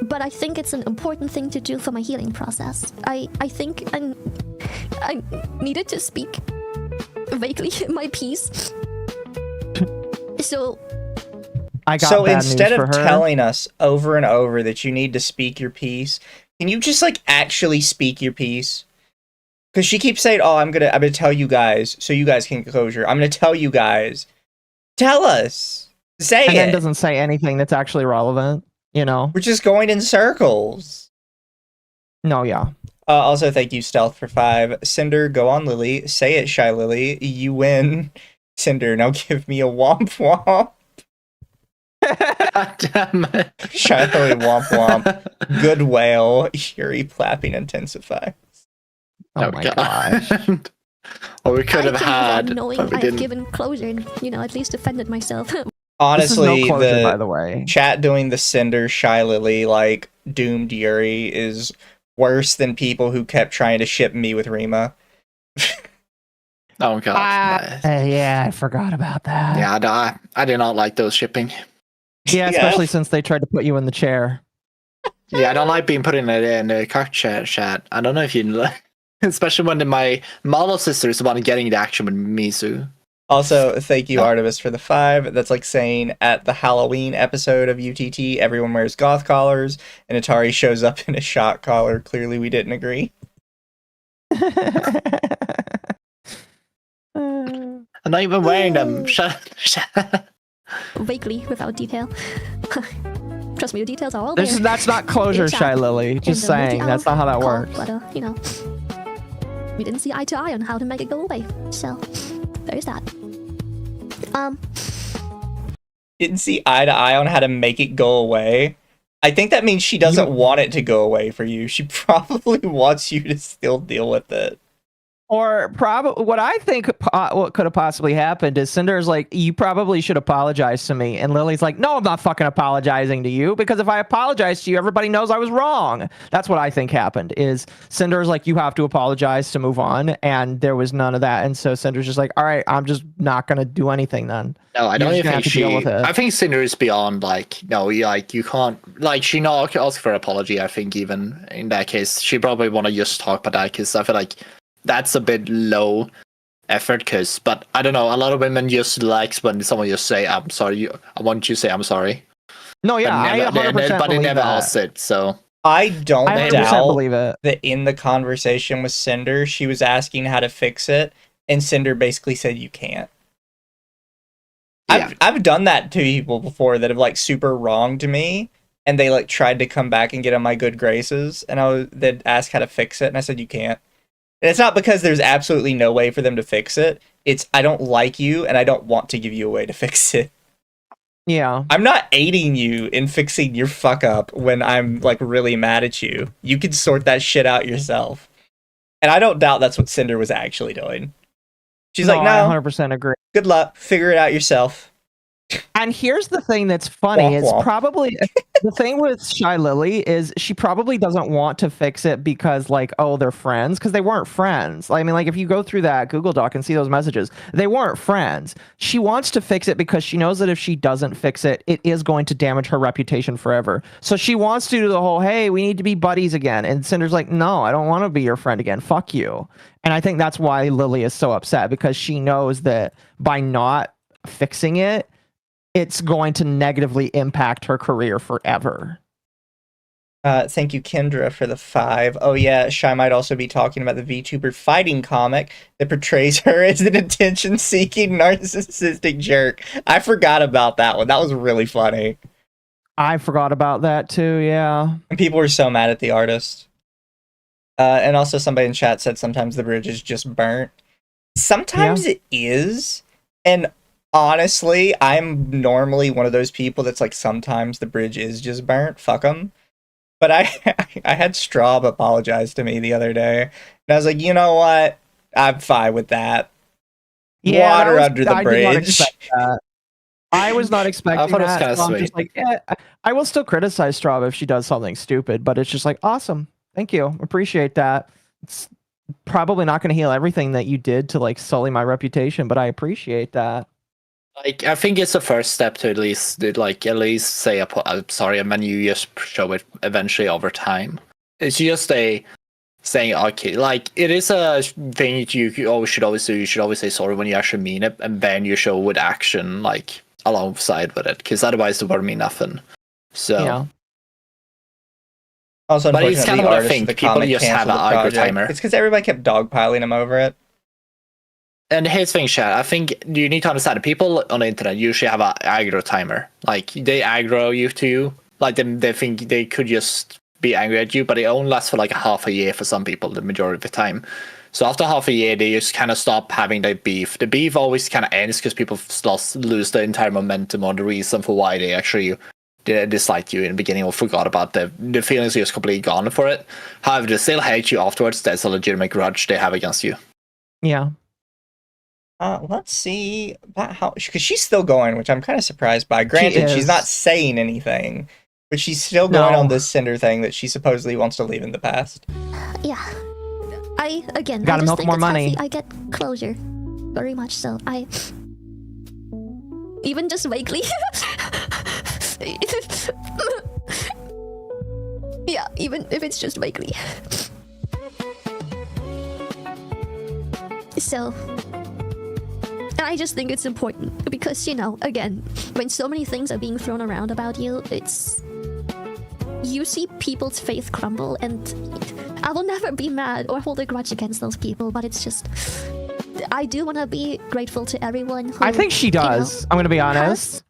But I think it's an important thing to do for my healing process. I think I needed to speak vaguely my piece. So instead of telling us over and over that you need to speak your piece, can you just like actually speak your piece? Because she keeps saying, "Oh, I'm gonna tell you guys so you guys can get closure. I'm gonna tell you guys." Tell us. Say it. And then doesn't say anything that's actually relevant. You know, we're just going in circles. No, yeah. Also, thank you, Stealth, for 5. Cinder, go on, Lily. Say it, Shy Lily. You win. Cinder, now give me a womp womp. Damn it. Shy Lily, womp womp. Good whale. Yuri, clapping intensifies. Oh my gosh. Or we could have had. Knowing I've given closure and, at least defended myself. Honestly, no closure, by the way. Chat doing the Cinder, Shy Lily, like, doomed Yuri is worse than people who kept trying to ship me with Rima. Oh god. Yeah, I forgot about that. Yeah, I do not like those shipping. Yeah, especially since they tried to put you in the chair. Yeah, I don't like being put in the car chat. I don't know if you especially when my model sister is the one getting the action with Mizu. Also, thank you, Artemis, for the 5. That's like saying at the Halloween episode of UTT, everyone wears goth collars, and Atari shows up in a shot collar. Clearly, we didn't agree. I'm not even wearing them. Vaguely, without detail. Trust me, the details are all there. That's not closure, Shy Lily. Just saying, that's not how that works. But, we didn't see eye to eye on how to make it go away. So, there's that. Didn't see eye to eye on how to make it go away. I think that means she doesn't want it to go away for you. She probably wants you to still deal with it. Or probably what I think what could have possibly happened is Cinder's like, you probably should apologize to me. And Lily's like, no, I'm not fucking apologizing to you, because if I apologize to you, everybody knows I was wrong. That's what I think happened is Cinder's like, you have to apologize to move on. And there was none of that. And so Cinder's just like, all right, I'm just not going to do anything then. No, I don't even think I think Cinder is beyond like, no, like you can't, like she not ask for an apology. I think even in that case, she probably want to just talk about that because I feel like that's a bit low effort but I don't know, a lot of women just likes when someone just say I'm sorry. I want you to say I'm sorry. No, yeah, but they never ask it. So I don't doubt believe it. That in the conversation with Cinder, she was asking how to fix it, and Cinder basically said you can't. Yeah. I've done that to people before that have like super wronged me, and they like tried to come back and get on my good graces, and they'd ask how to fix it, and I said you can't. And it's not because there's absolutely no way for them to fix it. It's I don't like you, and I don't want to give you a way to fix it. Yeah. I'm not aiding you in fixing your fuck up when I'm like really mad at you. You can sort that shit out yourself. And I don't doubt that's what Cinder was actually doing. She's No, like, I no, 100% agree. good luck. Figure it out yourself. And here's the thing that's funny Womp is womp. probably the thing with Shy Lily is she probably doesn't want to fix it because like, oh, they're friends, because they weren't friends. I mean, like if you go through that Google Doc and see those messages, they weren't friends. She wants to fix it because she knows that if she doesn't fix it, it is going to damage her reputation forever. So she wants to do the whole, hey, we need to be buddies again. And Cinder's like, no, I don't want to be your friend again. Fuck you. And I think that's why Lily is so upset, because she knows that by not fixing it, it's going to negatively impact her career forever. Thank you, Kendra, for the 5. Oh yeah, Shy might also be talking about the VTuber fighting comic that portrays her as an attention-seeking, narcissistic jerk. I forgot about that one. That was really funny. I forgot about that too, yeah. And people were so mad at the artist. And also somebody in chat said sometimes the bridge is just burnt. Sometimes it is, and honestly, I'm normally one of those people that's like, sometimes the bridge is just burnt. Fuck them. But I had Straub apologize to me the other day, and I was like, you know what? I'm fine with that. Yeah, Water under the I bridge. did not expect that. I was not expecting thought it was that. kinda So I'm sweet. just like, I will still criticize Straub if she does something stupid, but it's just like, awesome. Thank you. Appreciate that. It's probably not going to heal everything that you did to like sully my reputation, but I appreciate that. Like, I think it's the first step to at least say I'm sorry, and then you just show it eventually over time. It's just a saying, okay, like it is a thing that you always should always do. You should always say sorry when you actually mean it, and then you show with action, like alongside with it, because otherwise it won't mean nothing. So. Yeah. Also, But it's unfortunately, kind of the what I artist of think. the People comic just have canceled an the aggro project. timer. It's because everybody kept dogpiling him over it. And here's the thing, chat. I think you need to understand that people on the internet usually have an aggro timer. Like, they aggro you to you. Like, they think they could just be angry at you, but it only lasts for like half a year for some people, the majority of the time. So after half a year, they just kind of stop having that beef. The beef always kind of ends because people lose the entire momentum or the reason for why they actually disliked you in the beginning or forgot about the feelings are just completely gone for it. However, they still hate you afterwards. That's a legitimate grudge they have against you. Yeah. Let's see about how, because she's still going, which I'm kind of surprised by. Granted, she's not saying anything, but she's still going on this Cinder thing that she supposedly wants to leave in the past. Yeah. I Gotta just milk think more it's money. healthy. I get closure. Very much so. Even just vaguely. Yeah, even if it's just vaguely. So, and I just think it's important because, you know, again, when so many things are being thrown around about you, you see people's faith crumble, and I will never be mad or hold a grudge against those people, but it's just, I do want to be grateful to everyone who, I think she does. I'm going to be honest.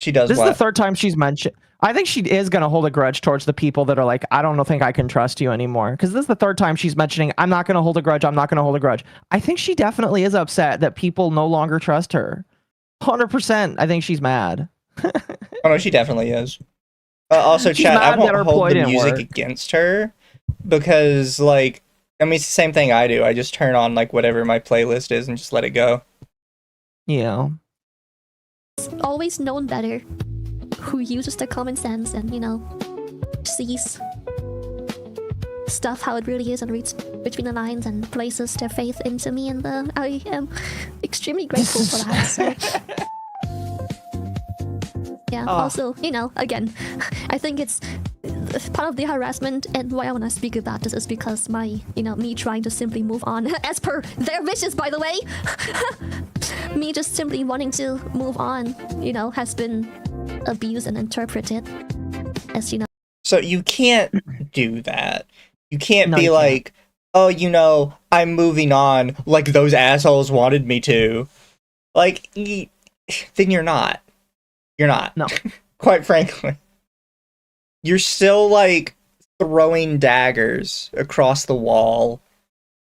She does. This is the third time she's mentioned. I think she is going to hold a grudge towards the people that are like, I don't think I can trust you anymore. Because this is the third time she's mentioning, I'm not going to hold a grudge. I'm not going to hold a grudge. I think she definitely is upset that people no longer trust her. 100%. I think she's mad. Oh no, she definitely is. Also, She's chat, I mad won't that her hold ploy the didn't music work. against her because, like, I mean, it's the same thing I do. I just turn on, like, whatever my playlist is and just let it go. Yeah. always known better, who uses their common sense and, you know, sees stuff how it really is and reads between the lines and places their faith into me, and I am extremely grateful for that. So. Yeah, also, you know, again, I think it's part of the harassment, and why I want to speak about this is because me trying to simply move on, as per their wishes, by the way, me just simply wanting to move on, you know, has been abused and interpreted as, you know. So you can't do that. You can't be like, oh, you know, I'm moving on like those assholes wanted me to. Like, then you're not. You're not. No. Quite frankly. You're still, like, throwing daggers across the wall.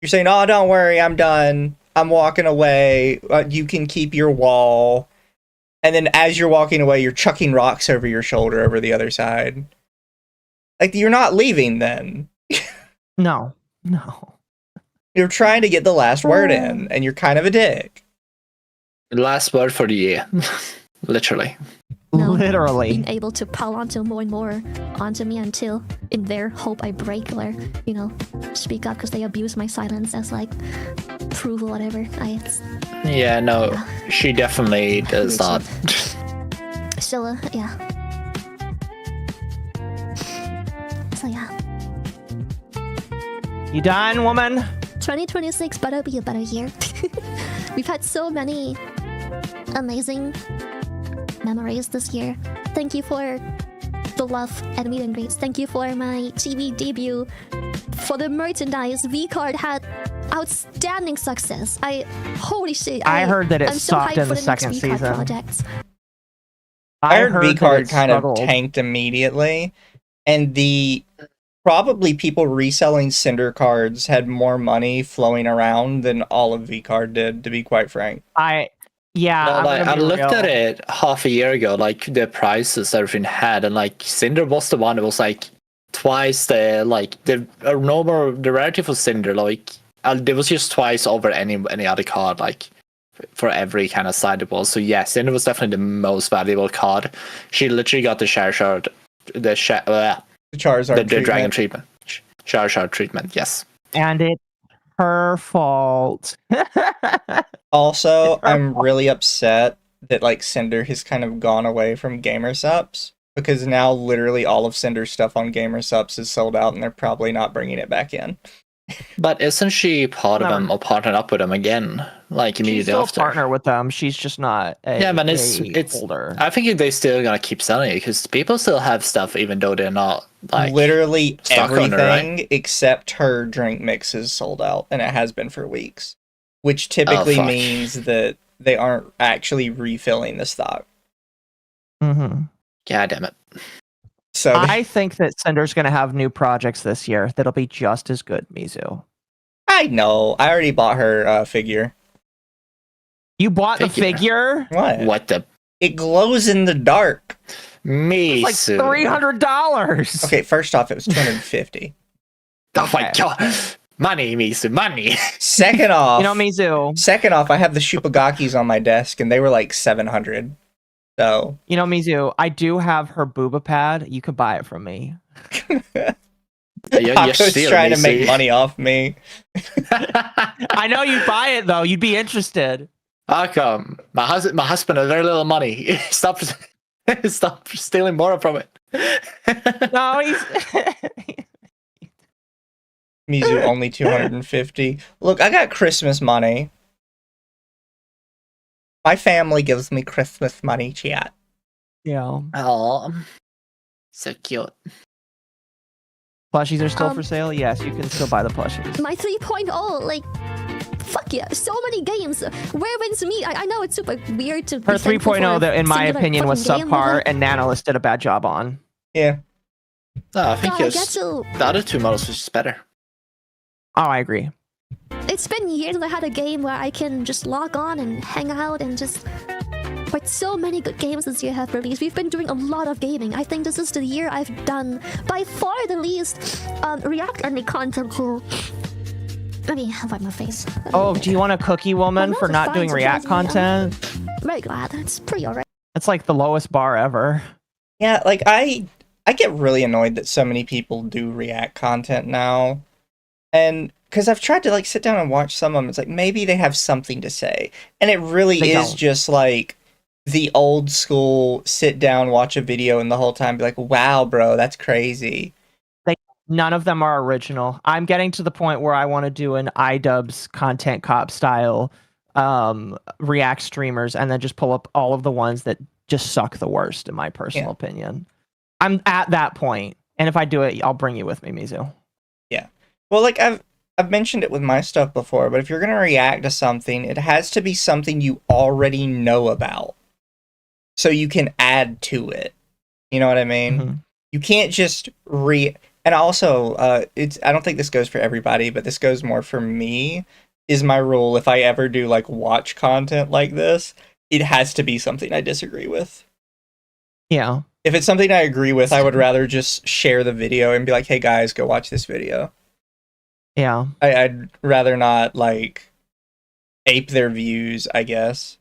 You're saying, oh, don't worry, I'm done. I'm walking away. You can keep your wall. And then as you're walking away, you're chucking rocks over your shoulder over the other side. Like, you're not leaving then. No. You're trying to get the last word in, and you're kind of a dick. Last word for the year. Literally. No, Literally. being able to pile onto more and more onto me until, in their hope, I break or, speak up because they abuse my silence as, like, proof or whatever. Yeah, no, she definitely does that. So, yeah. So, yeah. You done, woman? 2026 better be a better year. We've had so many amazing memories this year. Thank you for the love and meet and greets. Thank you for my TV debut. For the merchandise, V-Card had outstanding success. Holy shit. I heard that it I'm so sucked hyped in for the the next second V-Card season. projects. I heard that V-Card it kind of struggled. tanked immediately, and probably people reselling Cinder cards had more money flowing around than all of V-Card did, to be quite frank. No, like, I looked at it half a year ago, like the prices everything had, and like Cinder was the one that was like twice the the rarity for Cinder, like there was just twice over any other card, like for every kind of side it was. So yeah, Cinder was definitely the most valuable card. She literally got the Charizard, the Charizard the dragon treatment, Charizard treatment. Yes, And it's her fault. Also, I'm really upset that like Cinder has kind of gone away from GamerSups, because now literally all of Cinder's stuff on GamerSups is sold out, and they're probably not bringing it back in. but isn't she part of them or partnered up with them again? Like She's immediately still a after. partner with them. She's just not a, But a it's holder. I think they still gonna keep selling it because people still have stuff even though they're not like Literally stock owner, everything except her drink mix is sold out, and it has been for weeks, which typically fuck. means that they aren't actually refilling the stock. Mm-hmm. God damn it. So I think that Cinder's going to have new projects this year that'll be just as good, Mizu. I know. I already bought her figure. You bought the figure? What the It glows in the dark. me? It's like $300. Okay, first off, it was $250. Oh my god. Money, Mizu, money. Second off, Mizu. Second off, I have the Shupagakis on my desk, and they were like $700. So Mizu, I do have her booba pad. You could buy it from me. Occo's trying to make money off me. I know you'd buy it though. You'd be interested. How come? My husband has very little money. Stop stealing more from it. No, he's Mizu only 250. Look, I got Christmas money. My family gives me Christmas money, chat. Yeah. Oh, so cute. Plushies are still for sale? Yes, you can still buy the plushies. My 3.0, like, fuck yeah, so many games. Where wins me? I know it's super weird to. Her 3.0, that in my opinion was subpar, and and Nanolis did a bad job on. Yeah. No, I think God, the other two models was just better. Oh, I agree. It's been years I had a game where I can just log on and hang out and just. But so many good games this year have released. We've been doing a lot of gaming. I think this is the year I've done by far the least React-only content to. Let me wipe my face. Oh, do you want a cookie woman for not doing React content? Very glad. It's pretty alright. That's like the lowest bar ever. Yeah, like I get really annoyed that so many people do React content now. And because I've tried to like sit down and watch some of them, it's like maybe they have something to say. And it really is just like the old school sit down, watch a video, and the whole time be like, wow, bro, that's crazy. None of them are original. I'm getting to the point where I want to do an iDubbbz content cop style React streamers and then just pull up all of the ones that just suck the worst, in my personal opinion. I'm at that point. And if I do it, I'll bring you with me, Mizu. Yeah. Well, like I've mentioned it with my stuff before, but if you're going to react to something, it has to be something you already know about. So you can add to it. You know what I mean? Mm-hmm. You can't just and also, I don't think this goes for everybody, but this goes more for me, is my rule if I ever do like watch content like this, it has to be something I disagree with. Yeah. If it's something I agree with, I would rather just share the video and be like, hey guys, go watch this video. Yeah. I'd rather not, like, ape their views, I guess.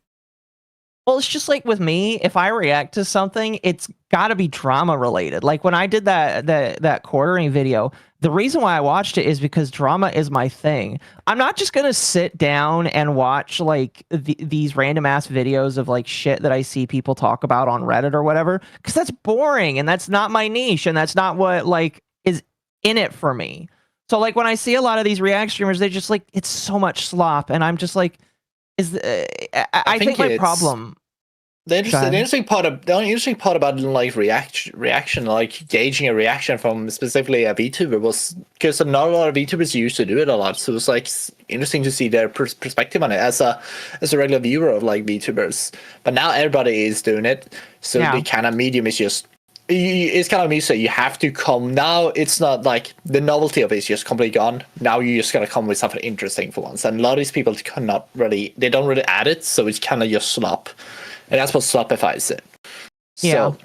Well, it's just like with me, if I react to something, it's got to be drama related. Like when I did that quartering video, the reason why I watched it is because drama is my thing. I'm not just gonna sit down and watch like these random ass videos of like shit that I see people talk about on Reddit or whatever, because that's boring and that's not my niche and that's not what like is in it for me. So like when I see a lot of these React streamers, they just like it's so much slop, and I'm just like, I think my problem. The interesting part about like reaction, like gauging a reaction from specifically a VTuber was because not a lot of VTubers used to do it a lot. So it was like interesting to see their perspective on it as a regular viewer of like VTubers. But now everybody is doing it, so the kind of medium is just. It's kind of me, so you have to come now. It's not like the novelty of it is just completely gone. Now you just gotta come with something interesting for once. And a lot of these people cannot really, they don't really add it, so it's kind of just slop. And that's what slopifies it. So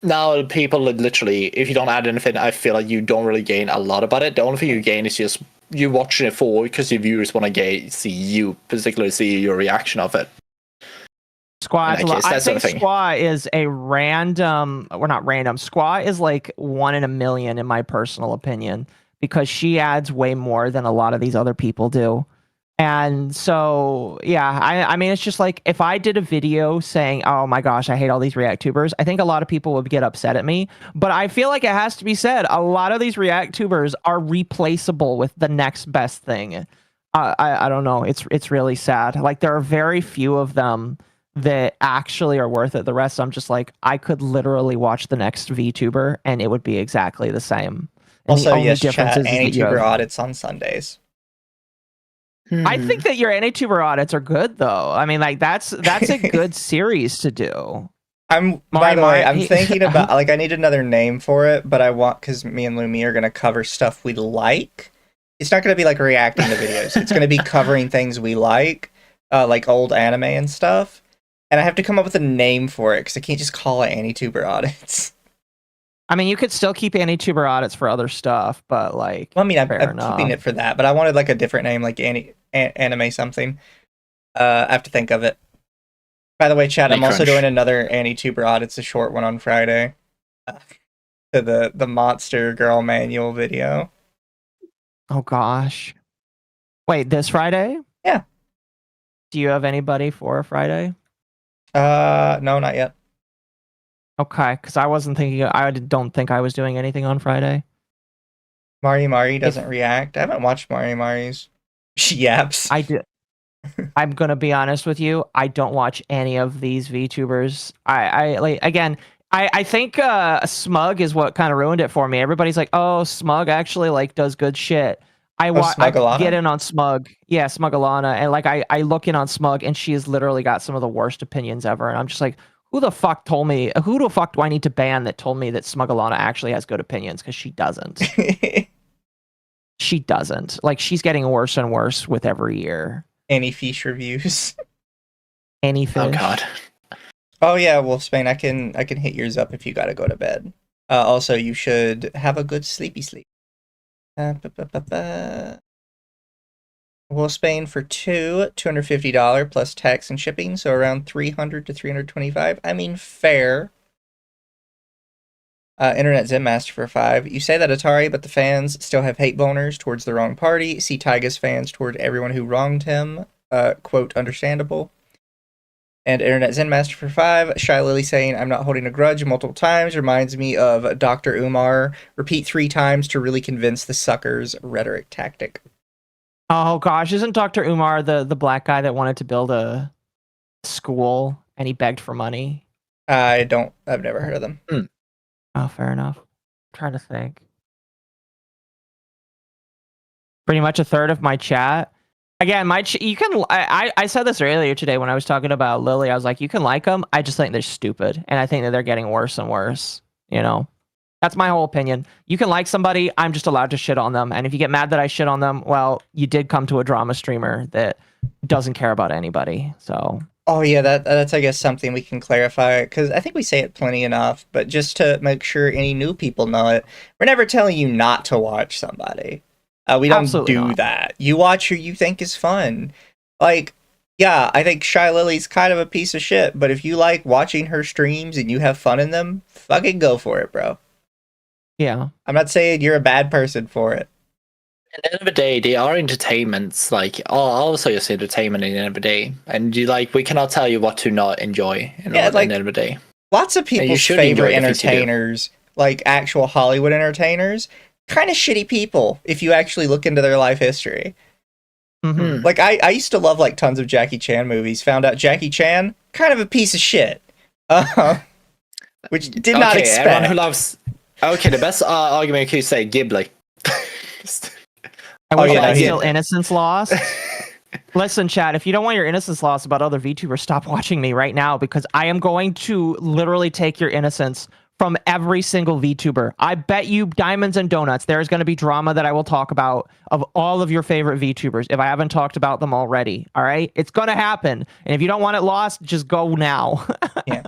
now people literally, if you don't add anything, I feel like you don't really gain a lot about it. The only thing you gain is just you watching it for because your viewers want to see you, particularly see your reaction of it. Squaw, I think Squaw is a random, or not random. Squaw is like 1 in a million in my personal opinion, because she adds way more than a lot of these other people do. And so, yeah, I mean, it's just like if I did a video saying, oh my gosh, I hate all these Reactubers, I think a lot of people would get upset at me. But I feel like it has to be said, a lot of these Reactubers are replaceable with the next best thing. I don't know. It's really sad. Like there are very few of them that actually are worth it. The rest, I'm just like, I could literally watch the next VTuber and it would be exactly the same. And also, the only yes, difference chat, is AnyTuber audits on Sundays. I think that your AnyTuber audits are good, though. I mean, like that's a good series to do. By the way, I'm thinking about, like, I need another name for it, but I want, because me and Lumi are going to cover stuff we like. It's not going to be like reacting to videos. It's going to be covering things we like old anime and stuff. And I have to come up with a name for it because I can't just call it AnyTuber audits. I mean, you could still keep AnyTuber audits for other stuff, but like, well, I mean, I'm keeping it for that, but I wanted like a different name, like anime something. I have to think of it. By the way, chat, I'm also doing another AnyTuber audit. It's a short one on Friday. To the Monster Girl Manual video. Oh gosh. Wait, this Friday? Yeah. Do you have anybody for a Friday? No, not yet. Okay, because I wasn't thinking. I don't think I was doing anything on Friday. Mari doesn't react. I haven't watched Mari's. She yaps. I did. I'm gonna be honest with you. I don't watch any of these VTubers. I like again. I think Smug is what kind of ruined it for me. Everybody's like, oh, Smug actually like does good shit. I get in on Smug. Yeah, Smugalana, and like I look in on Smug, and she has literally got some of the worst opinions ever, and I'm just like, who the fuck told me? Who the fuck do I need to ban that told me that Smugalana actually has good opinions? Because she doesn't. She doesn't. Like, she's getting worse and worse with every year. Any fish reviews? Any fish? Oh god. Oh yeah, Wolfsbane, I can hit yours up if you gotta go to bed. Also, you should have a good sleepy sleep. Wolfsbane for $250 plus tax and shipping, so around $300 to $325. I mean, fair. Internet Zen Master for $5. You say that, Atari, but the fans still have hate boners towards the wrong party. See Tyga's fans toward everyone who wronged him. Quote, understandable. And Internet Zen Master for $5. Shy Lily saying, I'm not holding a grudge multiple times. Reminds me of Dr. Umar. Repeat 3 times to really convince the suckers. Rhetoric tactic. Oh gosh, isn't Dr. Umar the black guy that wanted to build a school and he begged for money? I've never heard of them. Oh, fair enough. I'm trying to think. Pretty much a third of my chat. Again, you can. I said this earlier today when I was talking about Lily. I was like, you can like them. I just think they're stupid, and I think that they're getting worse and worse. You know, that's my whole opinion. You can like somebody. I'm just allowed to shit on them, and if you get mad that I shit on them, well, you did come to a drama streamer that doesn't care about anybody. So Oh yeah, that's I guess something we can clarify because I think we say it plenty enough, but just to make sure any new people know it, we're never telling you not to watch somebody. We don't Absolutely do not. that. You watch who you think is fun. Like, yeah, I think Shy Lily's kind of a piece of shit, but if you like watching her streams and you have fun in them, fucking go for it, bro. Yeah. I'm not saying you're a bad person for it. At the end of the day, they are entertainments. Like, also just entertainment at the end of the day. And we cannot tell you what to not enjoy Yeah, at the like, end of the day. lots of people's should favorite enjoy the things you do. entertainers, like actual Hollywood entertainers, kind of shitty people if you actually look into their life history. Mhm. Like, I used to love like tons of Jackie Chan movies. Found out Jackie Chan, kind of a piece of shit. Which did not expect. Everyone who loves... Okay, the best argument you could say, Ghibli. I wish yeah, I no, could he- still innocence lost. Listen, Chad, if you don't want your innocence lost about other VTubers, stop watching me right now because I am going to literally take your innocence from every single VTuber. I bet you diamonds and donuts there's going to be drama that I will talk about of all of your favorite VTubers if I haven't talked about them already. All right? It's going to happen. And if you don't want it lost, just go now. Yeah.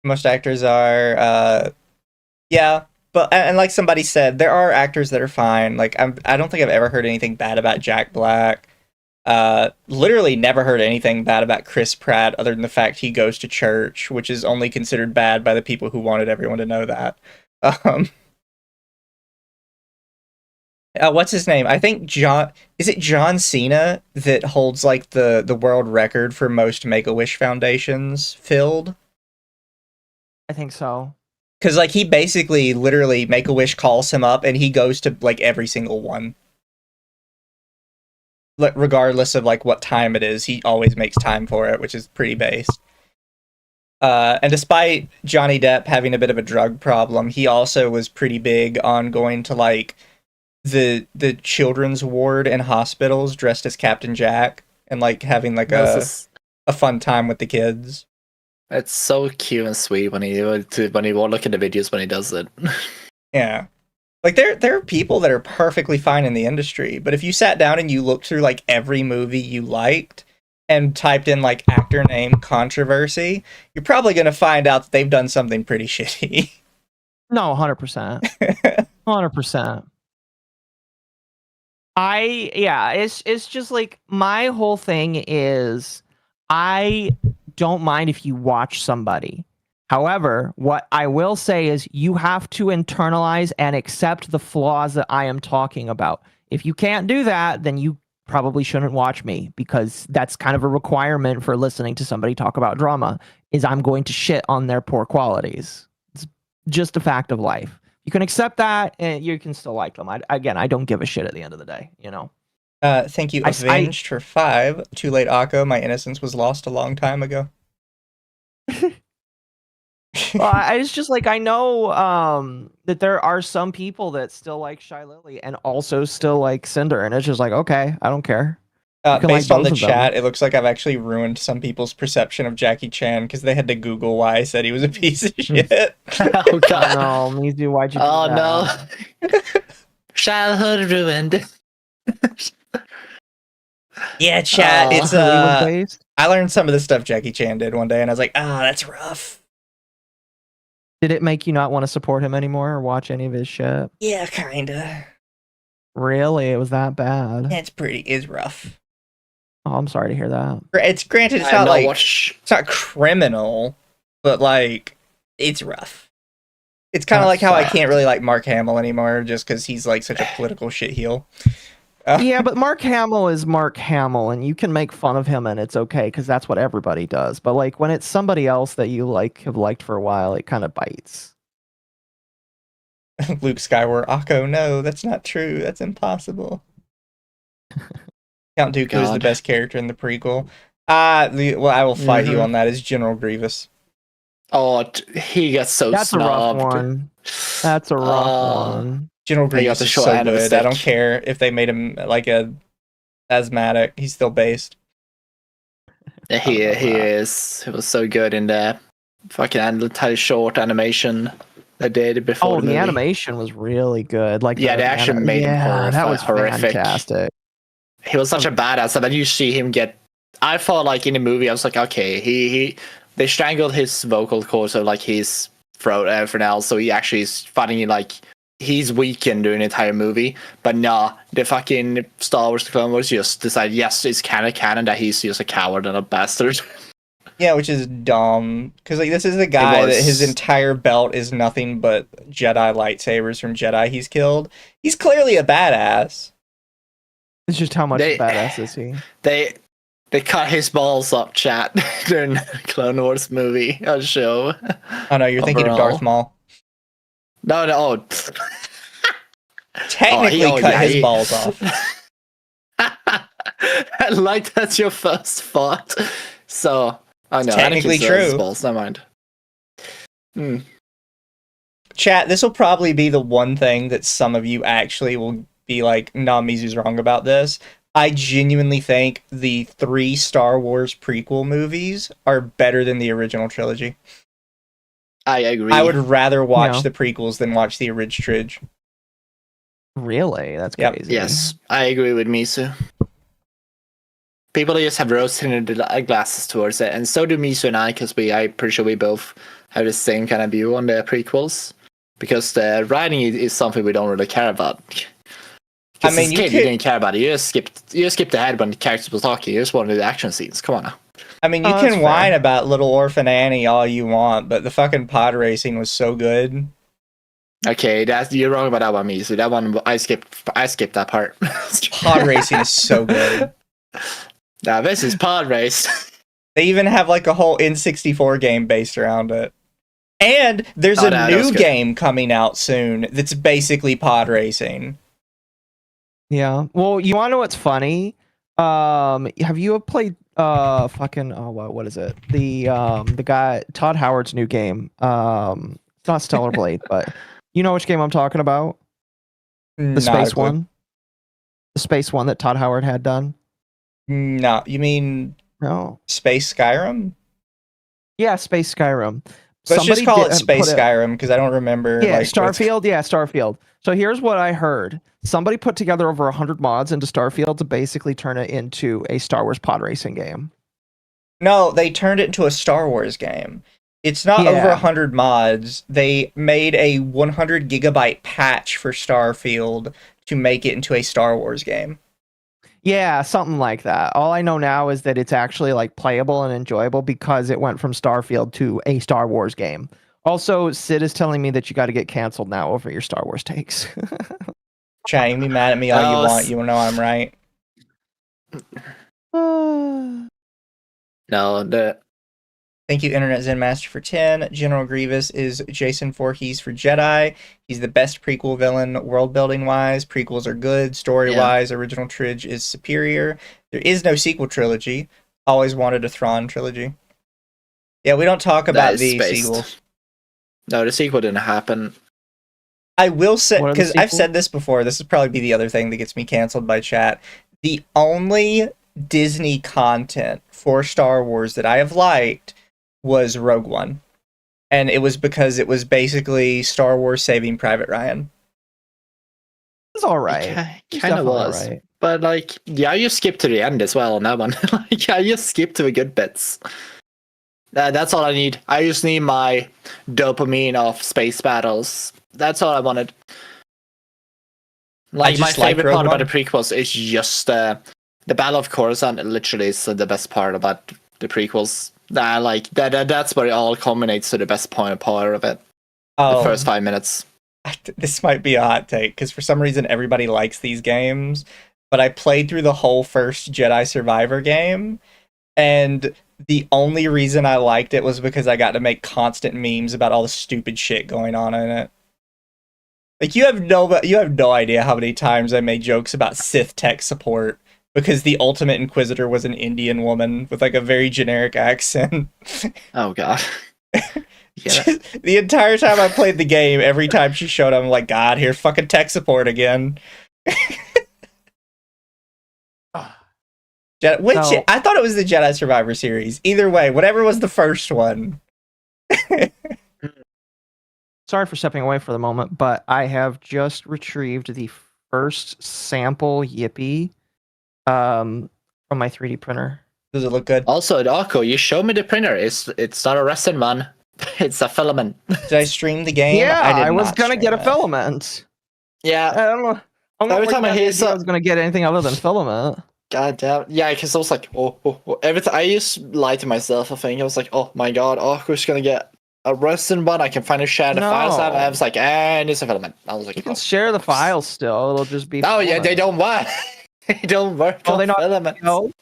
Most actors are, yeah. But, and like somebody said, there are actors that are fine. Like, I don't think I've ever heard anything bad about Jack Black. Literally never heard anything bad about Chris Pratt other than the fact he goes to church, which is only considered bad by the people who wanted everyone to know that. What's his name? I think is it John Cena that holds like the world record for most Make-A-Wish foundations filled? I think so. Because like he basically literally Make-A-Wish calls him up and he goes to like every single one. Regardless of like what time it is, he always makes time for it, which is pretty based. And despite Johnny Depp having a bit of a drug problem, he also was pretty big on going to like the children's ward in hospitals dressed as Captain Jack and like having like a fun time with the kids. It's so cute and sweet when you look at the videos when he does it. Yeah. Like there are people that are perfectly fine in the industry, but if you sat down and you looked through like every movie you liked and typed in like actor name controversy, you're probably going to find out that they've done something pretty shitty. No, 100%. 100%. It's just like my whole thing is I don't mind if you watch somebody. However, what I will say is you have to internalize and accept the flaws that I am talking about. If you can't do that, then you probably shouldn't watch me because that's kind of a requirement for listening to somebody talk about drama is I'm going to shit on their poor qualities. It's just a fact of life. You can accept that and you can still like them. I don't give a shit at the end of the day, you know? Thank you, Avenged, for 5. Too late, Occo. My innocence was lost a long time ago. Well, it's just like I know that there are some people that still like Shy Lily and also still like Cinder, and it's just like, okay, I don't care. Based on the chat, it looks like I've actually ruined some people's perception of Jackie Chan because they had to Google why I said he was a piece of shit. Oh god. No, Mizu, why'd you do that? Oh no. Childhood ruined. Yeah, chat. It's Hollywood-based? I learned some of the stuff Jackie Chan did one day, and I was like, that's rough. Did it make you not want to support him anymore or watch any of his shit? Yeah, kinda. Really? It was that bad? It's rough. Oh, I'm sorry to hear that. It's granted, it's not like it's not criminal, but like it's rough. It's kind of like how I can't really like Mark Hamill anymore, just because he's like such a political shitheel. Yeah, but Mark Hamill is Mark Hamill, and you can make fun of him, and it's okay because that's what everybody does. But like when it's somebody else that you like have liked for a while, it kind of bites. Luke Skywalker, Occo, no, that's not true. That's impossible. Count Dooku is the best character in the prequel. Well, I will fight you on that. Is General Grievous? Oh, he gets so That's snubbed. a rough one. That's a rough one. General Grievous is so good. I don't care if they made him like a asthmatic. He's still based. Yeah, he is. He was so good in the fucking short animation they did before. Oh, the animation was really good. Like, yeah, they actually made him that was horrific. fantastic. He was such a badass, and then you see him get I thought like in the movie, I was like, okay, they strangled his vocal cords, so like his throat and everything else. So he actually is fighting like he's weakened during the entire movie. But nah, the fucking Star Wars Clone Wars just decided, yes, it's kind of canon that he's just a coward and a bastard. Yeah, which is dumb. Because like this is a guy that his entire belt is nothing but Jedi lightsabers from Jedi he's killed. He's clearly a badass. It's just how much badass is he? They cut his balls up, chat, during Clone Wars movie show. Oh no, you're thinking of Darth Maul. No. Oh. Technically cut his balls off. Like that's your first thought. So, I know. Technically true. Balls, never mind. Chat, this will probably be the one thing that some of you actually will be like, nah, Mizu's wrong about this. I genuinely think the 3 Star Wars prequel movies are better than the original trilogy. I agree. I would rather watch the prequels than watch the original trilogy. Really? That's crazy. Yes, I agree with Mizu. People just have rose-tinted glasses towards it, and so do Mizu and I, because I'm pretty sure we both have the same kind of view on the prequels. Because the writing is something we don't really care about. I mean, you didn't care about it. You just skipped ahead when the characters were talking. You just wanted the action scenes. Come on now. I mean, you can whine about Little Orphan Annie all you want, but the fucking pod racing was so good. Okay, you're wrong about that one, Mizu. That one I skipped that part. Pod racing is so good. Now this is pod race. They even have like a whole N64 game based around it. And there's a new game coming out soon that's basically pod racing. Yeah. Well, you want to know what's funny? Have you played what is it? The guy Todd Howard's new game. It's not Stellar Blade, but you know which game I'm talking about? The space one. The space one that Todd Howard had done. No, you mean Space Skyrim? Yeah, Space Skyrim. Let's just call it Space Skyrim because I don't remember. Yeah, like, Starfield. Yeah, Starfield. So here's what I heard. Somebody put together over 100 mods into Starfield to basically turn it into a Star Wars pod racing game. No, they turned it into a Star Wars game. It's not over 100 mods. They made a 100 gigabyte patch for Starfield to make it into a Star Wars game. Yeah, something like that. All I know now is that it's actually like playable and enjoyable because it went from Starfield to a Star Wars game. Also, Sid is telling me that you got to get canceled now over your Star Wars takes. Chat, you can be mad at me all you want. You know I'm right. No, Thank you, Internet Zen Master, for 10. General Grievous is Jason Voorhees for Jedi. He's the best prequel villain, world-building-wise. Prequels are good. Story-wise, original trilogy is superior. There is no sequel trilogy. Always wanted a Thrawn trilogy. Yeah, we don't talk about the sequels. No, the sequel didn't happen. I will say, because I've said this before, this would probably be the other thing that gets me canceled by chat. The only Disney content for Star Wars that I have liked was Rogue One. And it was because it was basically Star Wars Saving Private Ryan. It's alright. Kind of was. Right. But like, yeah, you skipped to the end as well on that one. Like, yeah, you skipped to the good bits. That's all I need. I just need my dopamine of space battles. That's all I wanted. Like, my favorite part about the prequels is just the Battle of Coruscant. Literally is the best part about the prequels. That's where it all culminates to the best part of it. The first 5 minutes. This might be a hot take, because for some reason everybody likes these games, but I played through the whole first Jedi Survivor game, and the only reason I liked it was because I got to make constant memes about all the stupid shit going on in it. Like, you have no idea how many times I made jokes about Sith tech support because the Ultimate Inquisitor was an Indian woman with like a very generic accent. Oh god. The entire time I played the game, every time she showed up, I'm like, God, here's fucking tech support again. I thought it was the Jedi Survivor series. Either way, whatever was the first one. Sorry for stepping away for the moment, but I have just retrieved the first sample Yippee from my 3D printer. Does it look good? Also, Occo, you showed me the printer. It's not a resin one. It's a filament. Did I stream the game? Yeah, I I was not gonna stream get a it. filament. Yeah. I don't know. I'm not Every time I hear I was gonna get anything other than filament. God damn. Yeah, because I was like, oh. Every time I just lie to myself, I think I was like, oh my god, Occo's gonna get a resin one. I can finally share the files out. And I was like, and it's a filament. I was like, You can share the files still. It'll just be. Oh yeah, they don't work. They don't work Oh, on they not. filaments. No.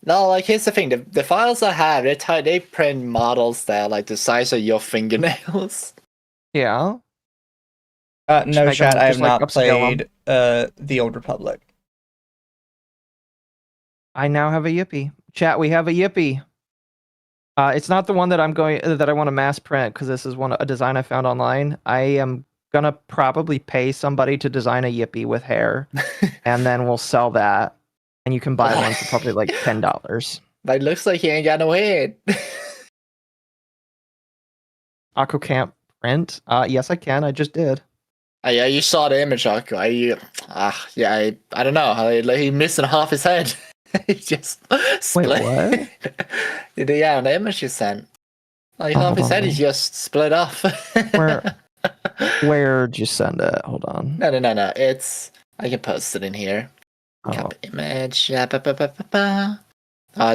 No, like here's the thing: the files I have, they print models that are like the size of your fingernails. Yeah. No, make chat. them I have just, like, not upscale played The Old Republic. I now have a Yippee. Chat, we have a Yippee. It's not the one that I want to mass print because this is a design I found online. I am gonna probably pay somebody to design a Yippee with hair, and then we'll sell that, and you can buy one for probably like $10. But it looks like he ain't got no head. Occo can't print. Yes, I can. I just did. Yeah, you saw the image, Occo. I don't know. He missing half his head. He just split. Wait, what? Yeah, on the image you sent. Like half his head is just split off. Where'd you send it? Hold on. No. I can post it in here. Oh. Copy image. I'll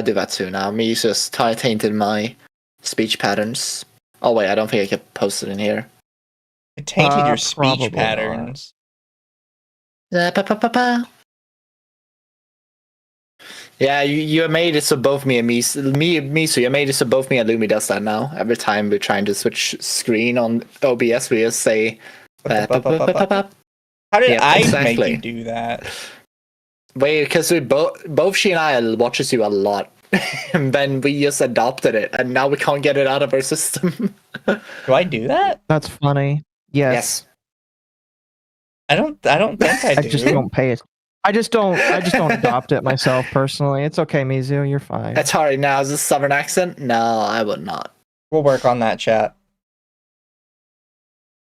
do that too now. Me just tainted my speech patterns. Oh wait, I don't think I can post it in here. It tainted your speech Probably patterns. Yeah, you made it so both me and Mizu, you made it so both me and Lumi does that now. Every time we're trying to switch screen on OBS, we just say. How did I Exactly. make you do that? Wait, because we both she and I watches you a lot, and then we just adopted it, and now we can't get it out of our system. Do I do that? That's funny. Yes. I don't think I do. I just don't pay it. I just don't adopt it myself personally. It's okay, Mizu, you're fine. That's hard now. Is this Southern accent? No, I would not. We'll work on that, chat.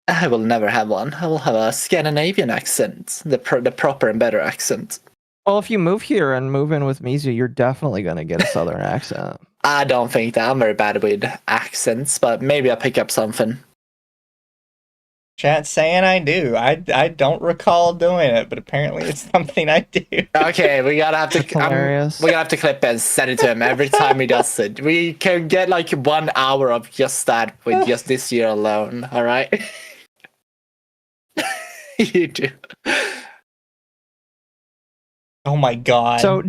I will never have one. I will have a Scandinavian accent, the proper and better accent. Well, if you move here and move in with Mizu, you're definitely gonna get a Southern accent. I don't think that I'm very bad with accents, but maybe I'll pick up something. Chat's saying I do. I don't recall doing it, but apparently it's something I do. Okay, we gotta have to. Hilarious. We gotta have to clip it and send it to him every time he does it. We can get like 1 hour of just that with just this year alone. All right. You do. Oh my god. So,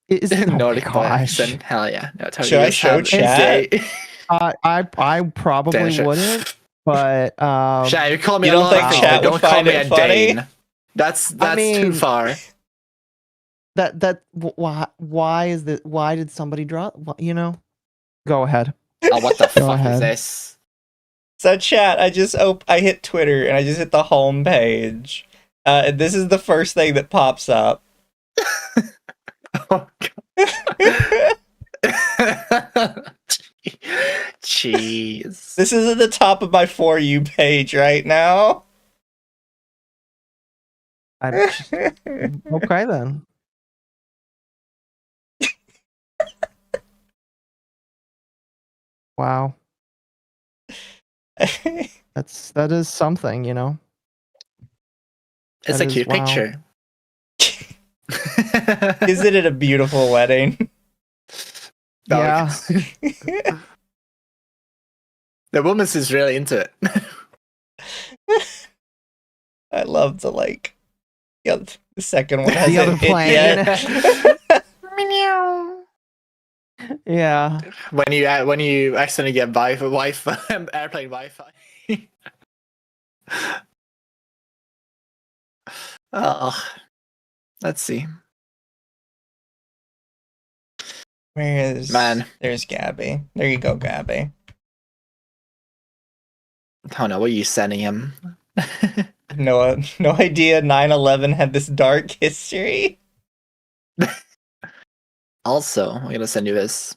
is it Nordic gosh. accent? Hell yeah! No, totally. Should I show chat? I probably Damn, wouldn't, but Shai, you call me You a don't lot think of things, chat but would don't call find me it a funny? Dane. That's I mean, too far. why is that? Why did somebody draw? You know, go ahead. Oh, what the Go fuck is ahead. this? So chat, I hit Twitter and I just hit the home page. And this is the first thing that pops up. Oh, Jeez. This is at the top of my For You page right now. Okay then. Wow, that is something, you know. It's That a is- cute wow. picture. Isn't it a beautiful wedding? Yeah. The woman is really into it. I love the the second one has The other an plane. idiot. Yeah. When you accidentally get Wi-Fi, airplane Wi-Fi. Oh, let's see. Where is Man. There's Gabby. There you go, Gabby. Oh no, what are you sending him? No idea 9/11 had this dark history. Also, I'm gonna send you this.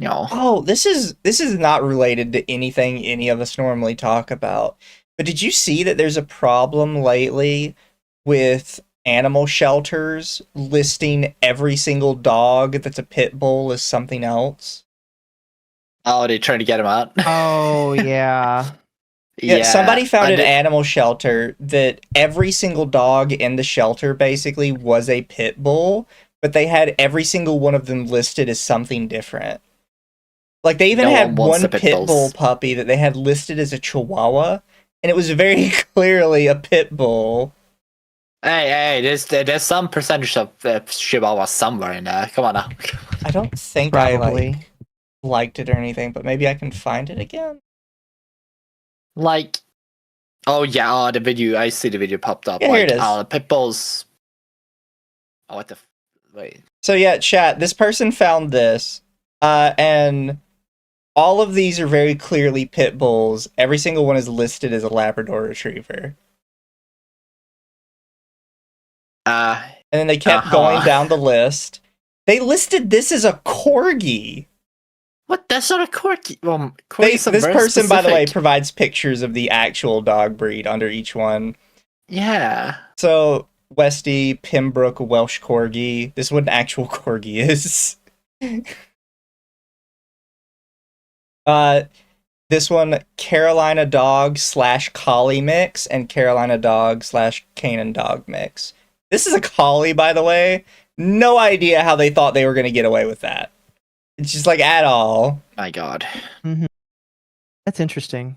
No. Oh, this is not related to anything any of us normally talk about. But did you see that there's a problem lately with animal shelters listing every single dog that's a pit bull as something else? Oh, they trying to get him out. Oh yeah. Yeah, somebody found I an did- animal shelter that every single dog in the shelter basically was a pit bull, but they had every single one of them listed as something different. Like they even No had one wants one the pit pit bulls. bull puppy that they had listed as a chihuahua, and it was very clearly a pit bull. Hey, there's some percentage of Chihuahua somewhere in there. Come on now. I don't think Probably. I liked it or anything, but maybe I can find it again. Like, oh yeah, the video. I see the video popped up. Yeah, like, here it is. The pit bulls. Oh, what the? Wait. So yeah, chat, this person found this, and all of these are very clearly pit bulls. Every single one is listed as a Labrador Retriever. And then they kept going down the list. They listed this as a Corgi. What? That's not a corgi. Corgis are This very person, by the way, specific. provides pictures of the actual dog breed under each one. Yeah. So, Westy, Pembroke, Welsh Corgi. This is what an actual Corgi is. This one, Carolina Dog / Collie mix, and Carolina Dog / Canaan Dog mix. This is a Collie, by the way. No idea how they thought they were going to get away with that. It's just like, at all. My God. That's interesting.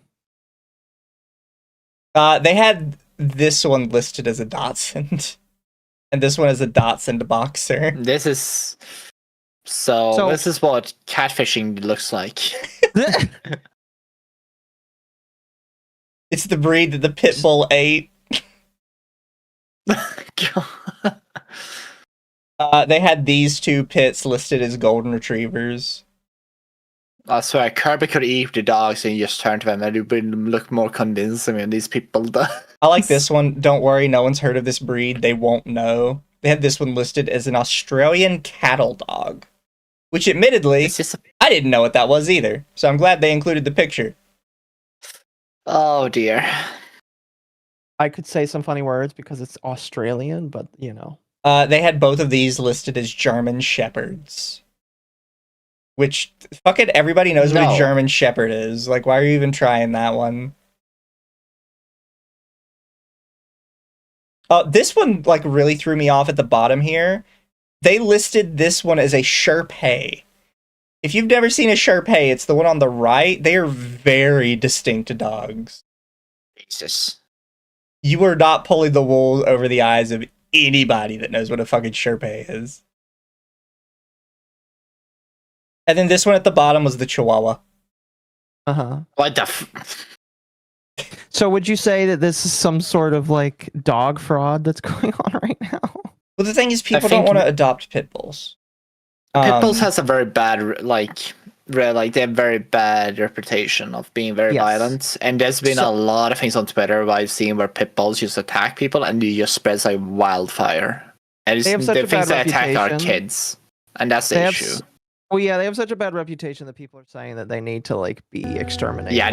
They had this one listed as a Dachshund. And this one is a Dachshund boxer. This is. So this is what catfishing looks like. It's the breed that the pit bull ate. They had these two pits listed as golden retrievers. I swear, Kirby could eat the dogs and you just turn to them and it would look more convincing than these people do. I like this one. Don't worry, no one's heard of this breed. They won't know. They had this one listed as an Australian cattle dog. Which, admittedly, I didn't know what that was either. So I'm glad they included the picture. Oh, dear. I could say some funny words because it's Australian, but you know. They had both of these listed as German Shepherds. Which, fuck it, everybody knows what a German Shepherd is. Like, why are you even trying that one? This one, like, really threw me off at the bottom here. They listed this one as a Sherpay. If you've never seen a Sherpay, it's the one on the right. They are very distinct dogs. Jesus. You are not pulling the wool over the eyes of anybody that knows what a fucking Sherpay is. And then this one at the bottom was the Chihuahua. What the So would you say that this is some sort of like dog fraud that's going on right now? Well, the thing is, people don't want to adopt pit bulls. Pit bulls has a very bad, they have very bad reputation of being very violent. And there's been a lot of things on Twitter where I've seen where pit bulls just attack people and it just spreads like wildfire. And They have such the a things bad that attack our reputation. kids. And that's the issue. Well, yeah, they have such a bad reputation that people are saying that they need to like be exterminated. Yeah,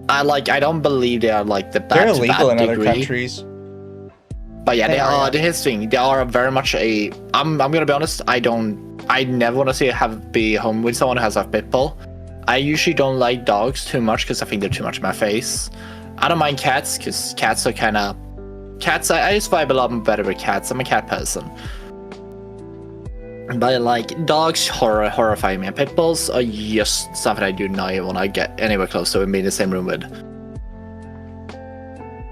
I don't believe they are like the bad. They're illegal in bad other degree. countries. But yeah, they are. Here's the thing: they are very much a. I'm gonna be honest. I never want to be home with someone who has a pit bull. I usually don't like dogs too much because I think they're too much in my face. I don't mind cats because cats are kind of cats. I just vibe a lot better with cats. I'm a cat person. But like dogs horrify me, and pit bulls are just something I do not want to get anywhere close to and be in the same room with.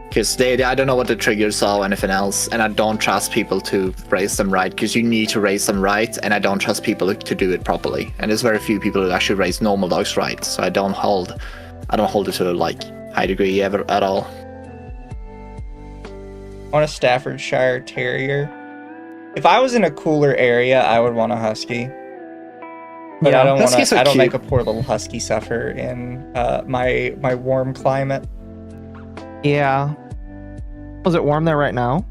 Because I don't know what the triggers are or anything else, and I don't trust people to raise them right, because you need to raise them right, and I don't trust people to do it properly. And there's very few people who actually raise normal dogs right, so I don't hold it to like high degree ever at all. I want a Staffordshire Terrier. If I was in a cooler area, I would want a husky. But Yeah, I don't want huskies to. are I don't cute. make a poor little husky suffer in my warm climate. Yeah. Was it warm there right now?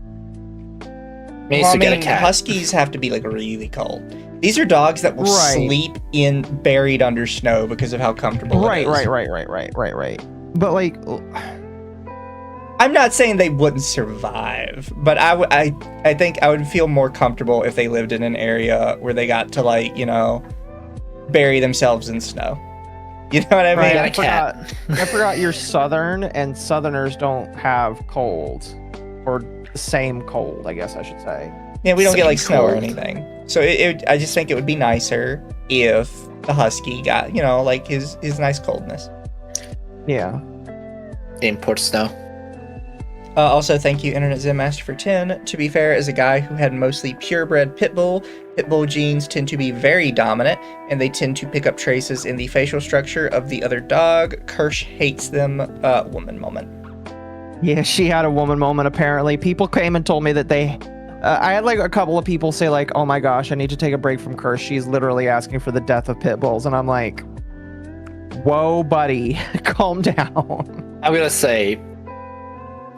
Needs Well, to I get a mean, cat. huskies have to be like really cold. These are dogs that will Right. sleep in buried under snow because of how comfortable it is. Right. But like, I'm not saying they wouldn't survive, but I think I would feel more comfortable if they lived in an area where they got to, like, you know, bury themselves in snow. You know what I mean? right, Like I forgot you're Southern, and Southerners don't have cold, or the same cold, I guess I should say. Yeah, we don't get like Same snow or cold. anything. So I just think it would be nicer if the husky got, you know, like his nice coldness. Yeah. Import snow. Also, thank you, Internet Zen Master, for 10. To be fair, as a guy who had mostly purebred pit bull genes tend to be very dominant, and they tend to pick up traces in the facial structure of the other dog. Kirsch hates them. Woman moment. Yeah, she had a woman moment, apparently. People came and told me that they... I had like a couple of people say like, oh my gosh, I need to take a break from Kirsch. She's literally asking for the death of pit bulls. And I'm like, whoa, buddy, calm down. I'm gonna say,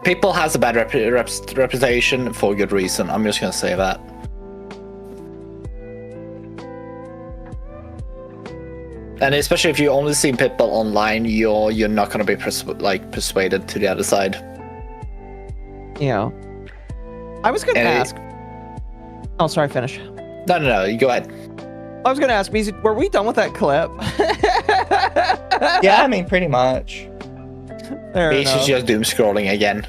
people has a bad reputation for good reason. I'm just gonna say that. And especially if you only see Pitbull online, you're not gonna be persuaded to the other side. Yeah. I was gonna ask. Oh, sorry, finish. No, you go ahead. I was gonna ask, Mizu, were we done with that clip? Yeah, I mean, pretty much. Fair He's enough. just doom scrolling again.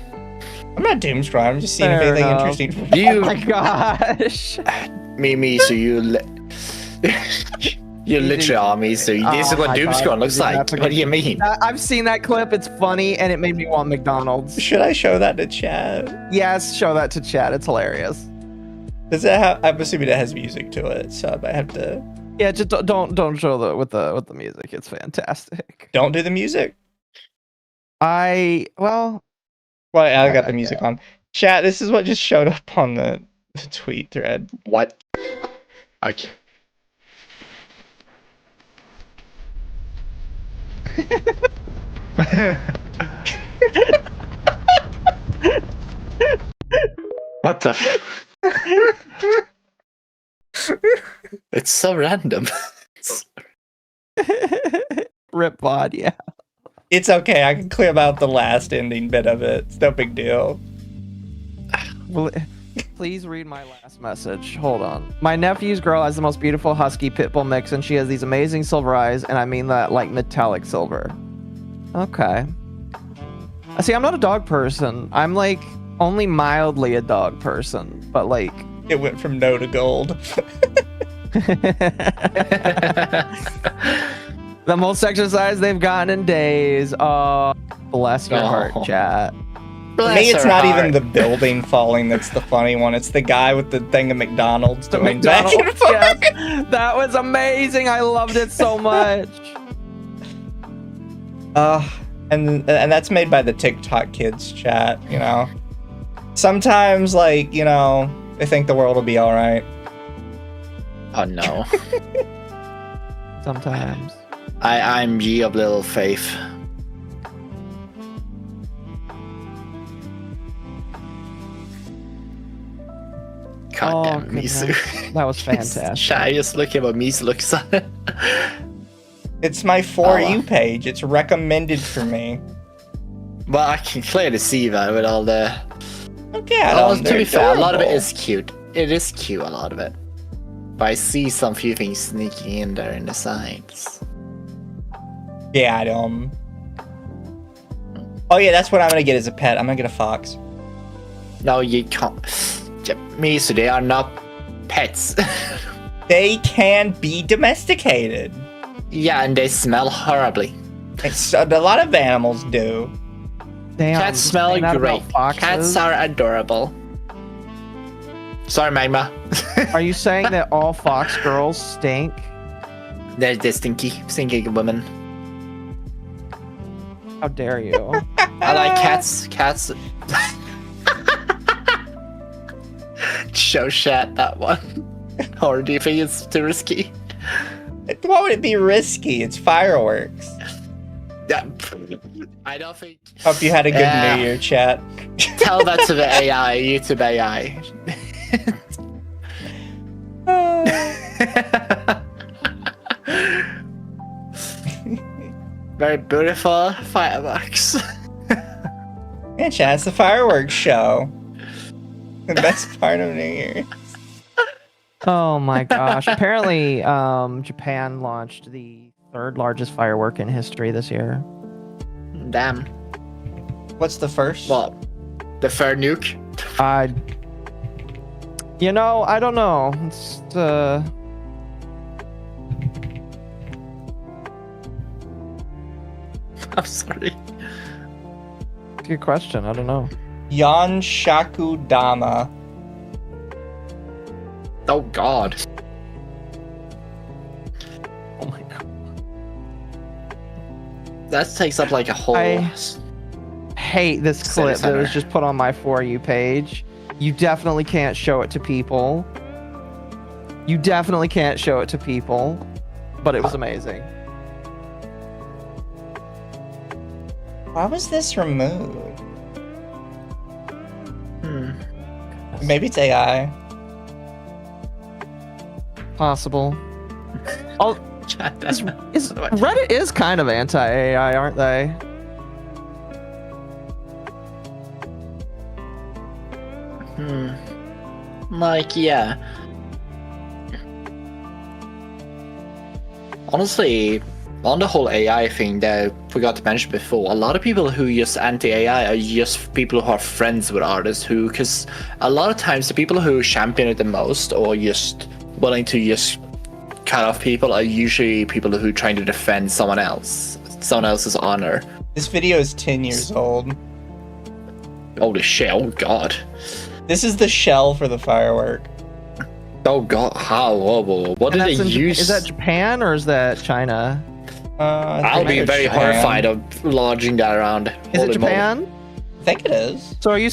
I'm not doom scrolling. I'm just seeing if Fair anything enough. interesting. Oh my gosh. Me, so you you literally are me, so this is Oh what my doom God, scroll looks like. that's a What good- do you mean? I've seen that clip. It's funny, and it made me want McDonald's. Should I show that to chat? Yes, show that to chat. It's hilarious. Does that have? I'm assuming it has music to it, so I might have to. Yeah, just don't show the with the music. It's fantastic. Don't do the music. Well, I got the music on. Chat. This is what just showed up on the tweet thread. What? Okay. What the? It's so random. Rip Bod, yeah. It's okay. I can clear out the last ending bit of it. It's no big deal. Well, please read my last message. Hold on. My nephew's girl has the most beautiful husky pit bull mix, and she has these amazing silver eyes, and I mean that like metallic silver. Okay. See, I'm not a dog person. I'm like only mildly a dog person, but like It went from no to gold. the most exercise they've gotten in days. Oh, bless your heart, Oh. chat. For me, it's not even the building falling that's the funny one. It's the guy with the thing of McDonald's The doing back and McDonald's, forth. yes. That was amazing. I loved it so much. And that's made by the TikTok kids, chat, you know. Sometimes, like, you know, they think the world will be all right. Oh no. Sometimes. I'm ye of little faith. God damn, goodness. Mizu. That was fantastic. Shy, just look at what Mizu looks like. It's my For Oh, wow. You page. It's recommended for me. Well, I can clearly see that with all the... Okay, Oh, to be fair, a lot of it is cute. It is cute, a lot of it. But I see some few things sneaking in there in the sides. Yeah, I don't. Oh yeah, that's what I'm gonna get as a pet. I'm gonna get a fox. No, you can't. Yeah, Mizu, they are not pets. They can be domesticated. Yeah, and they smell horribly. A lot of animals do. Damn, Cats smell saying that about great. foxes? Cats are adorable. Sorry, Magma. Are you saying that all fox girls stink? They're the stinky women. How dare you? I like cats. Cats. Show chat that one. Or do you think it's too risky? Why would it be risky? It's fireworks. Yeah, I don't think. Hope you had a good Yeah. New Year, chat. Tell that to the AI, YouTube AI. Very beautiful fireworks. Yeah, chat, it's the fireworks show. The best part of New Year. Oh my gosh. Apparently, Japan launched the third largest firework in history this year. Damn. What's the first? What? The third nuke? You know, I don't know. It's I'm sorry. good question. I don't know. Yanshaku Dama. Oh god. Oh my god. That takes up like a whole... I hate this City clip that Center. was just put on my For You page. You definitely can't show it to people. You definitely can't show it to people. But it was amazing. Why was this removed? Hmm. Maybe it's AI. Possible. Oh, Reddit is kind of anti-AI, aren't they? Like, yeah. Honestly, on the whole AI thing that I forgot to mention before, a lot of people who use anti-AI are just people who are friends with artists who, because a lot of times the people who champion it the most or just willing to just cut off people are usually people who are trying to defend someone else's honor. This video is 10 years old. Holy shit, oh god. This is the shell for the firework. Oh god, how? What did they use? Is that Japan or is that China? I'll be very horrified of launching that around. Is it Japan? I think it is. So are you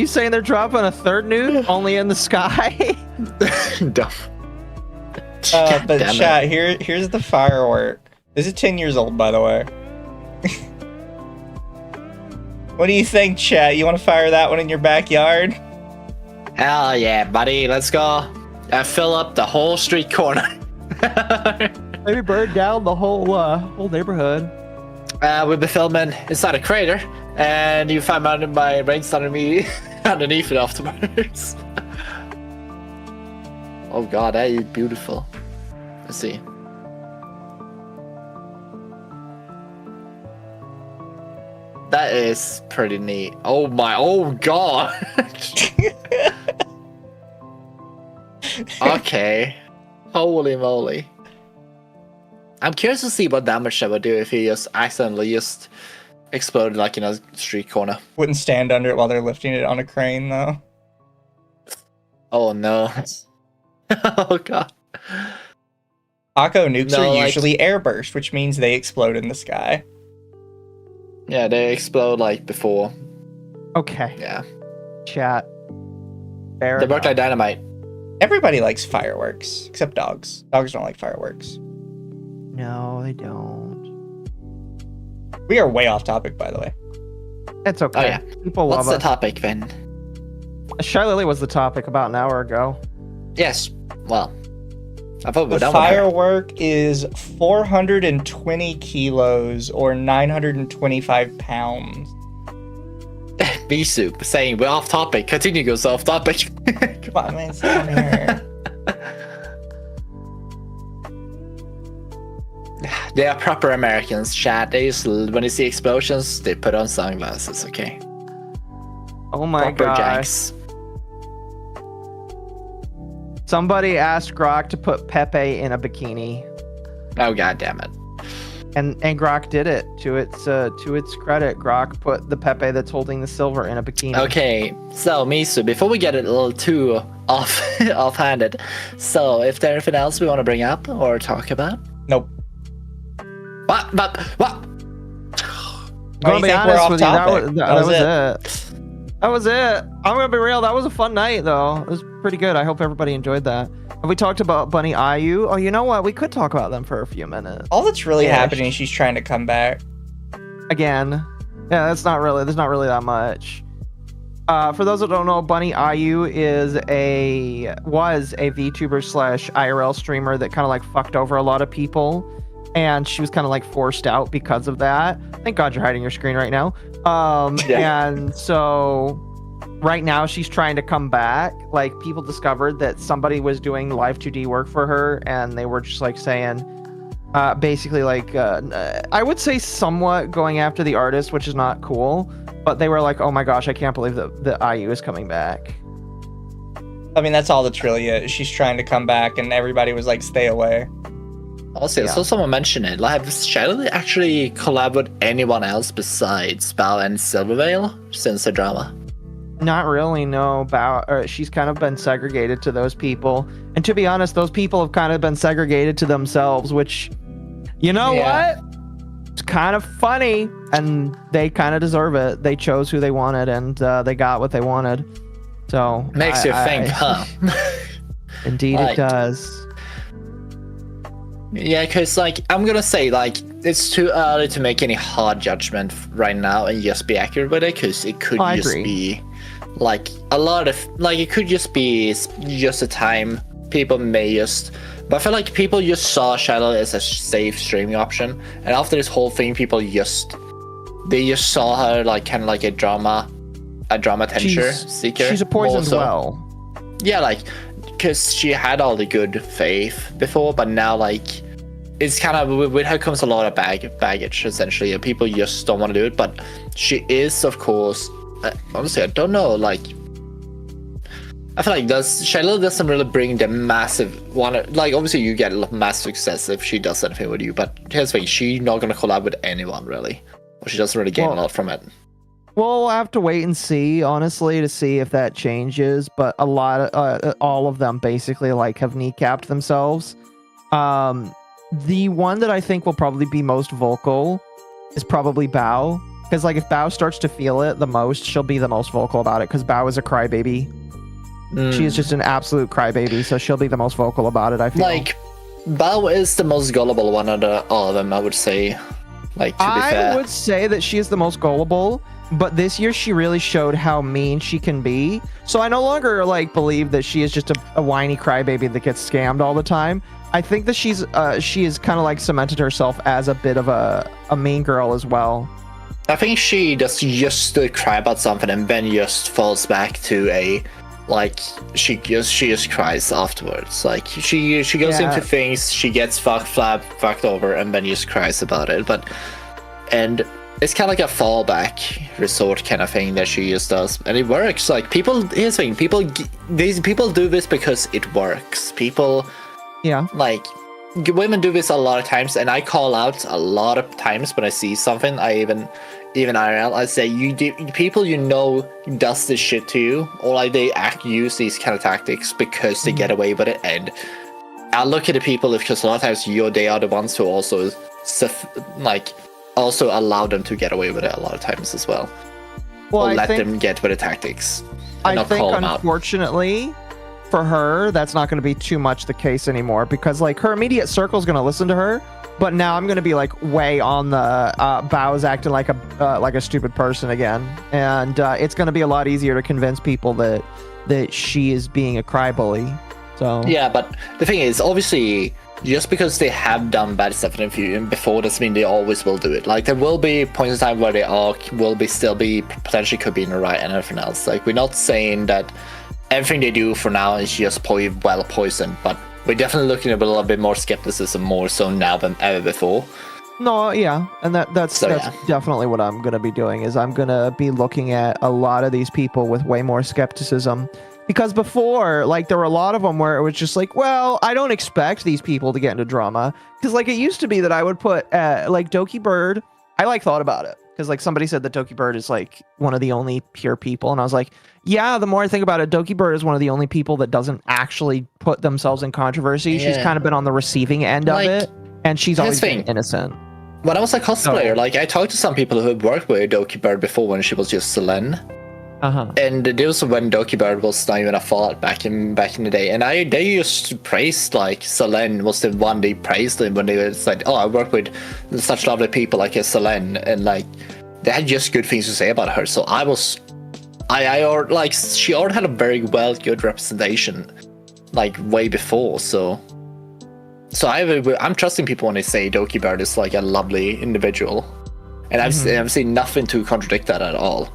saying they're dropping a third nuke only in the sky? Dumb. But Damn chat, here's the firework. This is 10 years old, by the way. What do you think, chat? You want to fire that one in your backyard? Hell yeah, buddy. Let's go. Fill up the whole street corner. Maybe burn down the whole neighborhood. We'll be filming inside a crater, and you find my brains underneath it afterwards. Oh god, that is beautiful. Let's see. That is pretty neat. Oh god. Okay. Holy moly. I'm curious to see what damage that would do if he just accidentally just exploded like in a street corner. Wouldn't stand under it while they're lifting it on a crane, though. Oh no. Oh god. Occo nukes No, are like- usually airburst, which means they explode in the sky. Yeah, they explode like before. Okay. Yeah. Chat. Fair They work enough. like dynamite. Everybody likes fireworks, except dogs. Dogs don't like fireworks. No, they don't. We are way off topic, by the way. It's okay. Oh, yeah. People What's love the us. topic then? Shy Lily was the topic about an hour ago. Yes. Well, I thought we were The done with her. firework is 420 kilos or 925 pounds. Mizu saying we're off topic. Continue goes off topic. Come on, man, sit down here. They are proper Americans, chat. They just, when they see explosions, they put on sunglasses, okay? Oh my Proper gosh. janks. Somebody asked Grok to put Pepe in a bikini. Oh god damn it. And Grok did it. To its credit, Grok put the Pepe that's holding the silver in a bikini. Okay, so Mizu, before we get a little too offhanded, so if there's anything else we want to bring up or talk about? Nope. What? Why do Gonna you be think we're honest off with you, topic? that was it. That was it. I'm gonna be real. That was a fun night, though. It was pretty good. I hope everybody enjoyed that. Have we talked about Bunny IU? Oh, you know what? We could talk about them for a few minutes. All that's really Yeah, happening is she's trying to come back. Again. Yeah, there's not really that much. For those that don't know, Bunny IU was a VTuber / IRL streamer that kind of like fucked over a lot of people, and she was kind of like forced out because of that. Thank God you're hiding your screen right now. And so right now she's trying to come back. Like, people discovered that somebody was doing live 2D work for her, and they were just like saying, basically like, I would say somewhat going after the artist, which is not cool. But they were like, oh my gosh, I can't believe that the IU is coming back. I mean, that's all that's really she's trying to come back, and everybody was like, stay away. Also, I saw someone mention it. Like, has Shadow actually collabed with anyone else besides Bao and Silvervale since the drama? Not really, no. She's kind of been segregated to those people. And to be honest, those people have kind of been segregated to themselves, which, you know what? It's kind of funny, and they kind of deserve it. They chose who they wanted, and they got what they wanted. So makes you think, huh? Indeed, it does. Yeah, because like I'm gonna say, like, it's too early to make any hard judgment right now and just be accurate with it, because it could be like a lot of it could just be just a time people may just. But I feel like people just saw Shadow as a safe streaming option, and after this whole thing, people just saw her like kind of like a drama attention seeker. She's a poisoned well. Yeah, like, because she had all the good faith before, but now like it's kind of with her comes a lot of baggage essentially, and people just don't want to do it. But she is, of course, honestly, I don't know, like. I feel like Shadow doesn't really bring the massive one. Like, obviously, you get a massive success if she does anything with you, but here's the thing: she's not gonna collab with anyone really, or she doesn't really gain a lot from it. Well, we'll have to wait and see, honestly, to see if that changes. But a lot of all of them basically like have kneecapped themselves. The one that I think will probably be most vocal is probably Bao, because like if Bao starts to feel it the most, she'll be the most vocal about it, because Bao is a crybaby. She is just an absolute crybaby, so she'll be the most vocal about it, I feel. Like, Bao is the most gullible one of all of them, I would say. Like, to be fair. I would say that she is the most gullible, but this year she really showed how mean she can be. So I no longer, like, believe that she is just a whiny crybaby that gets scammed all the time. I think that she has kind of, like, cemented herself as a bit of a mean girl as well. I think she does just cry about something and then just falls back to a... Like, she just cries afterwards. Like, she goes into things, she gets fucked over, and then just cries about it. And it's kind of like a fallback resort kind of thing that she just does, and it works. Like, here's the thing: these people do this because it works. Like, women do this a lot of times, and I call out a lot of times when I see something. Even IRL, I say people does this shit to you, or like they use these kind of tactics because they get away with it. And I look at the people because a lot of times they are the ones who also allow them to get away with it a lot of times as well. Or let them get with the tactics. I think unfortunately for her, that's not going to be too much the case anymore, because like her immediate circle is going to listen to her. But now I'm going to be like way on the Bao's acting like a stupid person again, and it's going to be a lot easier to convince people that she is being a crybaby. So yeah, but the thing is, obviously, just because they have done bad stuff in the future before doesn't mean they always will do it. Like, there will be points in time where they potentially could be in the right and everything else. Like, we're not saying that everything they do for now is just well poisoned, but we're definitely looking at a little bit more skepticism, more so now than ever before. No, yeah, and that's definitely what I'm going to be doing, is I'm going to be looking at a lot of these people with way more skepticism. Because before, like, there were a lot of them where it was just like, well, I don't expect these people to get into drama. Because, like, it used to be that I would put, like, Doki Bird, I, like, thought about it. Because, like, somebody said that Doki Bird is, like, one of the only pure people. And I was like, yeah, the more I think about it, Doki Bird is one of the only people that doesn't actually put themselves in controversy. Yeah. She's kind of been on the receiving end of it. And she's always been innocent. When I was a cosplayer, like, I talked to some people who had worked with Doki Bird before when she was just Selene. And this was when Doki Bird was not even a thought back in the day, and they used to praise, like, Selene was the one they praised when they said, oh, I work with such lovely people like Selene, and like they had just good things to say about her. So I was she already had a very good representation, like way before. So I'm trusting people when they say Doki Bird is like a lovely individual, and I've seen nothing to contradict that at all.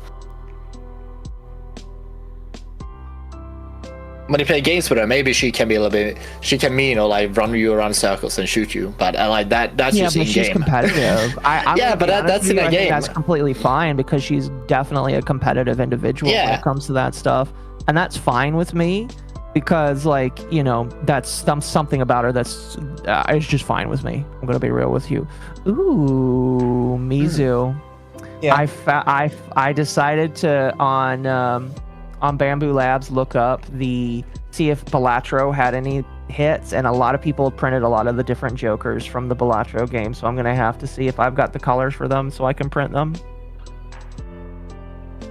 When you play games with her, maybe she can be a little bit. She can like run you around circles and shoot you, but like that. That's just in game. She's competitive. But that's in a game. That's completely fine because she's definitely a competitive individual when it comes to that stuff, and that's fine with me because, like, you know, that's something about her that's it's just fine with me. I'm gonna be real with you. Ooh, Mizu. Yeah. I decided to on Bamboo Labs look up see if Balatro had any hits, and a lot of people have printed a lot of the different Jokers from the Balatro game, so I'm gonna have to see if I've got the colors for them so I can print them.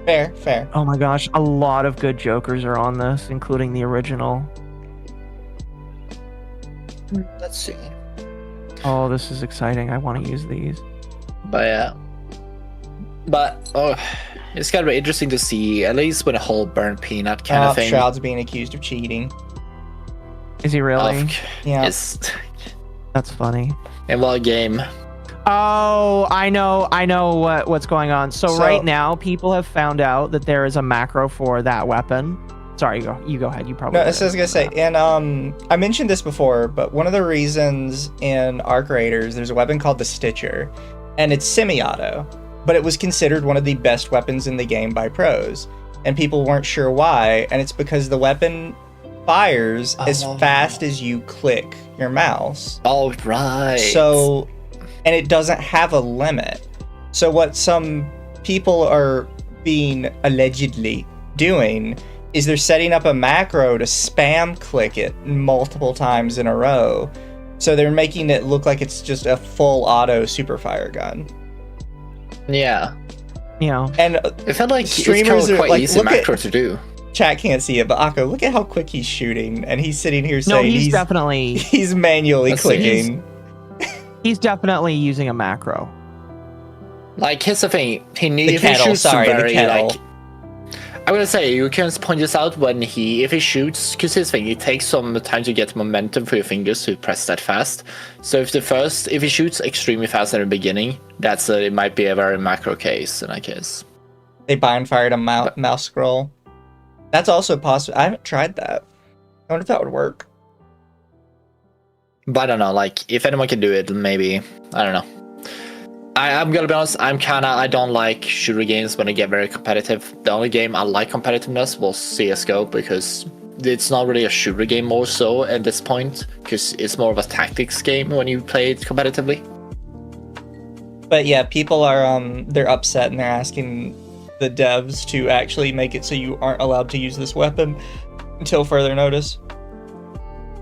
Fair. Oh my gosh, a lot of good Jokers are on this, including the original. Let's see. Oh, this is exciting. I want to use these. But it's gotta be interesting to see, at least with a whole burnt peanut kind of thing. Shroud's being accused of cheating. Is he really? Yeah. That's funny. In what game? Oh, I know what's going on. So right now, people have found out that there is a macro for that weapon. Sorry, you go ahead. You probably. No, that's what I was gonna say. And I mentioned this before, but one of the reasons in Arc Raiders, there's a weapon called the Stitcher, and it's semi-auto. But it was considered one of the best weapons in the game by pros, and people weren't sure why, and it's because the weapon fires as fast as you click your mouse. Oh, right. So, and it doesn't have a limit. So what some people are being allegedly doing is they're setting up a macro to spam click it multiple times in a row. So they're making it look like it's just a full auto super fire gun. Yeah. And it felt like streamers are quite easy macro to do. Chat can't see it, but Occo, look at how quick he's shooting, and he's sitting here saying he's manually clicking. He's definitely using a macro. Like, here's the thing, he shoots very like. I would say you can point this out if he shoots, because his thing, it takes some time to get momentum for your fingers to press that fast. So if he shoots extremely fast in the beginning, it might be a very macro case in that case. They bind fired a mouse scroll. That's also possible. I haven't tried that. I wonder if that would work. But I don't know, like, if anyone can do it, maybe, I don't know. I'm gonna be honest, I don't like shooter games when they get very competitive. The only game I like competitiveness was CSGO, because it's not really a shooter game more so at this point, because it's more of a tactics game when you play it competitively. But yeah, people are they're upset and they're asking the devs to actually make it so you aren't allowed to use this weapon until further notice.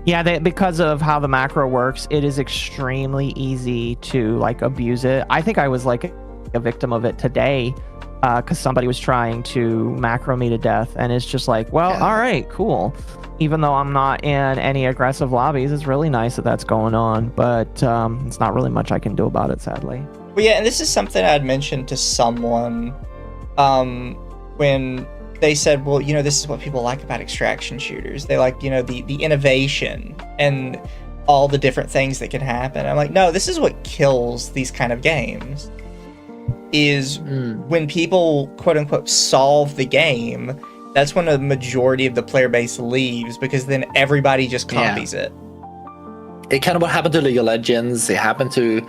Yeah, because of how the macro works, it is extremely easy to like abuse it. I think I was like a victim of it today because somebody was trying to macro me to death, and it's just like, well, all right, cool. Even though I'm not in any aggressive lobbies, it's really nice that that's going on, but it's not really much I can do about it, sadly. Well, yeah, and this is something I'd mentioned to someone when they said, well, you know, this is what people like about extraction shooters. They like, you know, the innovation and all the different things that can happen. I'm like, no, this is what kills these kind of games. Is when people, quote unquote, solve the game, that's when a majority of the player base leaves, because then everybody just copies it. It kind of what happened to League of Legends. It happened to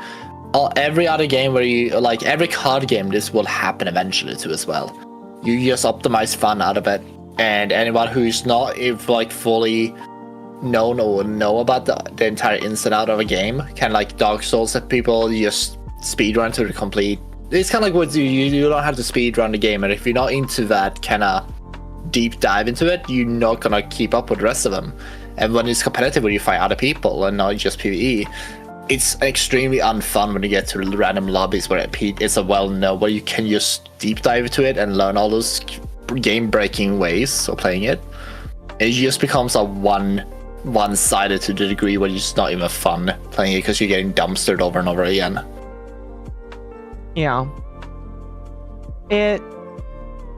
every other game where you, like every card game, this will happen eventually to as well. You just optimize fun out of it, and anyone who's not fully known or know about the entire ins and out of a game, kind of like Dark Souls, that people just speedrun to the complete. It's kind of like what you don't have to speedrun the game, and if you're not into that kind of deep dive into it, you're not gonna keep up with the rest of them. And when it's competitive, where you fight other people and not just PvE, it's extremely unfun when you get to random lobbies where it's a well-known, where you can just deep dive into it and learn all those game-breaking ways of playing it. It just becomes a one-sided to the degree where it's not even fun playing it because you're getting dumpstered over and over again. Yeah. It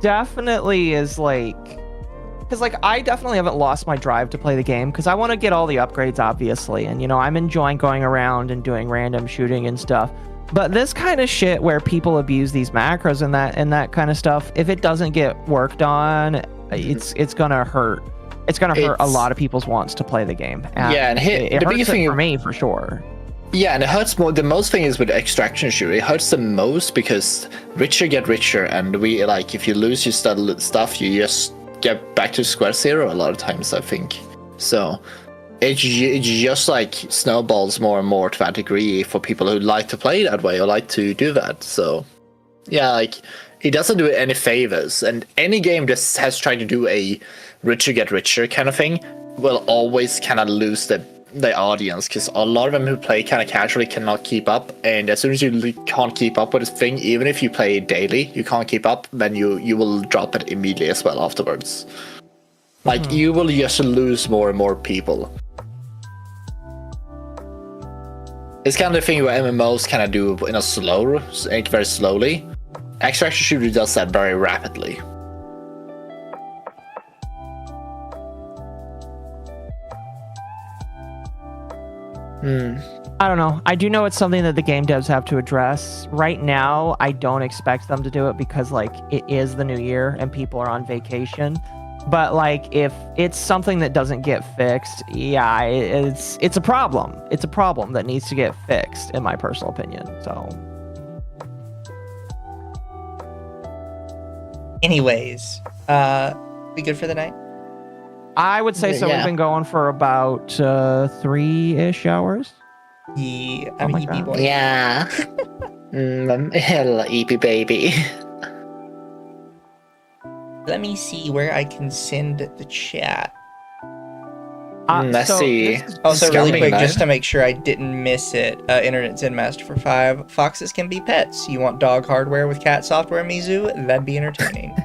definitely is like, because like I definitely haven't lost my drive to play the game because I want to get all the upgrades, obviously, and you know I'm enjoying going around and doing random shooting and stuff. But this kind of shit where people abuse these macros and that kind of stuff, if it doesn't get worked on, it's gonna hurt. It's gonna hurt a lot of people's wants to play the game. And yeah, and it the hurts biggest thing for me for sure. Yeah, and it hurts more. The most thing is with extraction shoot. It hurts the most because richer get richer, and we like if you lose your stuff, you just get back to square zero a lot of times. I think so. It just like snowballs more and more to that degree for people who like to play that way or like to do that. So yeah, like it doesn't do it any favors, and any game that has tried to do a richer get richer kind of thing will always kind of lose the audience, because a lot of them who play kind of casually cannot keep up, and as soon as you can't keep up with this thing, even if you play daily, you can't keep up, then you will drop it immediately as well afterwards. Like you will just lose more and more people. It's kind of the thing where MMOs kind of do in a slow, like very slowly. Extraction Shooter does that very rapidly. I don't know. I do know it's something that the game devs have to address. Right now, I don't expect them to do it because like it is the new year and people are on vacation. But like if it's something that doesn't get fixed, yeah, it's a problem. It's a problem that needs to get fixed, in my personal opinion. So Anyways, we good for the night? I would say so. Yeah. We've been going for about 3-ish hours. Yeah, I'm an EP boy. Yeah. Hello, EP baby. Let me see where I can send the chat. Let's see. Also, really Scumbag quick, man. just to make sure I didn't miss it, Internet Zen Master for 5. Foxes can be pets. You want dog hardware with cat software, Mizu? That'd be entertaining.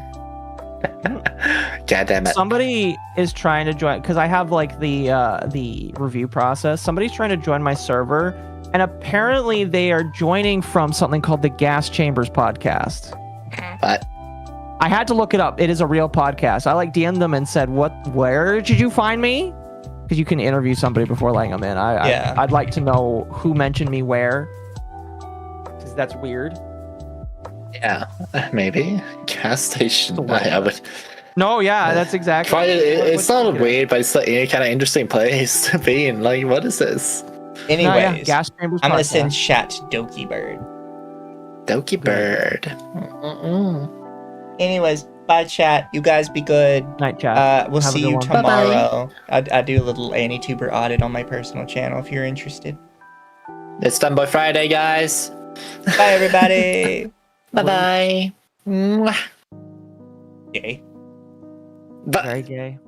God damn it. Somebody is trying to join because I have like the review process. Somebody's trying to join my server, and apparently they are joining from something called the Gas Chambers podcast. But I had to look it up. It is a real podcast. I like DM'd them and said, where did you find me? Because you can interview somebody before letting them in. I'd like to know who mentioned me where, because that's weird. yeah, maybe gas station. I would. No, yeah, that's exactly. It's not weird, but it's a kind of interesting place to be in. Like, what is this? Anyways, Gas Chambers I'm gonna podcast. send chat to Doki Bird. Doki Bird. Anyways, bye chat. You guys be good. Night chat. We'll Have a see good you one. tomorrow. I do a little Anituber audit on my personal channel if you're interested. It's done by Friday, guys. Bye everybody. Bye bye. Yay. Bye. Very gay.